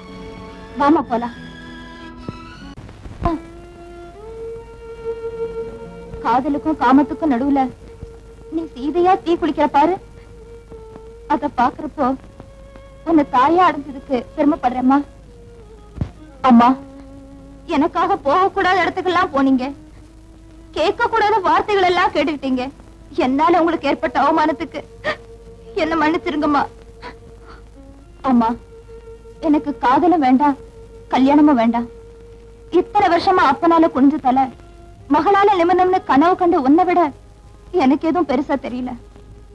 வாமா போலாம். காதலுக்கும் காமத்துக்கும் நடுவுல நீ சீதையா தீ குளிக்கிற பாரு. அத பாக்குறப்போ உன்னை தாயா அடைஞ்சதுக்கு பெருமைப்படுறேம்மா. அம்மா, எனக்காக போகக்கூடாத இடத்துக்கெல்லாம் போனீங்க, கேட்க கூடாத வார்த்தைகள் எல்லாம் கேட்டுக்கிட்டீங்க. என்னால உங்களுக்கு ஏற்பட்ட அவமானத்துக்கு என்ன மன்னிச்சிருங்கம்மா. அம்மா, எனக்கு காதலும் வேண்டாம், கல்யாணமும் வேண்டாம். இத்தனை வருஷமா அப்பனால குனிஞ்சு தலை, மகளால நிமிர்ந்தம்னு கனவு கண்டு உன்னை விட எனக்கு எதுவும் பெருசா தெரியல.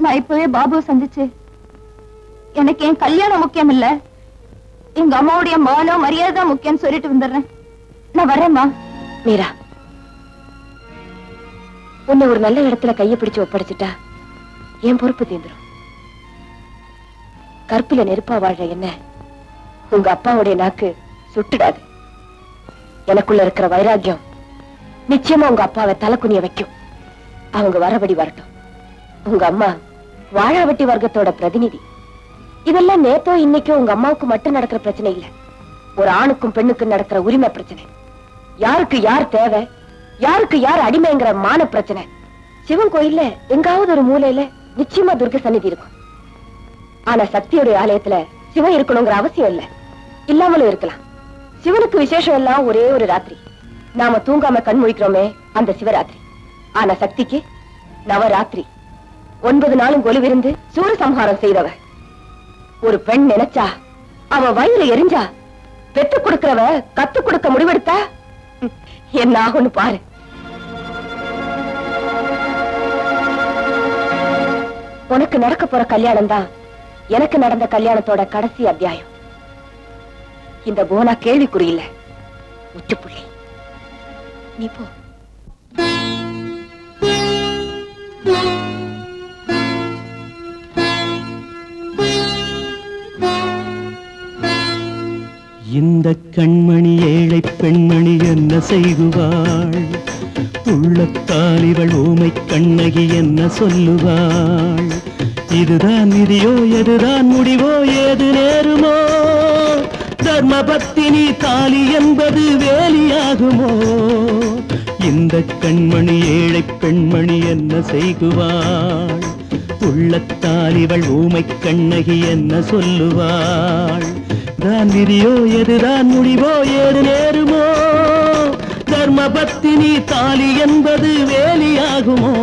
நான் இப்பவே பாபுவை சந்திச்சு எனக்கு என் கல்யாணம் முக்கியம் இல்ல, எங்க அம்மாவுடைய மானம் மரியாதை முக்கியம் சொல்லிட்டு வந்துடுறேன். நான் வரேம்மா. மீரா, உன்னை ஒரு நல்ல இடத்துல கையை பிடிச்சு ஒப்படைச்சிட்டா என் பொறுப்பு தீந்துரும். கற்பில நெருப்பா வாழ்ற என்ன உங்க அப்பாவுடைய நாக்கு சுட்டுடாது. எனக்குள்ள இருக்கிற வைராக்கியம் நிச்சயமா உங்க அப்பாவை தலைக்குனிய வைக்கும். அவங்க வரபடி வரட்டும். உங்க அம்மா வாழாவட்டி வர்க்கத்தோட பிரதிநிதி. இதெல்லாம் நேத்தோ இன்னைக்கோ உங்க அம்மாவுக்கு மட்டும் நடக்கிற பிரச்சனை இல்ல, ஒரு ஆணுக்கும் பெண்ணுக்கும் நடக்கிற உரிமை பிரச்சனை. யாருக்கு யார் தேவை, யாருக்கு யார் அடிமைங்கிற மான பிரச்சனை. சிவன் கோயில்ல எங்காவது ஒரு மூலையில நிச்சயமா துர்க்க சந்நிதி இருக்கும். ஆனா சக்தியுடைய ஆலயத்துல சிவன் இருக்கணுங்கிற அவசியம் இல்ல, இல்லாமலும் இருக்கலாம். சிவனுக்கு விசேஷம் எல்லாம் ஒரே ஒரு ராத்திரி. நாம தூங்காம கண் முழிக்கிறோமே அந்த சிவராத்திரி. ஆனா சக்திக்கு நவராத்திரி. 9 நாளும் கொலுவிருந்து சூரசம்ஹாரம் செய்தவ. ஒரு பெண் நினைச்சா அவ வயிறு எரிஞ்சா பெத்து கொடுக்கிறவ கத்து கொடுக்க முடிவெடுத்தா என்ன ஆகும்னு பாரு. உனக்கு நடக்க போற கல்யாணம் தான் எனக்கு நடந்த கல்யாணத்தோட கடைசி அத்தியாயம். இந்த போனா கேள்விக்குறி இல்ல, முற்றுப்புள்ளி. நீ போ. இந்த கண்மணி ஏழை பெண்மணி என்ன செய்குவாள்? உள்ளத்தால் இவள் ஊமை கண்ணகி என்ன சொல்லுவாள்? இதுதான் விதியோ எதுதான் முடிவோ ஏது நேருமோ? தர்மபத்தினி தாலி என்பது வேலியாகுமோ? இந்த கண்மணி ஏழை பெண்மணி என்ன செய்குவாள்? உள்ளத்தால் இவள் ஊமை கண்ணகி என்ன சொல்லுவாள்? தான் விதியோ எதுதான் முடிவோ ஏது நேருமோ? தர்மபத்தினி தாலி என்பது வேலியாகுமோ?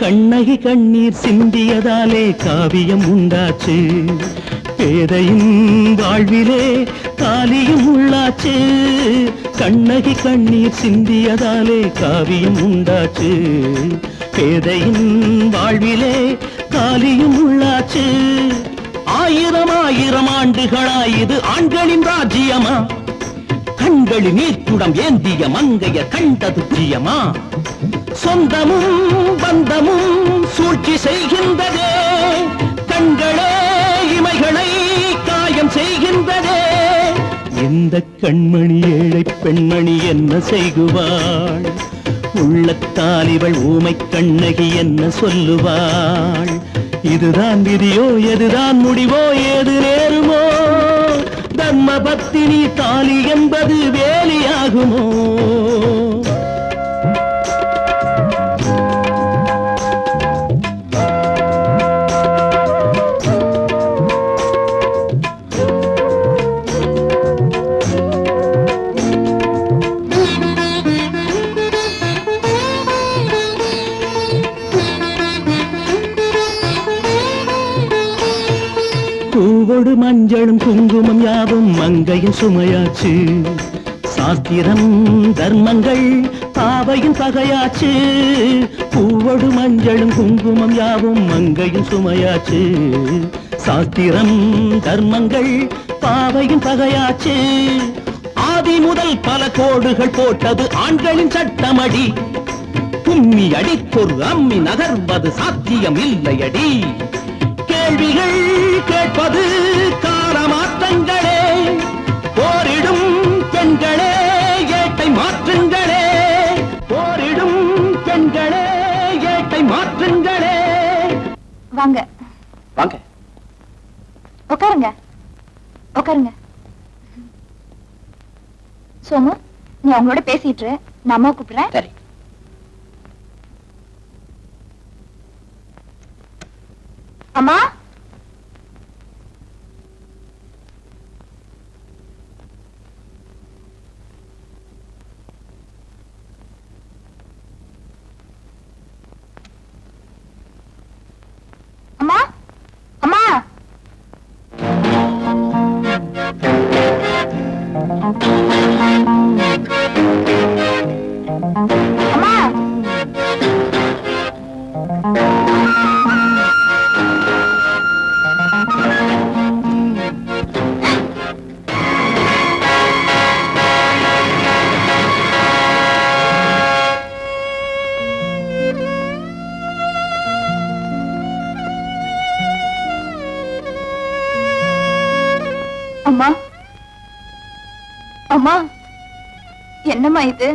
கண்ணகி கண்ணீர் சிந்தியதாலே காவியம் உண்டாச்சு, பேதையின் வாழ்விலே தாலியும் உள்ளாச்சு. கண்ணகி கண்ணீர் சிந்தியதாலே காவியம் உண்டாச்சு, பேதையின் வாழ்விலே தாலியும் உள்ளாச்சு. ஆயிரம் ஆயிரம் ஆண்டுகளாய் இது ஆண்களின் ராஜ்யமா? கண்களின் நீர்க்குடம் ஏந்திய மங்கைய கண்டது ஜியமா? சொந்தமும் பந்தமும் சூழ்ச்சி செய்கின்றதே, கண்களே இமைகளை காயம் செய்கின்றதே. இந்த கண்மணி ஏழை பெண்மணி என்ன செய்குவாள்? உள்ளத்தால் இவள் ஊமை கண்ணகி என்ன சொல்லுவாள்? இதுதான் விதியோ எதுதான் முடிவோ ஏது நேருமோ? தர்மபத்தினி தாலி என்பது வேலியாகுமோ? பூவோடு மஞ்சளும் குங்குமம் யாவும் மங்கையின் சுமையாச்சு, சாஸ்திரம் தர்மங்கள் பாவையின் பகையாச்சு. பூவோடு மஞ்சளும் குங்குமம் யாவும் மங்கையின் சுமையாச்சு, சாஸ்திரம் தர்மங்கள் பாவையின் பகையாச்சு. ஆதி முதல் பல கோடுகள் போட்டது ஆண்களின் சட்டமடி, கும்மி அடித்தொரு அம்மி நகர்வது சாத்தியம் இல்லையடி. கேள்விகள் கேட்பது காலமாற்றங்களே, போரிடும் பெண்களே ஏட்டை மாற்றுங்களே, போரிடும் பெண்களே ஏட்டை மாற்றுங்களே. வாங்க வாங்க. உட்காருங்க உட்காருங்க. சோமு, நீ அவங்களோட பேசிட்டு இரு, நான் அம்மா கூப்பிடுறேன். சரி. அம்மா, அம்மா, அம்மா. அம்மா, அம்மா, அம்மா, என்னம்மா இது?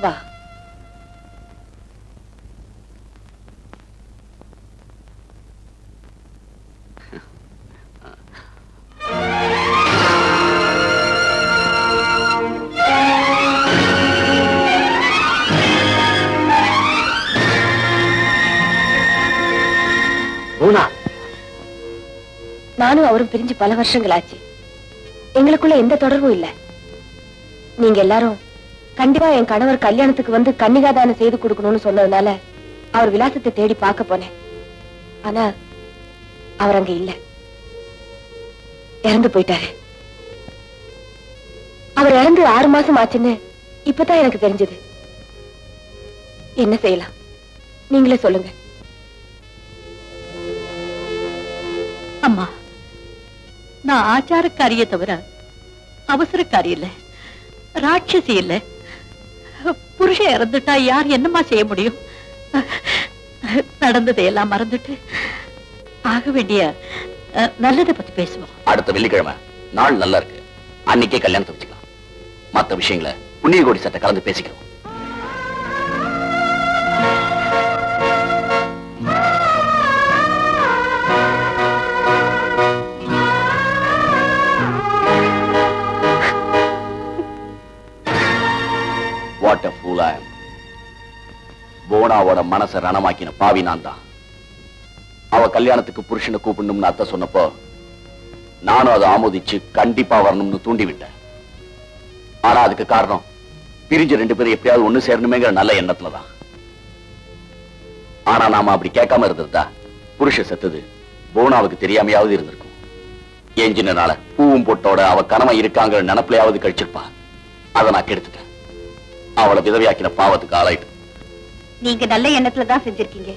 வா. நானும் அவரும் பிரிஞ்சு பல வருஷங்களாச்சு. எங்களுக்குள்ள எந்த தொடர்பும் இல்ல. நீங்க எல்லாரும் கண்டிப்பா என் கணவர் கல்யாணத்துக்கு வந்து கன்னிகாதானம் செய்து கொடுக்கணும்னு சொன்னதுனால அவர் விலாசத்தை தேடி பார்க்க போனேன். ஆனா அவர் அங்க இல்ல, இறந்து போயிட்டாரு. அவர் இறந்து 6 மாசம் ஆச்சுன்னு இப்பதான் எனக்கு தெரிஞ்சது. என்ன செய்யலாம் நீங்களே சொல்லுங்க. அம்மா, நான் ஆச்சாரக்காரியை தவிர அவசரக்காரி இல்ல, ராட்சசி இல்ல. புருஷன் இறந்துட்டா யார் என்னமா செய்ய முடியும்? நடந்ததையெல்லாம் மறந்துட்டு ஆக வேண்டிய நல்லதை பத்தி பேசுவோம். அடுத்த வெள்ளிக்கிழமை நாள் நல்லா இருக்கு, அன்னைக்கே கல்யாணத்தை வச்சுக்கலாம். மத்த விஷயங்களை புண்ணிய கோடி சட்டை கலந்து பேசிக்கிறோம். What a fool I am. போனாவோட மனசை ரணமாக்கின பாவி நான் தான். அவ கல்யாணத்துக்கு புருஷனை கூப்பிடணும்னு அத்தை சொன்னப்போ நானும் அதை ஆமோதிச்சு கண்டிப்பா வரணும்னு தூண்டி விட்டேன். ஆனா அதுக்கு காரணம் பிரிஞ்ச 2 பேரும் எப்படியாவது ஒண்ணு சேரணுமேங்கிற நல்ல எண்ணத்துலதான். ஆனா நாம அப்படி கேட்காம இருந்திருந்தா புருஷ செத்தது போனாவுக்கு தெரியாமையாவது இருந்திருக்கும். என்ஜினால பூவும் பொட்டோட அவ கனவை இருக்காங்கிற நினப்பிலையாவது கழிச்சிருப்பா. அதை நான் கெடுத்துட்டேன். அவளை விதவையாக்கின பாவத்துக்கு ஆளாயிட்டு. நீங்க நல்ல எண்ணத்துல தான் செஞ்சிருக்கீங்க.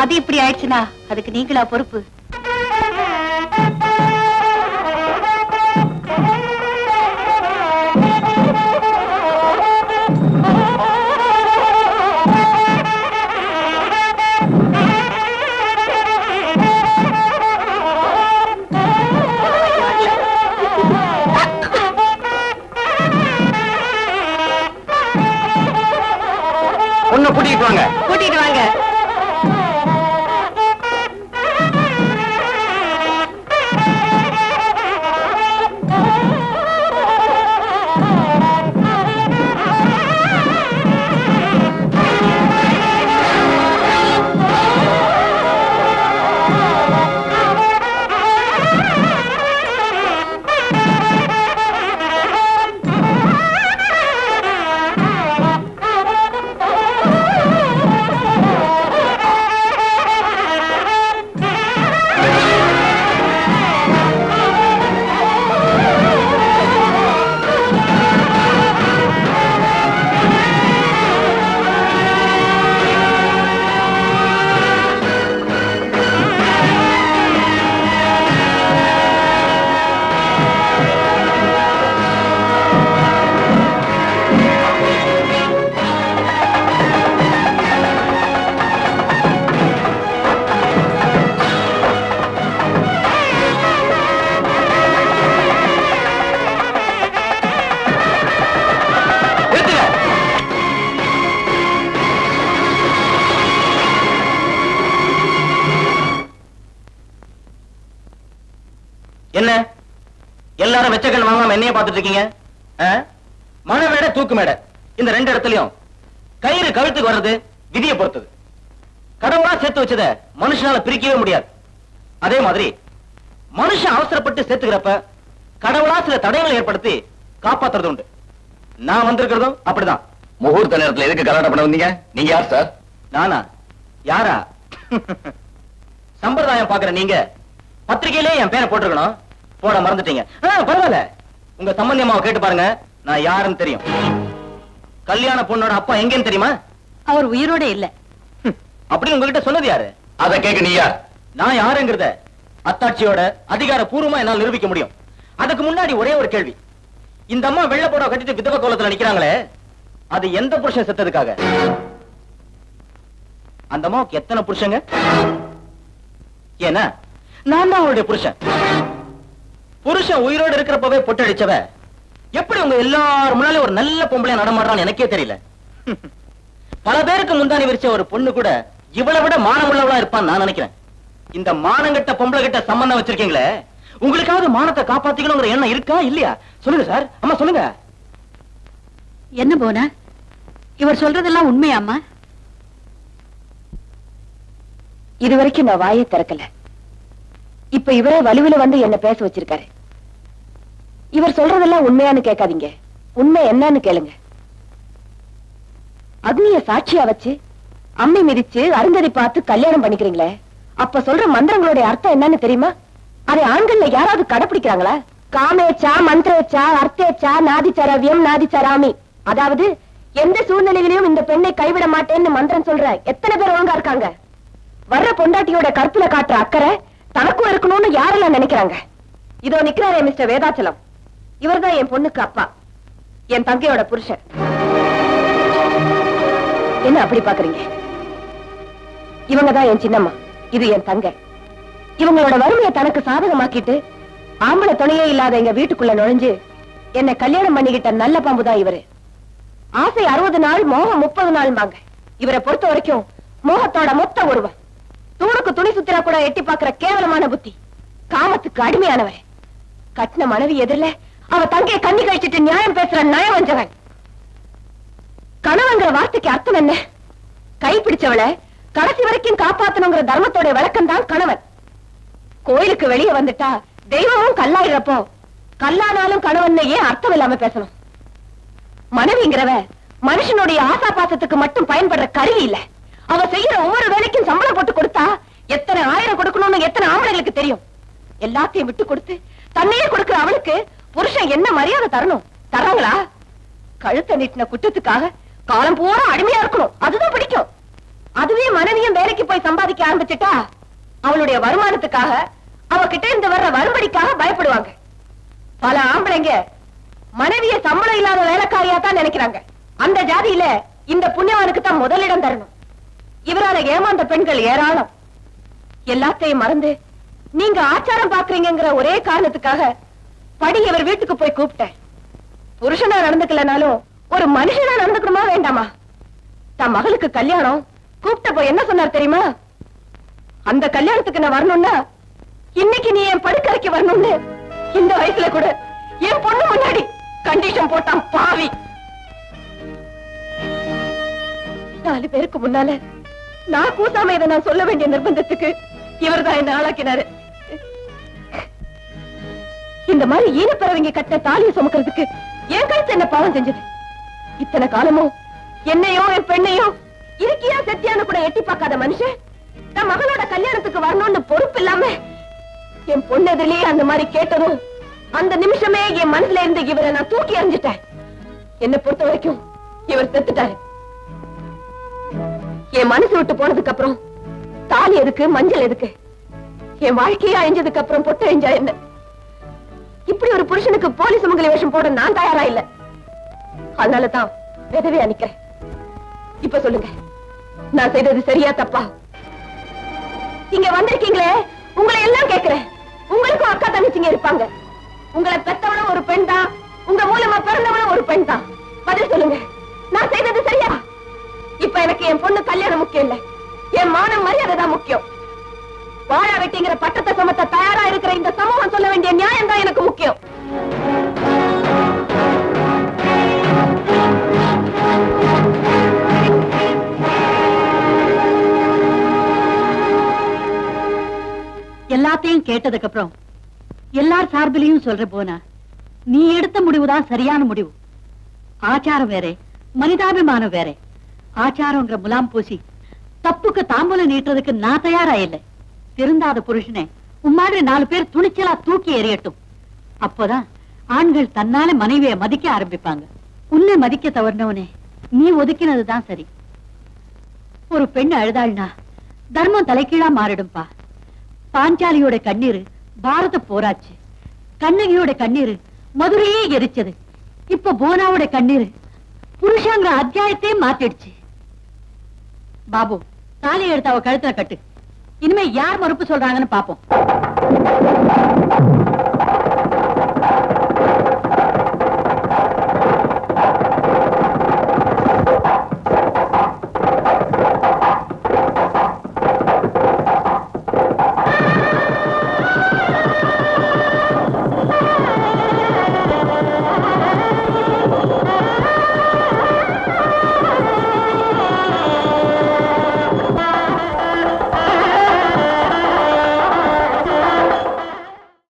அது இப்படி ஆயிடுச்சுன்னா அதுக்கு நீங்களா பொறுப்பு? ஒண்ணு கூட்டிட்டு வாங்க. கூட்டிட்டு வாங்க. என்ன எல்லாரும் வெச்சக்கண் வாங்காம என்னைய பாத்துட்டு இருக்கீங்க? மழை மேடை தூக்கு மேடை இந்த 2 இடத்துலயும் கயிறு கழுத்துக்கு வர்றது விதியை பொறுத்தது. கடவுளா சேர்த்து வச்சத மனுஷனால பிரிக்கவே முடியாது. அதே மாதிரி மனுஷன் அவசரப்பட்டு சேர்த்துக்கிறப்ப கடவுளா சில தடைகளை ஏற்படுத்தி காப்பாத்துறது உண்டு. நான் வந்திருக்கிறதும் அப்படிதான். முகூர்த்த நேரத்துல எதுக்கு கல்யாணம் பண்ண வந்தீங்க? நீங்க யார் சார்? நானா? யாரா? சம்பிரதாயம் பாக்குற நீங்க பத்திரிகையிலே என் பேரை போட்டிருக்கணும், போட மறந்துட்டீங்க. பரவாயில்ல, உங்க சம்பந்தியம்மாவை கேட்டு பாருங்க, நான் யாருன்னு தெரியும். கல்யாண பொண்ணோட அப்பா எங்கன்னு தெரியுமா? அவர் உயிரோட இல்ல. அப்படி உங்ககிட்ட சொன்னது யாரு? அதை கேட்க நீ யார்? நான் யாருங்கிறத அத்தாட்சியோட அதிகாரப்பூர்வமா என்னால் நிரூபிக்க முடியும். அதுக்கு முன்னாடி ஒரே ஒரு கேள்வி. இந்த அம்மா வெள்ளை போட கட்டிட்டு விதவ கோலத்துல நிக்கிறாங்களே, அது எந்த புருஷன் செத்ததுக்காக? அந்த அம்மாவுக்கு எத்தனை புருஷங்க? ஏன்னா நான் தான் அவருடைய புருஷன். புருஷன் உயிரோடு இருக்கிறப்பவே பொட்டடிச்சவ எப்படி உங்க எல்லாரும் முன்னாலே ஒரு நல்ல பொம்பளை நடமாடுறான்னு எனக்கே தெரியல. பல பேருக்கு முந்தானி விரிச்ச ஒரு பொண்ணு கூட இவளை விட மானமுள்ளவளா இருப்பான்னு நான் நினைக்கிறேன். இந்த மானங்கட்ட பொம்பளை கிட்ட சம்பந்தம் வச்சிருக்கீங்களே, உங்களுக்காவது மானத்தை காப்பாத்திக்கணுங்கிற எண்ணம் இருக்கா இல்லையா? சொல்லுங்க சார். அம்மா சொல்லுங்க. என்ன போன இவர் சொல்றதெல்லாம் உண்மையாமா? இதுவரைக்கும் நான் வாயை திறக்கல. இப்ப இவரே வலுவில வந்து என்ன பேச வச்சிருக்காரு. இவர் சொல்றதெல்லாம் உண்மையான்னு கேட்காதீங்க, உண்மை என்னன்னு கேளுங்க. அக்னிய சாட்சியா வச்சு அம்மை மிதிச்சு அருந்ததி பார்த்து கல்யாணம் பண்ணிக்கிறீங்களே, அப்ப சொல்ற மந்திரங்களுடைய அர்த்தம் என்னன்னு தெரியுமா? அதை ஆண்கள்ல யாராவது கடைபிடிக்கிறாங்களா? காமேச்சா மந்திரேச்சா அர்த்தேச்சா நாதிச்சரவியம் நாதிச்சராமி. அதாவது எந்த சூழ்நிலையிலும் இந்த பெண்ணை கைவிட மாட்டேன்னு மந்திரம் சொல்ற எத்தனை பேர் ஒழுங்கா இருக்காங்க? வர்ற பொண்டாட்டியோட கற்புல காட்டுற அக்கறை தனக்கும் இருக்கணும்னு யாரெல்லாம் நினைக்கிறாங்க? இதோ நிக்கிறாரே மிஸ்டர் வேதாச்சலம், இவர்தான் என் பொண்ணுக்கு அப்பா, என் தங்கையோட புருஷன். என்ன அப்படி பாக்குறீங்க? இவங்கதான் என் சின்னம்மா, இது என் தங்கை. இவங்களோட வறுமையை தனக்கு சாதகமாக்கிட்டு ஆம்பளை துணையே இல்லாத எங்க வீட்டுக்குள்ள நுழைஞ்சு என்னை கல்யாணம் பண்ணிக்கிட்ட நல்ல பாம்புதான் இவரு. ஆசை 60 நாள், மோகம் 30 நாள் வாங்க. இவரை பொறுத்த வரைக்கும் மோகத்தோட மொத்த உருவம். தூணுக்கு துணி சுத்திரா கூட எட்டி பாக்குற கேவலமான புத்தி. காமத்துக்கு அடிமையானவர். கட்டின மனைவி எதிரில அவ தங்கையை கண்ணி கழிச்சிட்டு நியாயம் பேசுற நயவஞ்சகன். கணவங்கிற வார்த்தைக்கு அர்த்தம் என்ன? கைப்பிடிச்சவளை கடைசி வரைக்கும் காப்பாத்தணுங்கிற தர்மத்தோட விளக்கம் தான் கணவன். கோயிலுக்கு வெளியே வந்துட்டா தெய்வமும் கல்லாயிரப்போ கல்லானாலும் கணவன் ஏன் அர்த்தம் இல்லாம பேசணும்? மனைவிங்கிறவ மனுஷனுடைய ஆசா பாசத்துக்கு மட்டும் பயன்படுற கருவி இல்ல. அவ செய்யற ஒவ்வொரு வேலைக்கும் சம்பளம் போட்டு கொடுத்தா எத்தனை ஆயிரம் கொடுக்கணும்னு எத்தனை ஆம்பளைங்களுக்கு தெரியும். எல்லாத்தையும் விட்டு கொடுத்து தன்னையே கொடுக்கிற அவளுக்கு புருஷன் என்ன மரியாதை தரணும்? தர்றாங்களா? கழுத்தை நீட்டின குற்றத்துக்காக காலம் பூரா அடிமையா இருக்கணும், அதுதான் பிடிக்கும். அதுவே மனைவியும் வேலைக்கு போய் சம்பாதிக்க ஆரம்பிச்சுட்டா அவளுடைய வருமானத்துக்காக அவகிட்ட இருந்து வர்ற வரும்படிக்காக பயப்படுவாங்க. பல ஆம்பளைங்க மனைவிய சம்பளம் இல்லாத வேலைக்காரியா தான் நினைக்கிறாங்க. அந்த ஜாதியில இந்த புண்ணியவானுக்கு தான் முதலிடம் தரணும். இவரால ஏமாந்த பெண்கள் ஏராளம். எல்லாத்தையும் மறந்து நீங்க ஆச்சாரம் பாக்குறீங்கிற ஒரே காரணத்துக்காக படி இவர் வீட்டுக்கு போய் கூப்பிட்டேன். புருஷனா நடந்துக்கலனாலும் ஒரு மனுஷனா நடந்துக்கணுமா வேண்டாமா? தன் மகளுக்கு கல்யாணம் கூப்பிட்ட போய் என்ன சொன்னார் தெரியுமா? அந்த கல்யாணத்துக்கு நான் வரணும்னா இன்னைக்கு நீ என் படுக்கறைக்கு வரணும்னு இந்த வயசுல கூட என் பொண்ணு முன்னாடி கண்டிஷன் போட்டான் பாவி. 4 பேருக்கு முன்னால நான் கூசாம இதை நான் சொல்ல வேண்டிய நிர்பந்தத்துக்கு இவர்தான் என்ன ஆளாக்கினாரு. இந்த மாதிரி ஈனப்பிறவிங்க கட்ட தாலியை சுமக்கிறதுக்கு என் கழுத்து என்ன பாவம் செஞ்சது? இத்தனை காலமும் என்னையோ என் பெண்ணையோ இருக்கியா செத்தியான்னு கூட எட்டி பார்க்காத மனுஷன் தன் மகளோட கல்யாணத்துக்கு வரணும்னு பொறுப்பு இல்லாம என் பொண்ணு எதிரிலேயே அந்த மாதிரி கேட்டதும் அந்த நிமிஷமே என் மனசுல இருந்து இவரை நான் தூக்கி எறிஞ்சிட்டேன். என்னை பொறுத்த வரைக்கும் இவர் செத்துட்டாரு. என் மனசு விட்டு போனதுக்கு அப்புறம் தாலி எதுக்கு, மஞ்சள் எதுக்கு? என் வாழ்க்கையே அழிஞ்சதுக்கு அப்புறம் பொட்டு அழிஞ்சா என்ன? இப்படி ஒரு புருஷனுக்கு போலீஸ் சுமங்கலி வேஷம் போட நான் தயாரா இல்ல. அதனாலதான் விதவையா நிக்கிறேன். இப்ப சொல்லுங்க, நான் செய்தது சரியா தப்பா? இங்க வந்திருக்கீங்களே, உங்களை எல்லாம் கேட்கிறேன். உங்களுக்கும் அக்கா தங்கச்சிங்க இருப்பாங்க. உங்களை பெத்தவளும் ஒரு பெண் தான், உங்க மூலமா பிறந்தவளும் ஒரு பெண் தான். பதில் சொல்லுங்க, நான் செய்தது சரியா? இப்ப எனக்கு என் பொண்ணு கல்யாணம் முக்கியம் இல்ல, என் மானம் மரியாதை தான் முக்கியம். வாழா வெட்டிங்கிற பட்டத்தை சுமத்த தயாரா இருக்கிற இந்த சமூகம் சொல்ல வேண்டிய நியாயம் தான் எனக்கு முக்கியம். எல்லாத்தையும் கேட்டதுக்கு அப்புறம் எல்லார் சார்பிலையும் சொல்ற போனா நீ எடுத்த முடிவுதான் சரியான முடிவு. ஆச்சாரம் வேற, மனிதாபிமானம் வேற. ஆச்சாரங்கிற முலாம் பூசி தப்புக்கு தாம்பூலம் நீட்டுறதுக்கு நான் தயாரா இல்லை. திருந்தாத புருஷனே உன் மாதிரி 4 பேர் துணிச்சலா தூக்கி எறியட்டும். அப்போதான் ஆண்கள் தன்னால மனைவியை மதிக்க ஆரம்பிப்பாங்க. உன்னை மதிக்க தவறினவனே நீ ஒதுக்கினதுதான் சரி. ஒரு பெண் அழுதாள்னா தர்மம் தலைகீழா மாறிடும்பா. பாஞ்சாலியோட கண்ணீர் பாரத போராச்சு. கண்ணகியோட கண்ணீர் மதுரையே எரிச்சது. இப்ப போனாவோட கண்ணீர் புருஷங்கிற அத்தியாயத்தையே மாத்திடுச்சு. பாபு, தாலி எடுத்து அவ கழுத்துல கட்டு. இனிமே யார் மறுப்பு சொல்றாங்கன்னு பாப்போம்.